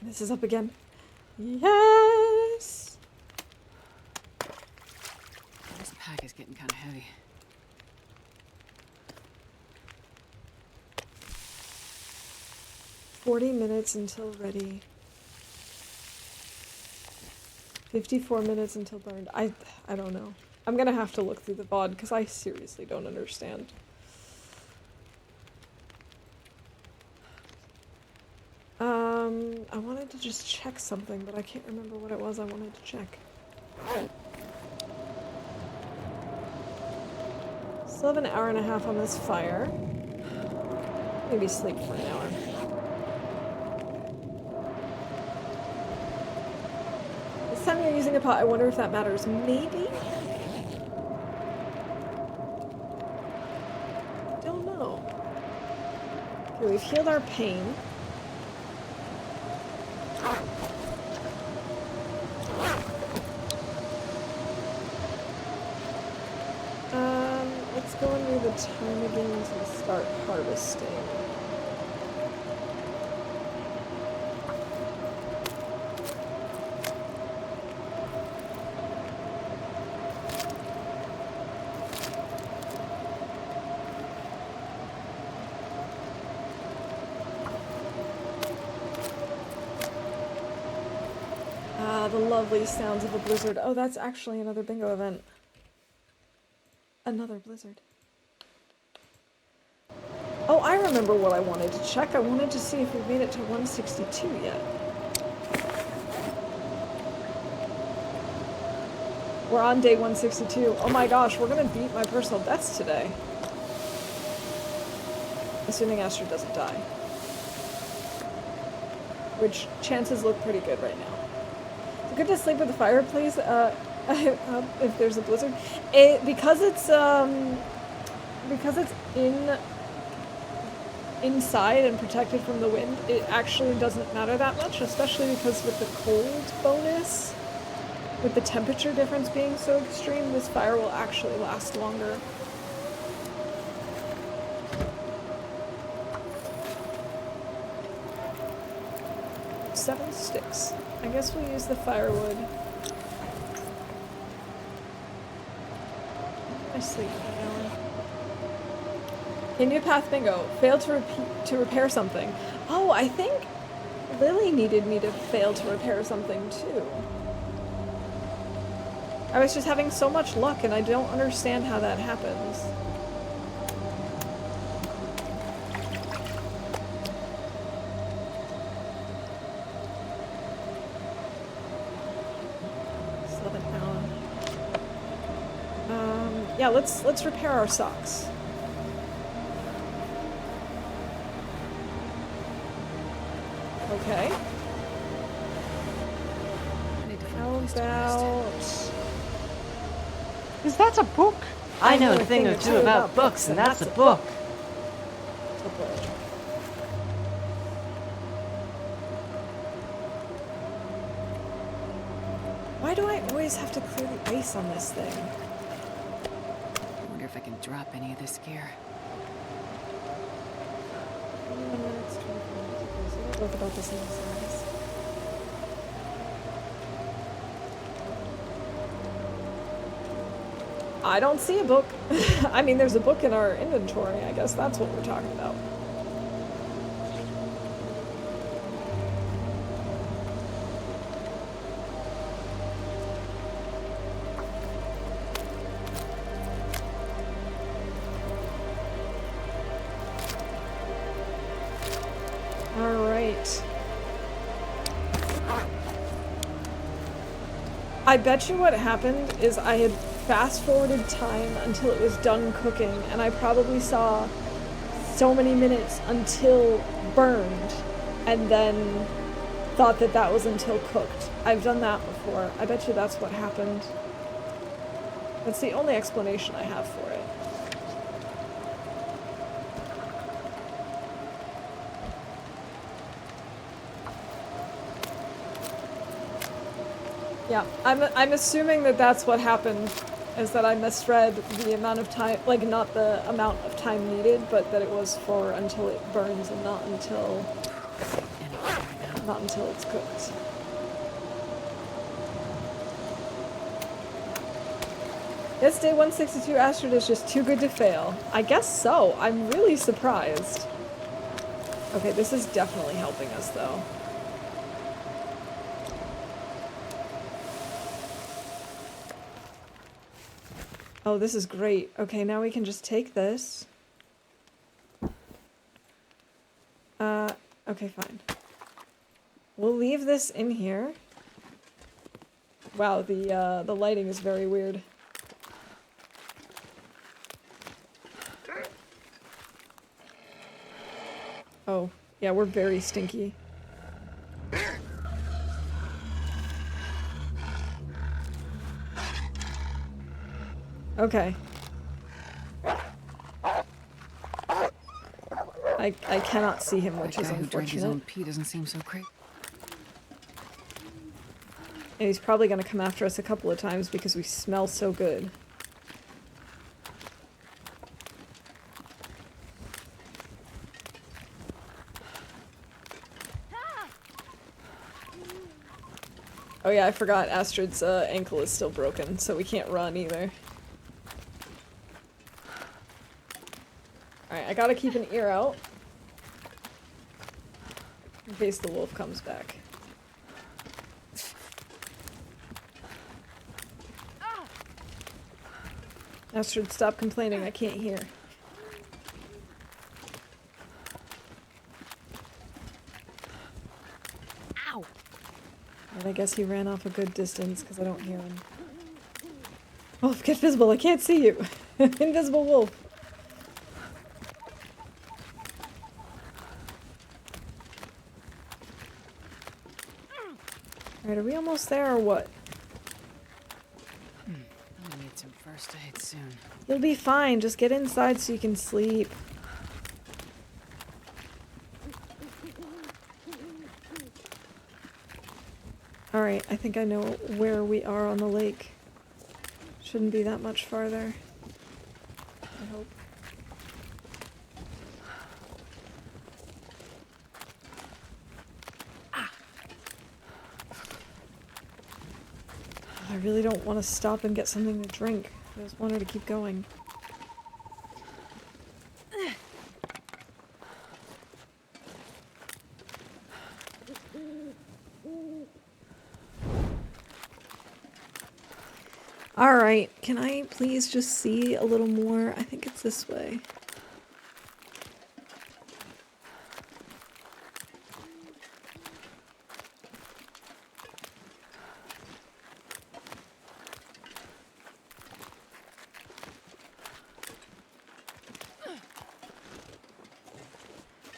This is up again. Yes! This pack is getting kind of heavy. $40 minutes until ready. 54 minutes until burned. I don't know. I'm gonna have to look through the VOD because I seriously don't understand. I wanted to just check something, but I can't remember what it was I wanted to check. Still have an hour and a half on this fire. Maybe sleep for an hour. This time you're using a pot, I wonder if that matters. Maybe? I don't know. Okay, we've healed our pain. Let's go and do the time again to start harvesting. The lovely sounds of a blizzard. Oh, that's actually another bingo event. Another blizzard. Oh, I remember what I wanted to check. I wanted to see if we made it to 162 yet. We're on day 162. Oh my gosh, we're gonna beat my personal best today. Assuming Astrid doesn't die. Which chances look pretty good right now. Is it good to sleep with the fireplace if there's a blizzard? Because it's inside and protected from the wind, it actually doesn't matter that much, especially because with the cold bonus, with the temperature difference being so extreme, this fire will actually last longer. Seven sticks. I guess we'll use the firewood. I sleep for an hour. Okay, new path bingo. Failed to repair something. Oh, I think Lily needed me to fail to repair something too. I was just having so much luck and I don't understand how that happens. Yeah, let's repair our socks. Okay. How about... Is that a book? I know a thing or two about books, and that's a book. Why do I always have to clear the ice on this thing? I wonder if I can drop any of this gear. Both about the same size. I don't see a book. I mean, there's a book in our inventory. I guess that's what we're talking about. All right. I bet you what happened is I had fast-forwarded time until it was done cooking, and I probably saw so many minutes until burned, and then thought that that was until cooked. I've done that before. I bet you that's what happened. That's the only explanation I have for it. Yeah, I'm assuming that that's what happened, is that I misread the amount of time, like not the amount of time needed, but that it was for until it burns and not until it's cooked. This day 162 Astrid is just too good to fail. I guess so. I'm really surprised. Okay, this is definitely helping us though. Oh, this is great. Okay, now we can just take this. Okay, fine. We'll leave this in here. Wow, the lighting is very weird. Oh, yeah, we're very stinky. Okay. I cannot see him, which is unfortunate. Who drank his own pee doesn't seem so great. And he's probably going to come after us a couple of times because we smell so good. Oh yeah, I forgot Astrid's ankle is still broken, so we can't run either. Alright, I gotta keep an ear out. In case the wolf comes back. Astrid, stop complaining, I can't hear. Ow! And I guess he ran off a good distance because I don't hear him. Wolf, get visible, I can't see you! Invisible wolf! Alright, are we almost there or what? I'm gonna need some first aid soon. You'll be fine, just get inside so you can sleep. Alright, I think I know where we are on the lake. Shouldn't be that much farther. I hope. I really don't want to stop and get something to drink. I just wanted to keep going. Alright, can I please just see a little more? I think it's this way.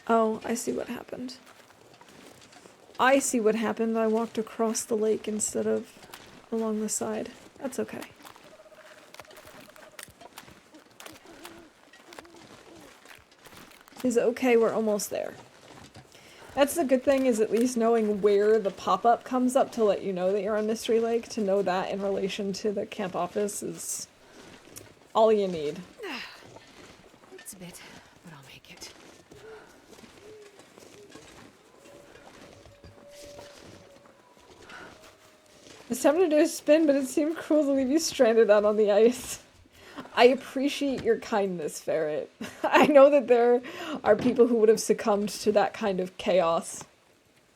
Oh, I see what happened. I see what happened. I walked across the lake instead of along the side. That's okay. It's okay, we're almost there. That's the good thing, is at least knowing where the pop-up comes up to let you know that you're on Mystery Lake. To know that in relation to the camp office is all you need. It's a bit, but I'll make it. It's time to do a spin, but it seemed cruel to leave you stranded out on the ice. I appreciate your kindness, Ferret. I know that there are people who would have succumbed to that kind of chaos.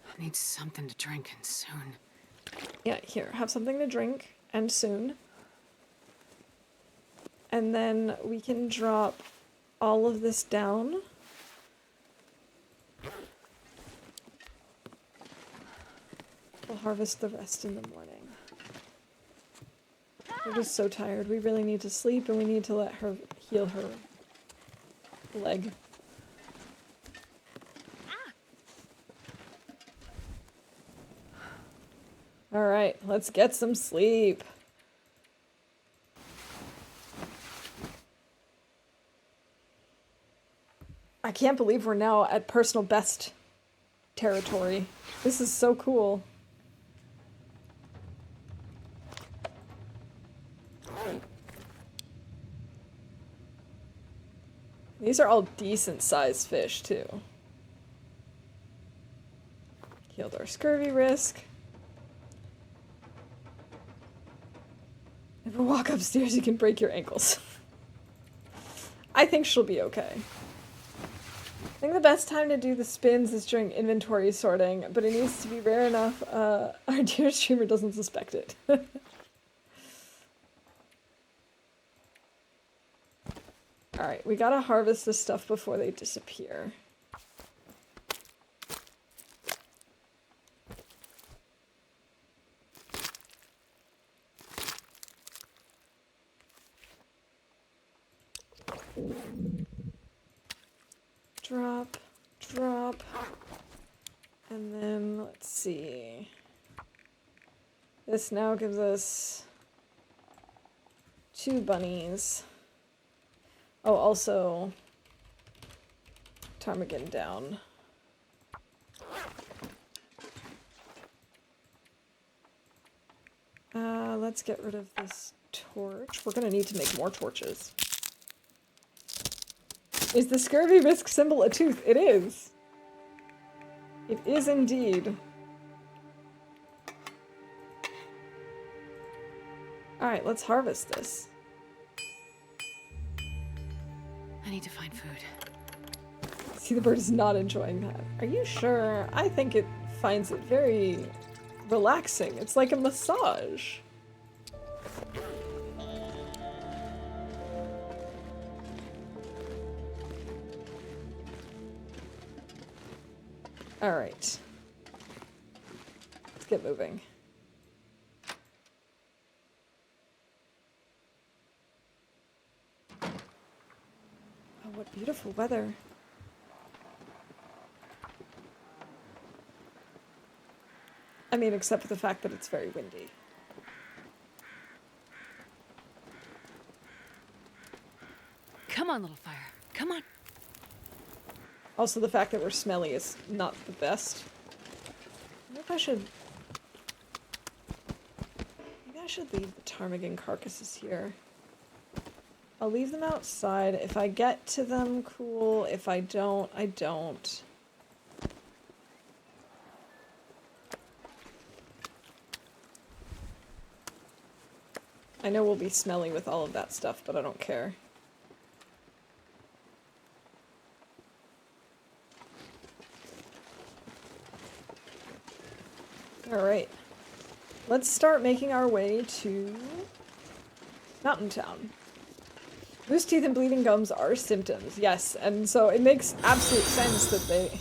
I need something to drink, and soon. Yeah, here, have something to drink, and soon. And then we can drop all of this down. We'll harvest the rest in the morning. We're just so tired. We really need to sleep, and we need to let her heal her leg. All right, let's get some sleep. I can't believe we're now at personal best territory. This is so cool. These are all decent sized fish too. Healed our scurvy risk. Never walk upstairs, you can break your ankles. I think she'll be okay. I think the best time to do the spins is during inventory sorting, but it needs to be rare enough our dear streamer doesn't suspect it. Alright, we gotta harvest this stuff before they disappear. Drop, drop, and then let's see. This now gives us 2 bunnies. Oh, also, ptarmigan down. Let's get rid of this torch. We're gonna need to make more torches. Is the scurvy risk symbol a tooth? It is. It is indeed. Alright, let's harvest this. I need to find food. See, the bird is not enjoying that. Are you sure? I think it finds it very relaxing. It's like a massage. Alright. Let's get moving. Oh, what beautiful weather. I mean, except for the fact that it's very windy. Come on, little fire. Come on. Also, the fact that we're smelly is not the best. I wonder if I should... Maybe I should leave the ptarmigan carcasses here. I'll leave them outside. If I get to them, cool. If I don't, I don't. I know we'll be smelly with all of that stuff, but I don't care. Alright. Let's start making our way to Mountain Town. Loose teeth and bleeding gums are symptoms, yes, and so it makes absolute sense that they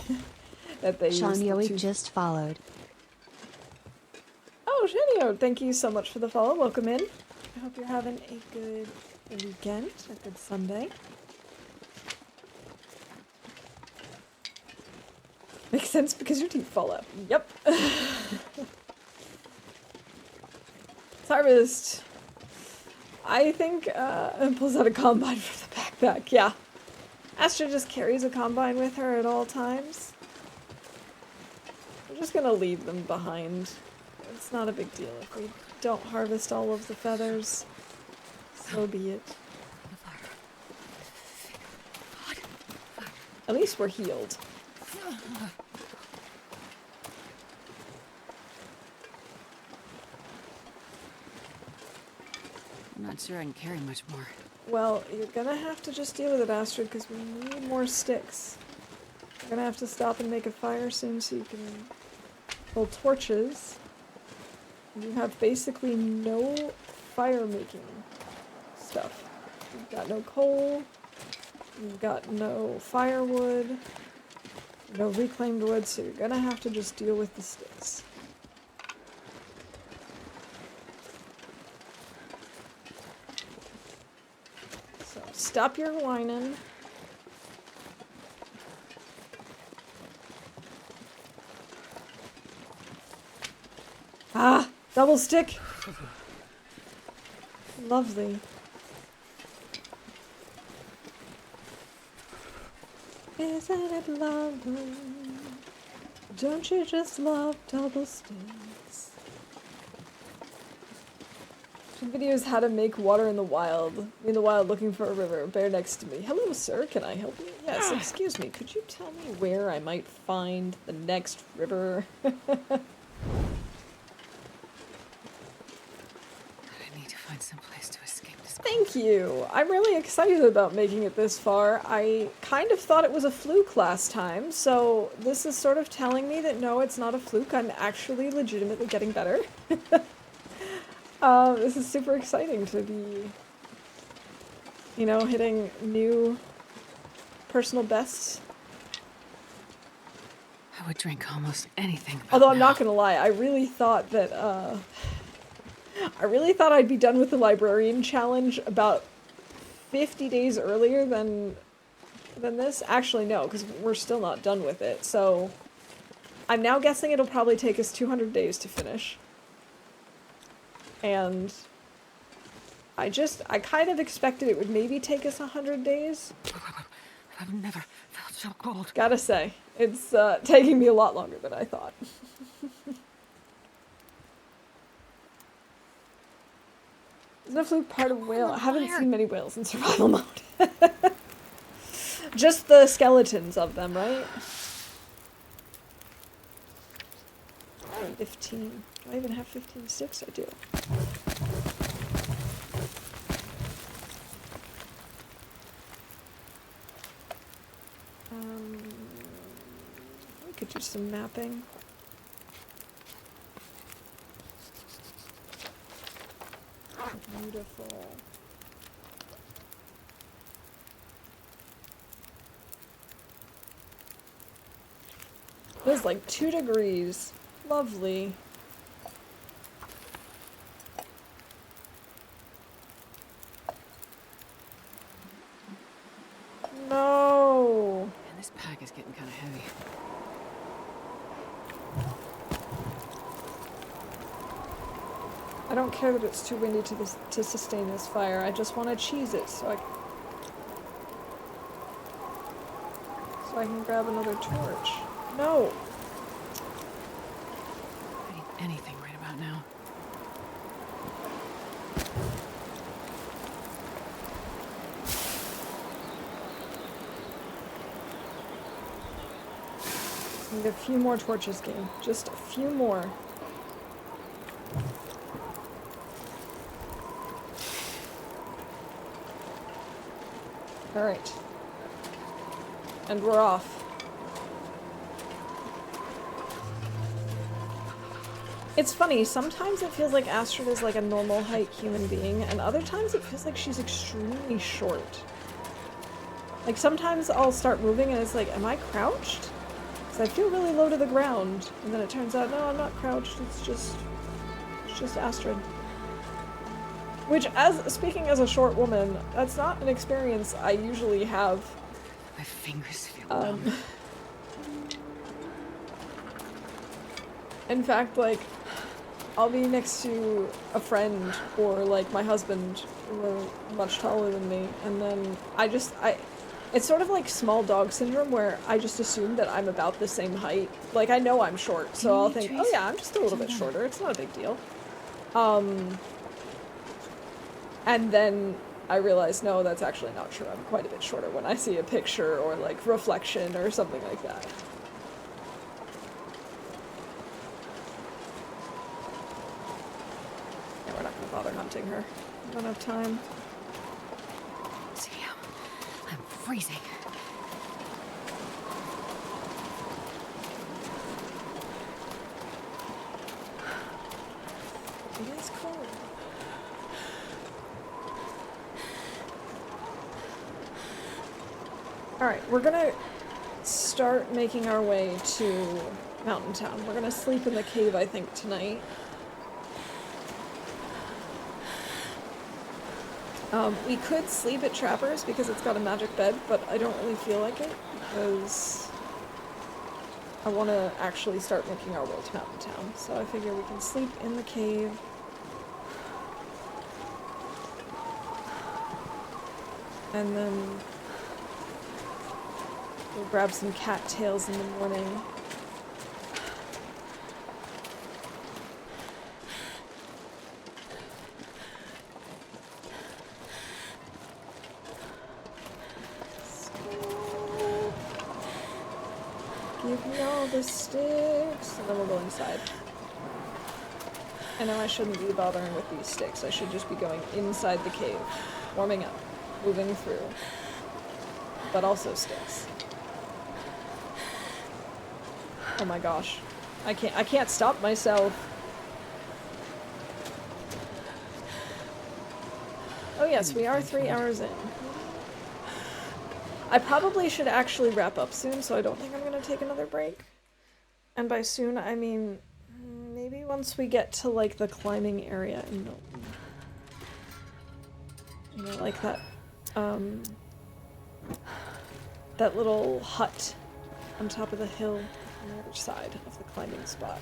use the Shanyoi tooth. just followed. Oh, Shanyo, thank you so much for the follow. Welcome in. I hope you're having a good weekend, a good Sunday. Makes sense because your teeth fall out. Yep. Let's harvest. I think pulls out a combine for the backpack. Yeah. Astra just carries a combine with her at all times. We're just gonna leave them behind. It's not a big deal if we don't harvest all of the feathers. So be it. At least we're healed. I'm not sure I can carry much more. Well, you're gonna have to just deal with it, Astrid, because we need more sticks. We're gonna have to stop and make a fire soon so you can pull torches. You have basically no fire-making stuff. You've got no coal, you've got no firewood, no reclaimed wood, so you're gonna have to just deal with the sticks. So stop your whining. Ah! Double stick. Lovely. Isn't it lovely? Don't you just love double sticks? Videos how to make water in the wild. Looking for a river. Bear next to me. Hello, sir. Can I help you? Yes, excuse me. Could you tell me where I might find the next river? I need to find some place to escape this. Thank you. I'm really excited about making it this far. I kind of thought it was a fluke last time, so this is sort of telling me that no, it's not a fluke. I'm actually legitimately getting better. This is super exciting to be, you know, hitting new personal bests. I would drink almost anything. Although I'm not gonna lie, I really thought that, I'd be done with the Librarian challenge about 50 days earlier than this. Actually, no, because we're still not done with it, so I'm now guessing it'll probably take us 200 days to finish. And I kind of expected it would maybe take us 100 days. I've never felt so cold. Gotta say, it's taking me a lot longer than I thought. Isn't a fluke part of whale? I haven't seen many whales in survival mode. Just the skeletons of them, right? 15. Do I even have 15 sticks? I do. We could do some mapping. Beautiful. It was like 2 degrees. Lovely. No. Man, this pack is getting kind of heavy. I don't care that it's too windy to sustain this fire. I just want to cheese it so I can grab another torch. No. I need anything right about now. Need a few more torches, game. Just a few more. Alright. And we're off. It's funny, sometimes it feels like Astrid is like a normal height human being, and other times it feels like she's extremely short. Like sometimes I'll start moving and it's like, am I crouched? Because I feel really low to the ground. And then it turns out, no, I'm not crouched, it's just Astrid. Which, speaking as a short woman, that's not an experience I usually have. My fingers feel numb. In fact, like, I'll be next to a friend or, like, my husband who are much taller than me, and then it's sort of like small dog syndrome where I just assume that I'm about the same height. Like, I know I'm short, so I'll think, oh yeah, I'm just a little bit shorter, it's not a big deal. And then I realize, no, that's actually not true. I'm quite a bit shorter when I see a picture or, like, reflection or something like that. Yeah, we're not going to bother hunting her. I don't have time. Damn, I'm freezing. It is cold. Alright, we're gonna start making our way to Mountain Town. We're gonna sleep in the cave, I think, tonight. We could sleep at Trapper's because it's got a magic bed, but I don't really feel like it because I want to actually start making our way to Mountain Town. So I figure we can sleep in the cave. And then we'll grab some cattails in the morning. Give me all the sticks, and then we'll go inside. I know I shouldn't be bothering with these sticks. I should just be going inside the cave, warming up, moving through, but also sticks. Oh my gosh, I can't stop myself. Oh yes, we are 3 hours in. I probably should actually wrap up soon, so I don't think I'm going to take another break. And by soon, I mean maybe once we get to, like, the climbing area in Milton. You know, like that, that little hut on top of the hill on the other side of the climbing spot.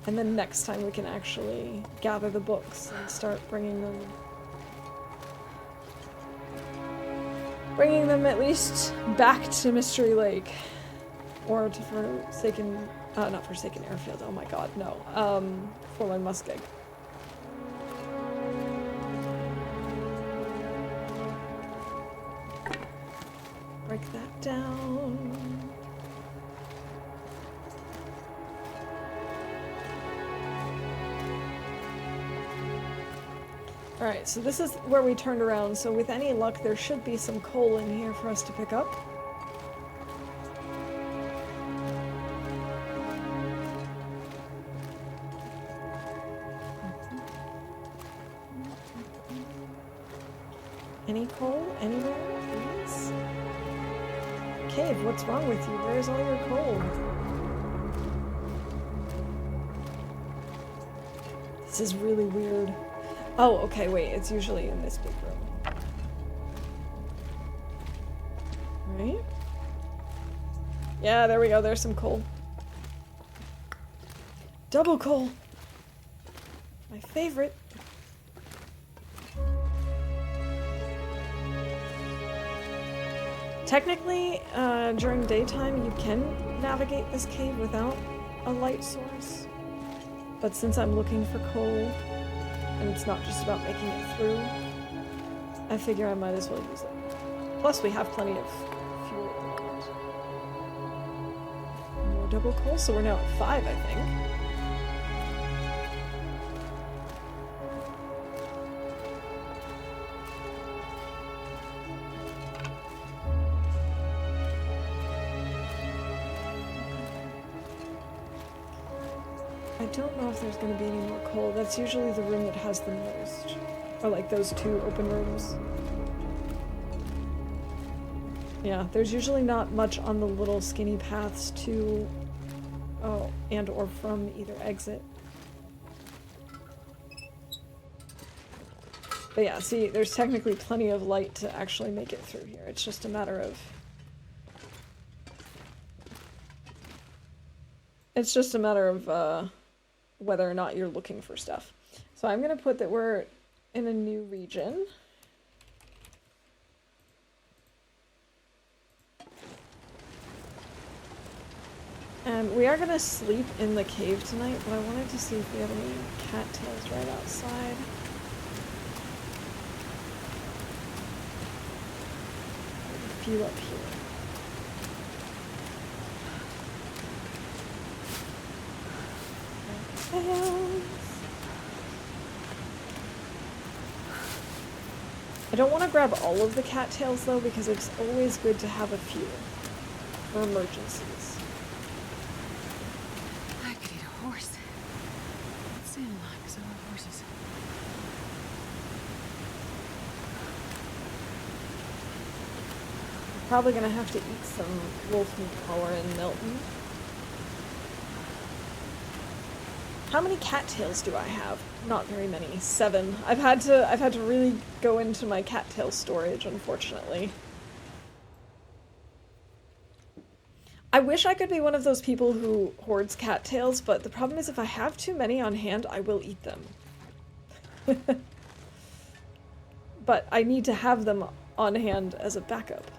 And then next time we can actually gather the books and start bringing them at least back to Mystery Lake, or to Forsaken, not Forsaken Airfield, oh my god, no, Forlorn Muskeg. Break that down. Alright, so this is where we turned around, so with any luck there should be some coal in here for us to pick up. Any coal anywhere, please? Cave, what's wrong with you? Where's all your coal? This is really weird. Oh, okay, wait, it's usually in this big room. Right? Yeah, there we go, there's some coal. Double coal! My favorite. Technically, during daytime, you can navigate this cave without a light source. But since I'm looking for coal, and it's not just about making it through, I figure I might as well use it. Plus, we have plenty of fuel at the moment. More double coal, so we're now at 5, I think. I don't know if there's going to be any more coal. That's usually the room that has the most. Or like those 2 open rooms. Yeah, there's usually not much on the little skinny paths to, and or from either exit. But yeah, see, there's technically plenty of light to actually make it through here. It's just a matter of... It's just a matter of, whether or not you're looking for stuff. So I'm going to put that we're in a new region. And we are going to sleep in the cave tonight, but I wanted to see if we have any cattails right outside. A few up here. I don't want to grab all of the cattails though, because it's always good to have a few for emergencies. I could eat a horse. Let's stay alive because I love horses. Probably gonna have to eat some wolf meat while we're in Milton. How many cattails do I have? Not very many. 7. I've had to really go into my cattail storage, unfortunately. I wish I could be one of those people who hoards cattails, but the problem is if I have too many on hand, I will eat them. But I need to have them on hand as a backup.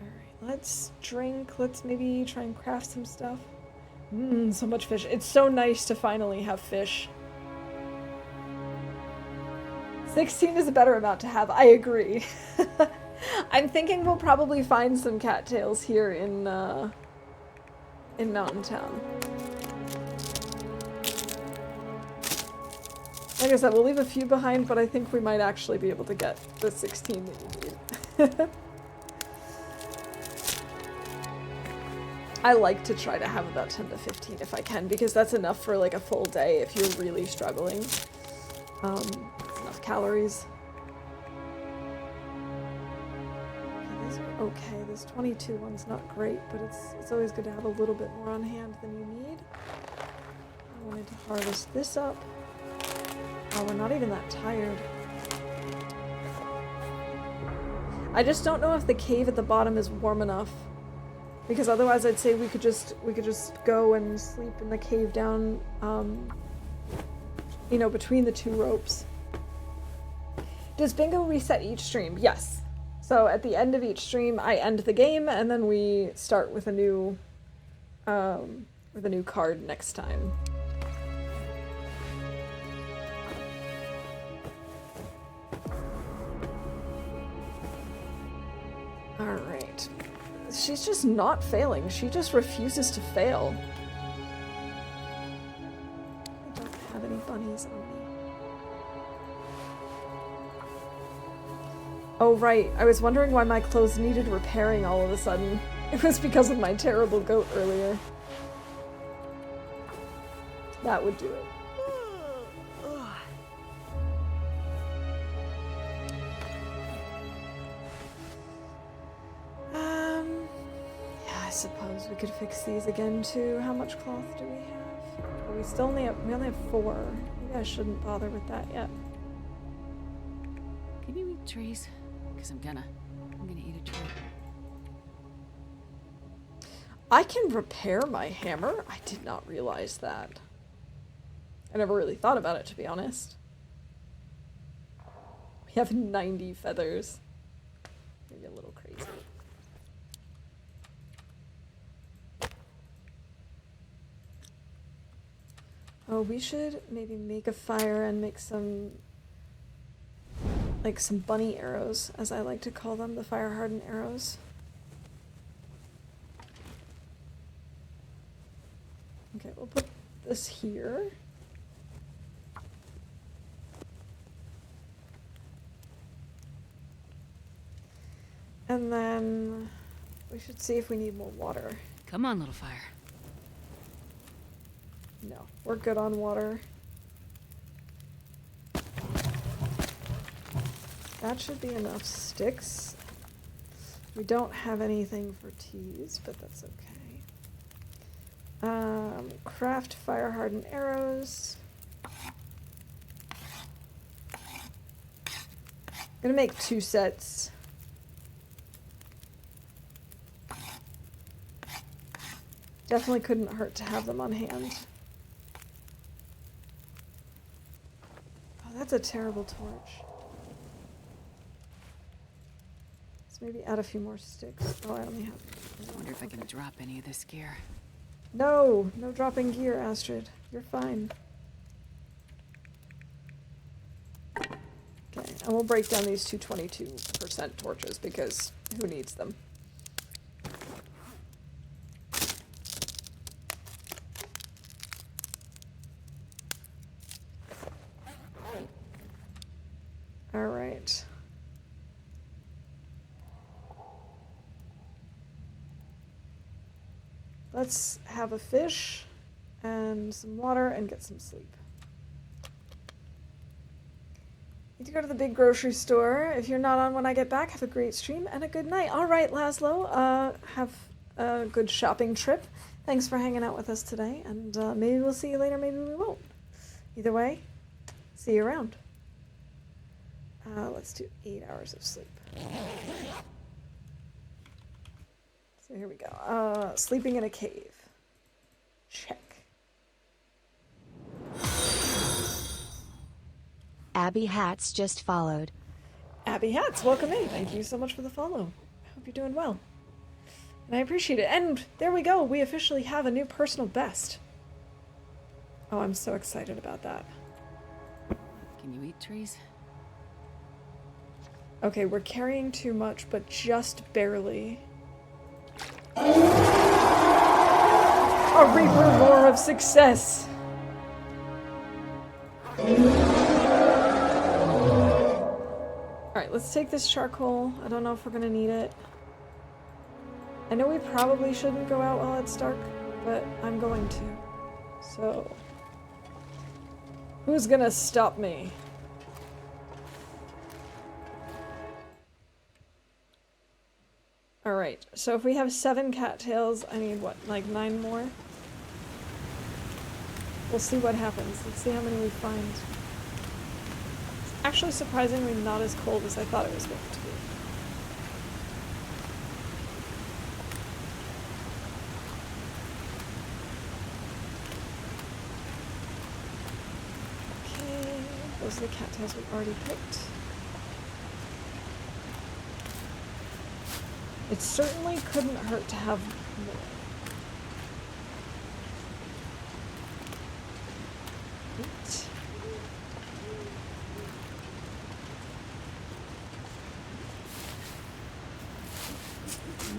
Alright, let's drink. Let's maybe try and craft some stuff. So much fish. It's so nice to finally have fish. 16 is a better amount to have. I agree. I'm thinking we'll probably find some cattails here in Mountain Town. Like I said, we'll leave a few behind, but I think we might actually be able to get the 16 that you need. I like to try to have about 10 to 15 if I can, because that's enough for like a full day if you're really struggling. It's enough calories. Okay, these are okay. This 22 one's not great, but it's always good to have a little bit more on hand than you need. I wanted to harvest this up. Oh, we're not even that tired. I just don't know if the cave at the bottom is warm enough. Because otherwise I'd say we could just go and sleep in the cave down, you know, between the two ropes. Does bingo reset each stream? Yes. So at the end of each stream, I end the game, and then we start with a new card next time. All right. She's just not failing. She just refuses to fail. I don't have any bunnies on me. Oh, right. I was wondering why my clothes needed repairing all of a sudden. It was because of my terrible goat earlier. That would do it. I suppose we could fix these again too. How much cloth do we have? Oh, we only have 4. Maybe I shouldn't bother with that yet. Can you eat trees? Because I'm gonna eat a tree. I can repair my hammer? I did not realize that. I never really thought about it, to be honest. We have 90 feathers. Maybe a little crazy. Oh, we should maybe make a fire and make some, like, some bunny arrows, as I like to call them, the fire-hardened arrows. Okay, we'll put this here. And then we should see if we need more water. Come on, little fire. No, we're good on water. That should be enough sticks. We don't have anything for teas, but that's okay. Craft fire-hardened arrows. I'm gonna make 2 sets. Definitely couldn't hurt to have them on hand. Oh, that's a terrible torch. Let's maybe add a few more sticks. Oh, I only have... I wonder if I can drop any of this gear. No! No dropping gear, Astrid. You're fine. Okay, and we'll break down these 222% torches because who needs them? Alright. Let's have a fish and some water and get some sleep. Need to go to the big grocery store. If you're not on when I get back, have a great stream and a good night. Alright, Laszlo, have a good shopping trip. Thanks for hanging out with us today, and maybe we'll see you later, maybe we won't. Either way, see you around. Let's do 8 hours of sleep. So here we go. Sleeping in a cave. Check. Abby Hats just followed. Abby Hats, welcome in. Thank you so much for the follow. I hope you're doing well. And I appreciate it. And there we go. We officially have a new personal best. Oh, I'm so excited about that. Can you eat trees? Okay, we're carrying too much, but just barely. A Reaper Roar of Success! Alright, let's take this charcoal. I don't know if we're gonna need it. I know we probably shouldn't go out while it's dark, but I'm going to. So... who's gonna stop me? Alright, so if we have 7 cattails, I need what, like 9 more? We'll see what happens. Let's see how many we find. It's actually surprisingly not as cold as I thought it was going to be. Okay, those are the cattails we already picked. It certainly couldn't hurt to have more. Eight.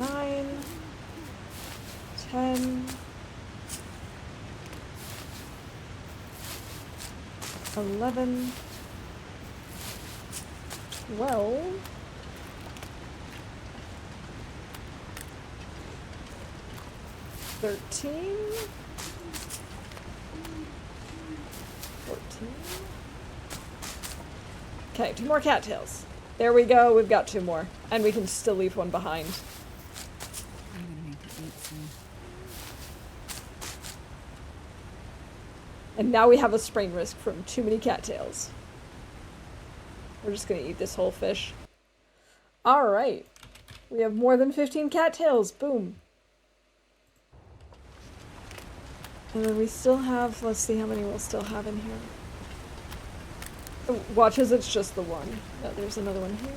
Nine. 10. 11. 12. 13, 14. Okay, 2 more cattails. There we go, we've got 2 more. And we can still leave one behind. I'm gonna make you eat soon. And now we have a sprain risk from too many cattails. We're just gonna eat this whole fish. Alright. We have more than 15 cattails. Boom. And then we still have, let's see how many we'll still have in here. Oh, watch as it's just the one. No, there's another one here.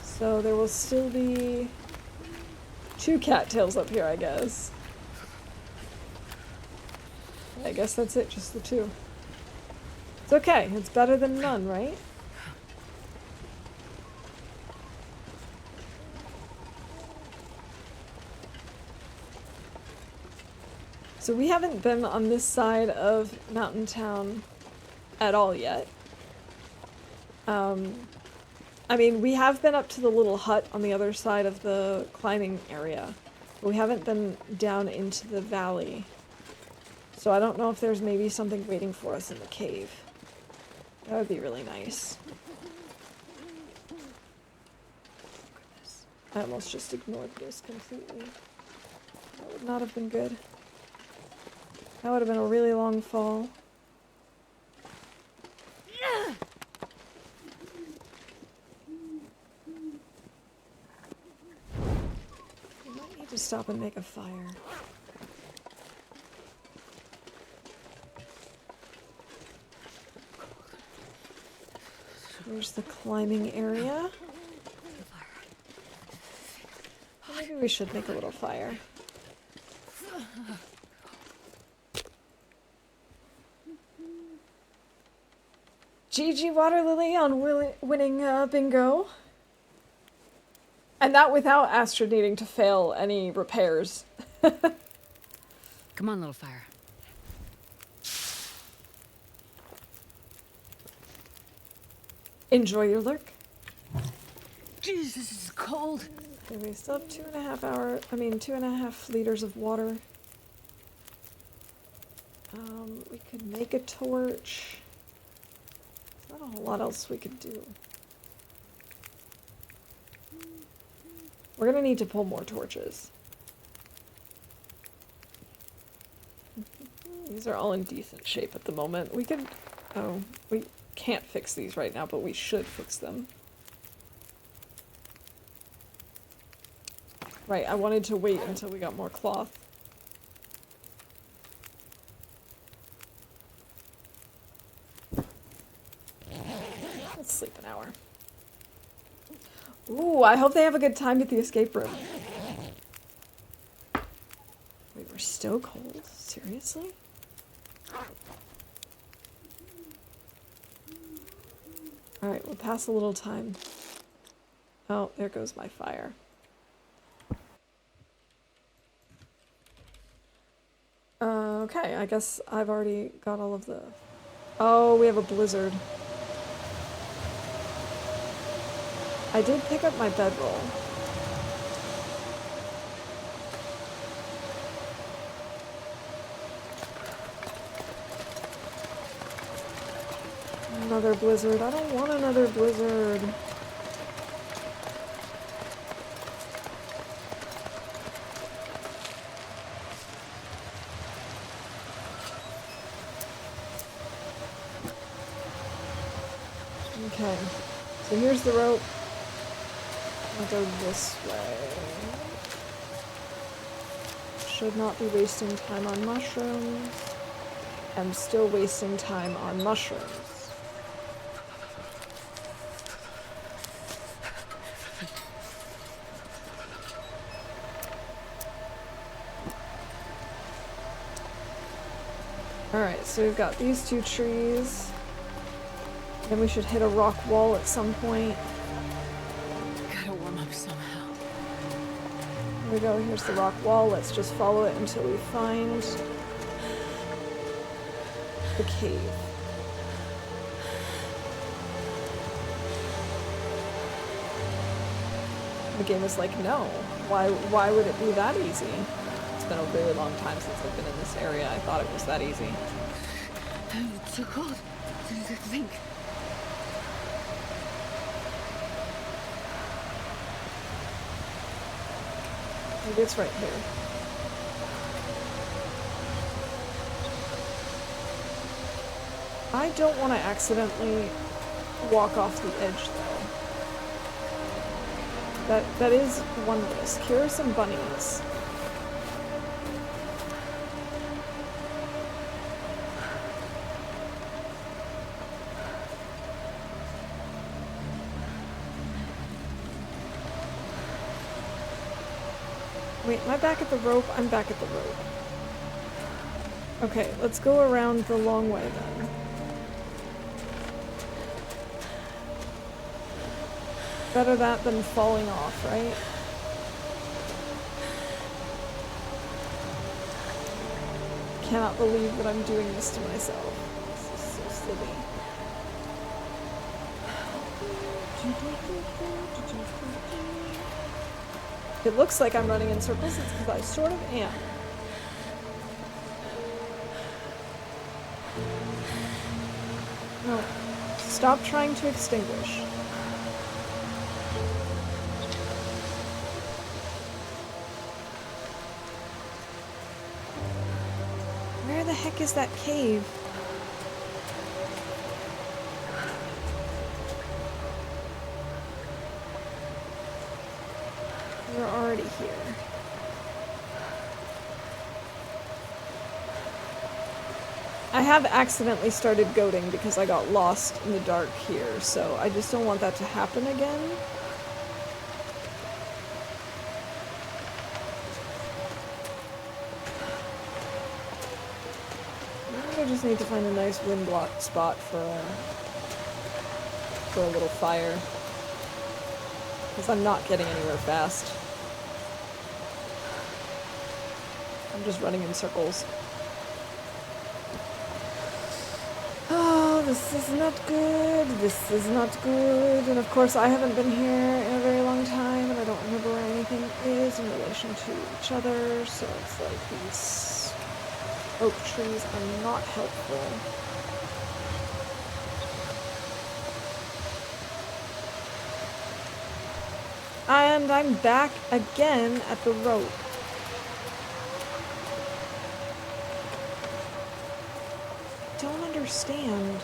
So there will still be 2 cattails up here, I guess. I guess that's it, just the 2. It's okay, it's better than none, right? So we haven't been on this side of Mountain Town at all yet. I mean, we have been up to the little hut on the other side of the climbing area, but we haven't been down into the valley. So I don't know if there's maybe something waiting for us in the cave. That would be really nice. Goodness. I almost just ignored this completely. That would not have been good. That would have been a really long fall. We might need to stop and make a fire. Here's the climbing area. Maybe we should make a little fire. GG Water Lily on winning bingo. And that without Astrid needing to fail any repairs. Come on, little fire. Enjoy your lurk. Jeez, this is cold. Okay, we still have 2.5 liters of water. We could make a torch. There's not a whole lot else we could do. We're gonna need to pull more torches. These are all in decent shape at the moment. We could... oh, we can't fix these right now, but we should fix them. Right, I wanted to wait until we got more cloth. Let's sleep an hour. Ooh, I hope they have a good time at the escape room. Wait, we're still cold? Seriously? Alright, we'll pass a little time. Oh, there goes my fire. Okay, I guess I've already got all of the... Oh, we have a blizzard. I did pick up my bedroll. Another blizzard. I don't want another blizzard. Okay, so here's the rope. I'll go this way. Should not be wasting time on mushrooms. I'm still wasting time on mushrooms. Alright, so we've got these two trees. Then we should hit a rock wall at some point. Gotta warm up somehow. Here we go, here's the rock wall. Let's just follow it until we find the cave. The game is like, no. Why would it be that easy? It's been a really long time since I've been in this area. I thought it was that easy. It's so cold. To think. Maybe it's right here. I don't want to accidentally walk off the edge, though. That is one risk. Here are some bunnies. Wait, am I back at the rope? I'm back at the rope. Okay, let's go around the long way then. Better that than falling off, right? Cannot believe that I'm doing this to myself. This is so silly. It looks like I'm running in circles, it's because I sort of am. No. Stop trying to extinguish. Where the heck is that cave? We're already here. I have accidentally started goading because I got lost in the dark here, so I just don't want that to happen again. I think I just need to find a nice wind block spot for a little fire. Because I'm not getting anywhere fast. I'm just running in circles. Oh, this is not good. This is not good. And of course, I haven't been here in a very long time, and I don't remember where anything is in relation to each other. So it's like these oak trees are not helpful. And I'm back again at the rope. Don't understand.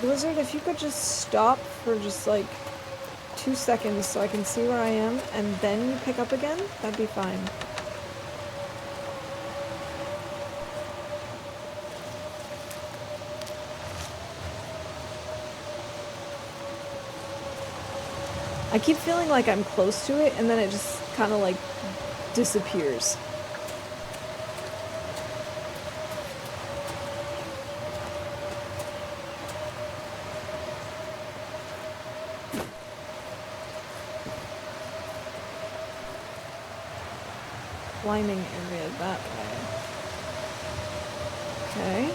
Blizzard, if you could just stop for just like 2 seconds so I can see where I am, and then you pick up again, that'd be fine. I keep feeling like I'm close to it, and then it just kind of like disappears. Climbing area that way. Okay.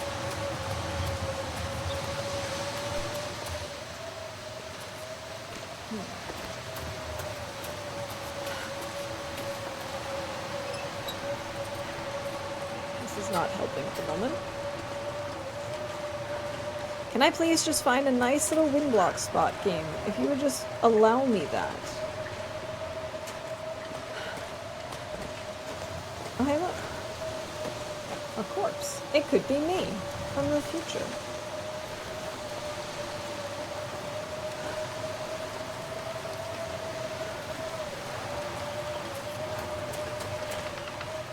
This is not helping at the moment. Can I please just find a nice little wind block spot, game? If you would just allow me that. Oh, hey, look. A corpse. It could be me from the future.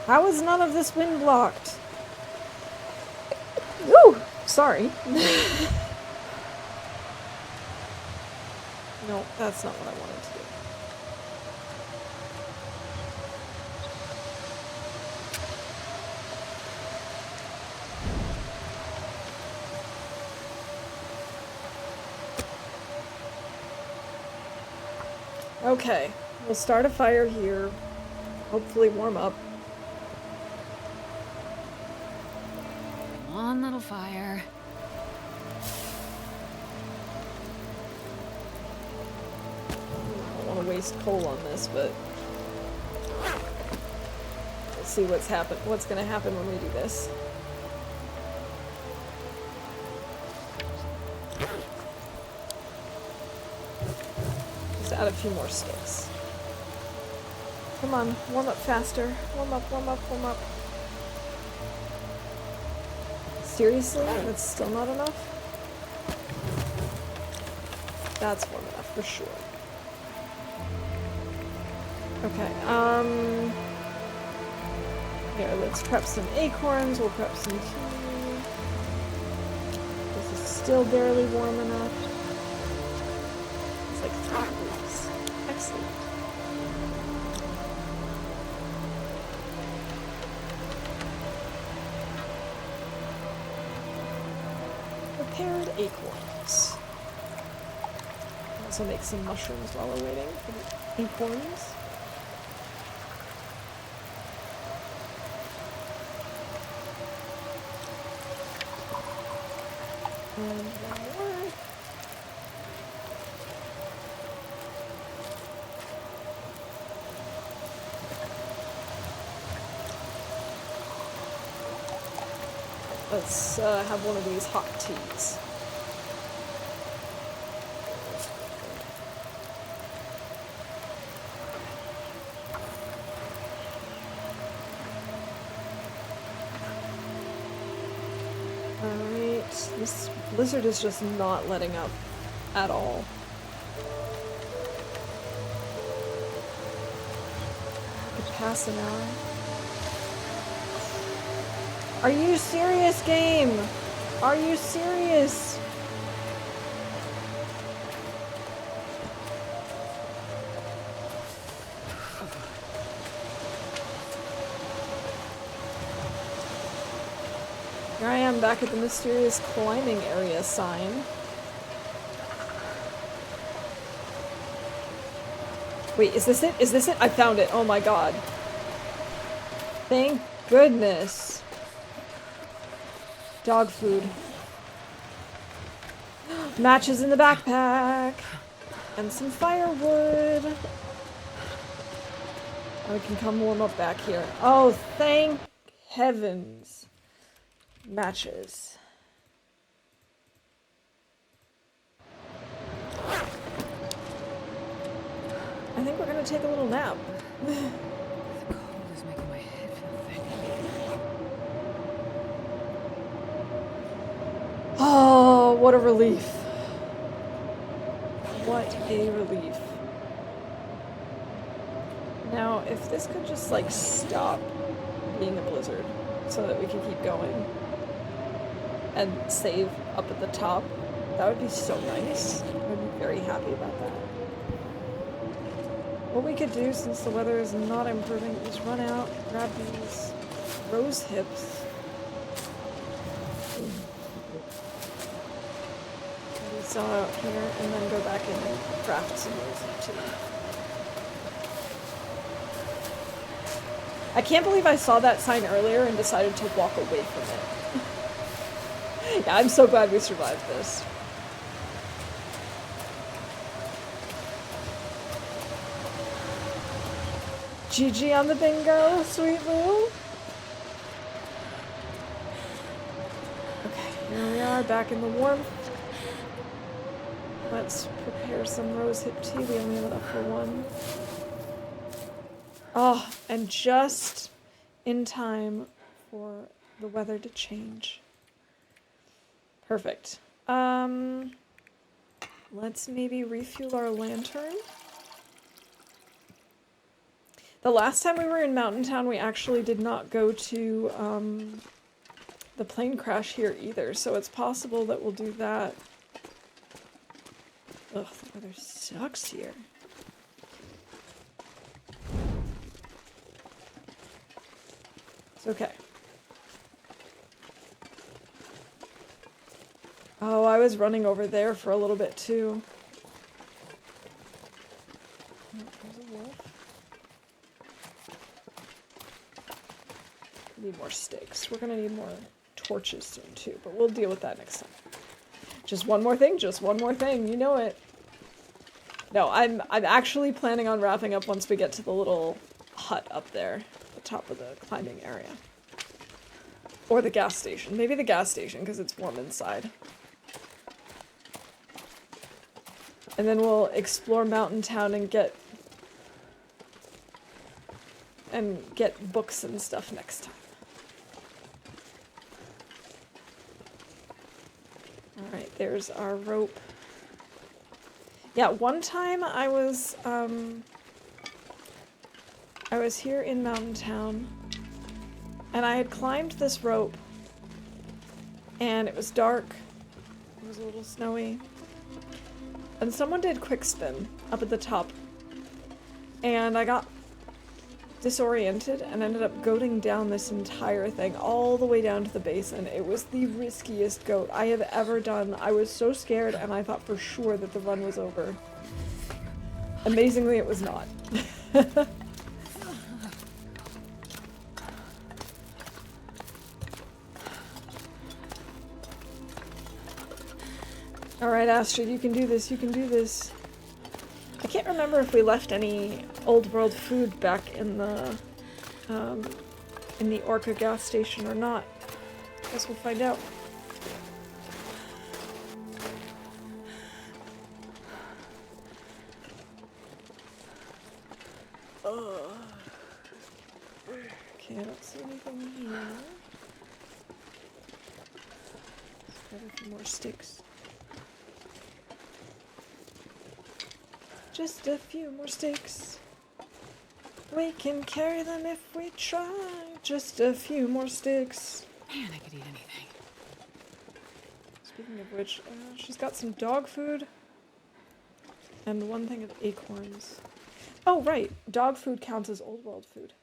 How is none of this wind blocked? Ooh! Sorry. No, that's not what I wanted to do. Okay, we'll start a fire here. Hopefully warm up. Come on, little fire. I don't want to waste coal on this, but we'll see what's gonna happen when we do this. Just add a few more sticks. Come on, warm up faster. Warm up, warm up, warm up. Seriously? That's still not enough? That's warm enough for sure. Okay, here, let's prep some acorns, we'll prep some tea. This is still barely warm enough. It's like 3 weeks. Excellent. Prepared acorns. Also make some mushrooms while we're waiting for the acorns. And one more. Let's have one of these hot teas. Alright, this blizzard is just not letting up at all. Could pass an hour. Are you serious, game? Are you serious? Here I am back at the mysterious climbing area sign. Wait, is this it? Is this it? I found it. Oh my god. Thank goodness. Dog food. Matches in the backpack. And some firewood. I can come warm up back here. Oh, thank heavens. Matches. I think we're gonna take a little nap. The cold is making my head feel thick. Oh, what a relief. What a relief. Now, if this could just, like, stop being a blizzard so that we can keep going and save up at the top, that would be so nice. I would be very happy about that. What we could do, since the weather is not improving, is run out, grab these rose hips. That we saw out here, and then go back in and craft some rose hip too. I can't believe I saw that sign earlier and decided to walk away from it. Yeah, I'm so glad we survived this. GG on the bingo, sweet Lou. Okay, here we are, back in the warmth. Let's prepare some rosehip tea. We only have enough for one. Oh, and just in time for the weather to change. Perfect. Let's maybe refuel our lantern. The last time we were in Mountain Town, we actually did not go to the plane crash here either, so it's possible that we'll do that. Ugh, the weather sucks here. It's okay. Oh, I was running over there for a little bit too. Oh, there's a wolf. Need more stakes. We're gonna need more torches soon too, but we'll deal with that next time. Just one more thing, you know it. No, I'm actually planning on wrapping up once we get to the little hut up there, at the top of the climbing area. Or the gas station. Maybe the gas station, because it's warm inside. And then we'll explore Mountain Town and get books and stuff next time. Alright, there's our rope. Yeah, one time I was here in Mountain Town, and I had climbed this rope, and it was dark, it was a little snowy, and someone did quick spin up at the top, and I got disoriented and ended up goating down this entire thing all the way down to the base, and it was the riskiest goat I have ever done. I was so scared, and I thought for sure that the run was over. Amazingly, it was not. Alright, Astrid, you can do this, you can do this. I can't remember if we left any old world food back in the Orca gas station or not. Guess we'll find out. Okay, I don't see anything here. Let's grab a few more sticks. Just a few more sticks. We can carry them if we try. Just a few more sticks. Man, I could eat anything. Speaking of which, she's got some dog food. And one thing of acorns. Oh, right. Dog food counts as old world food.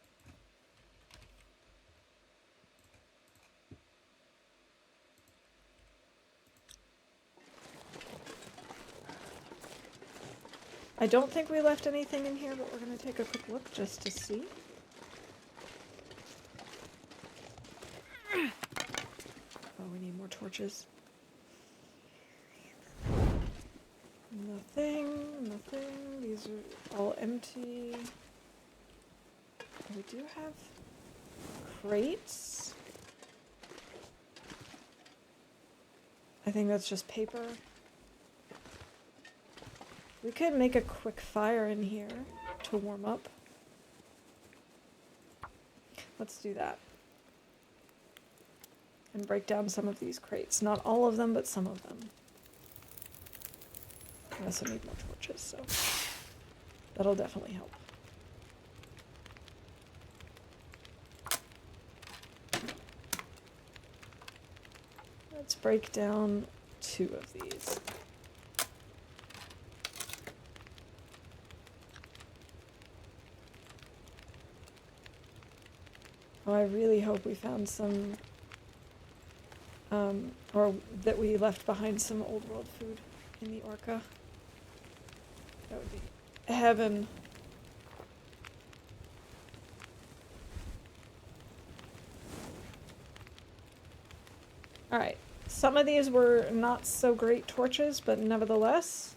I don't think we left anything in here, but we're going to take a quick look just to see. Oh, we need more torches. Nothing, nothing. These are all empty. We do have crates. I think that's just paper. We could make a quick fire in here to warm up. Let's do that. And break down some of these crates. Not all of them, but some of them. I also need more torches, so that'll definitely help. Let's break down 2 of these. Oh, I really hope we found some, or that we left behind some old world food in the Orca. That would be heaven. Alright, some of these were not so great torches, but nevertheless,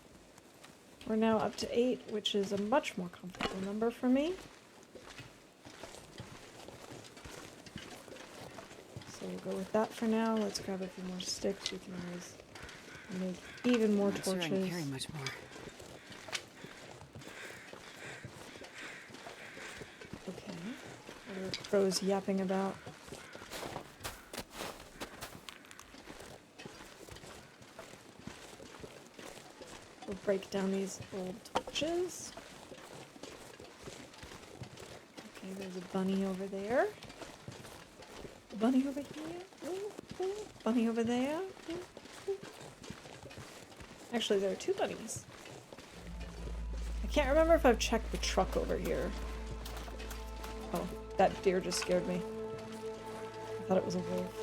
we're now up to 8, which is a much more comfortable number for me. So we'll go with that for now. Let's grab a few more sticks. We can always make even more torches. I'm not sure I can carry much more. Okay. What are crows yapping about? We'll break down these old torches. Okay, there's a bunny over there. Bunny over here. Ooh, ooh. Bunny over there. Ooh, ooh. Actually, there are 2 bunnies. I can't remember if I've checked the truck over here. Oh, that deer just scared me. I thought it was a wolf.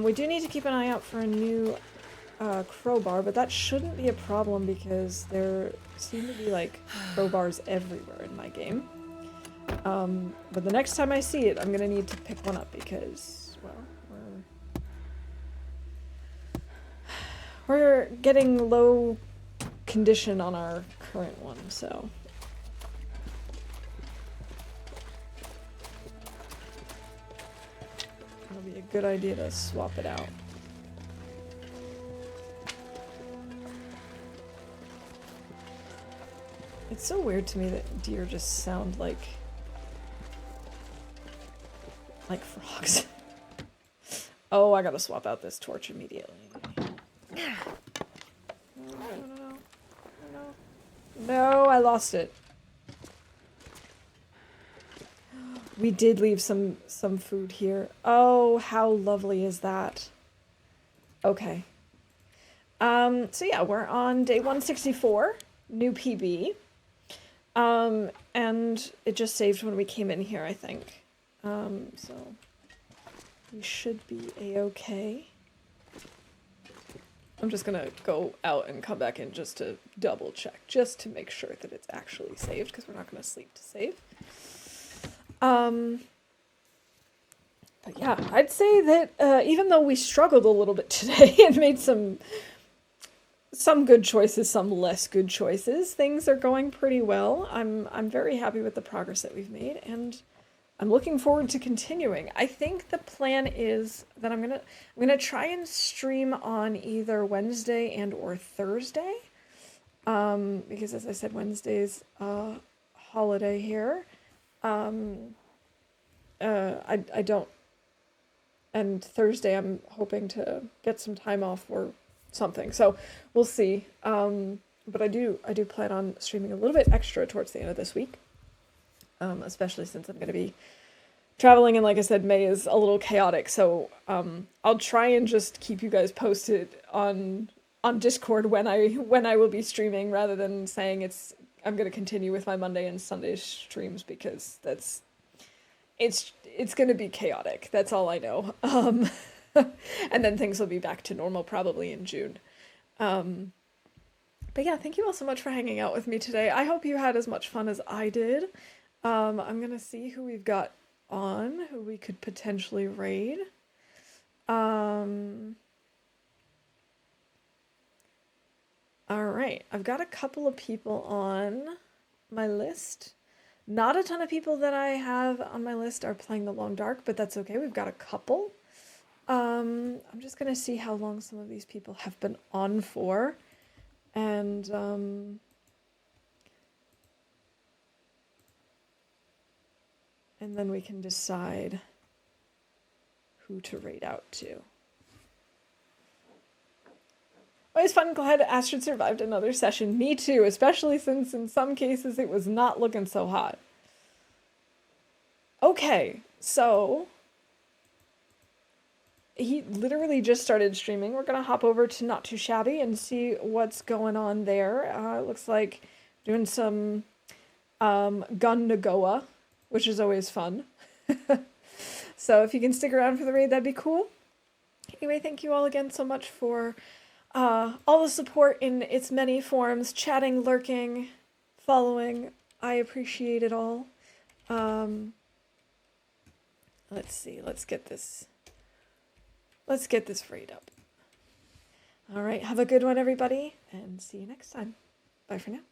We do need to keep an eye out for a new crowbar, but that shouldn't be a problem because there seem to be like crowbars everywhere in my game. But the next time I see it, I'm gonna need to pick one up because, well, we're getting low condition on our current one, so. It'll be a good idea to swap it out. It's so weird to me that deer just sound like frogs. Oh, I gotta swap out this torch immediately. No, I lost it. We did leave some food here. Oh, how lovely is that? Okay. So yeah, we're on day 164, new PB. And it just saved when we came in here, I think. So we should be a-okay. I'm just gonna go out and come back in just to double check, just to make sure that it's actually saved, because we're not gonna sleep to save. But yeah, I'd say that even though we struggled a little bit today and made some good choices, some less good choices, things are going pretty well. I'm very happy with the progress that we've made, and I'm looking forward to continuing. I think the plan is that I'm gonna try and stream on either Wednesday and or Thursday, because as I said, Wednesday's a holiday here. I don't, and Thursday I'm hoping to get some time off or something. So we'll see. But I do plan on streaming a little bit extra towards the end of this week. Especially since I'm going to be traveling, and like I said, May is a little chaotic, so I'll try and just keep you guys posted on Discord when I will be streaming, rather than saying I'm going to continue with my Monday and Sunday streams, because it's going to be chaotic. That's all I know. And then things will be back to normal probably in June. But yeah, thank you all so much for hanging out with me today. I hope you had as much fun as I did. I'm going to see who we've got on, who we could potentially raid. All right, I've got a couple of people on my list. Not a ton of people that I have on my list are playing the Long Dark, but that's okay. We've got a couple. I'm just going to see how long some of these people have been on for. And then we can decide who to raid out to. Always fun, glad Astrid survived another session. Me too, especially since in some cases it was not looking so hot. Okay, so he literally just started streaming. We're gonna hop over to Not Too Shabby and see what's going on there. It looks like doing some Gun Nagoa, which is always fun. So if you can stick around for the raid, that'd be cool. Anyway, thank you all again so much for all the support in its many forms, chatting, lurking, following. I appreciate it all. Let's see, let's get this raid up. All right, have a good one, everybody, and see you next time. Bye for now.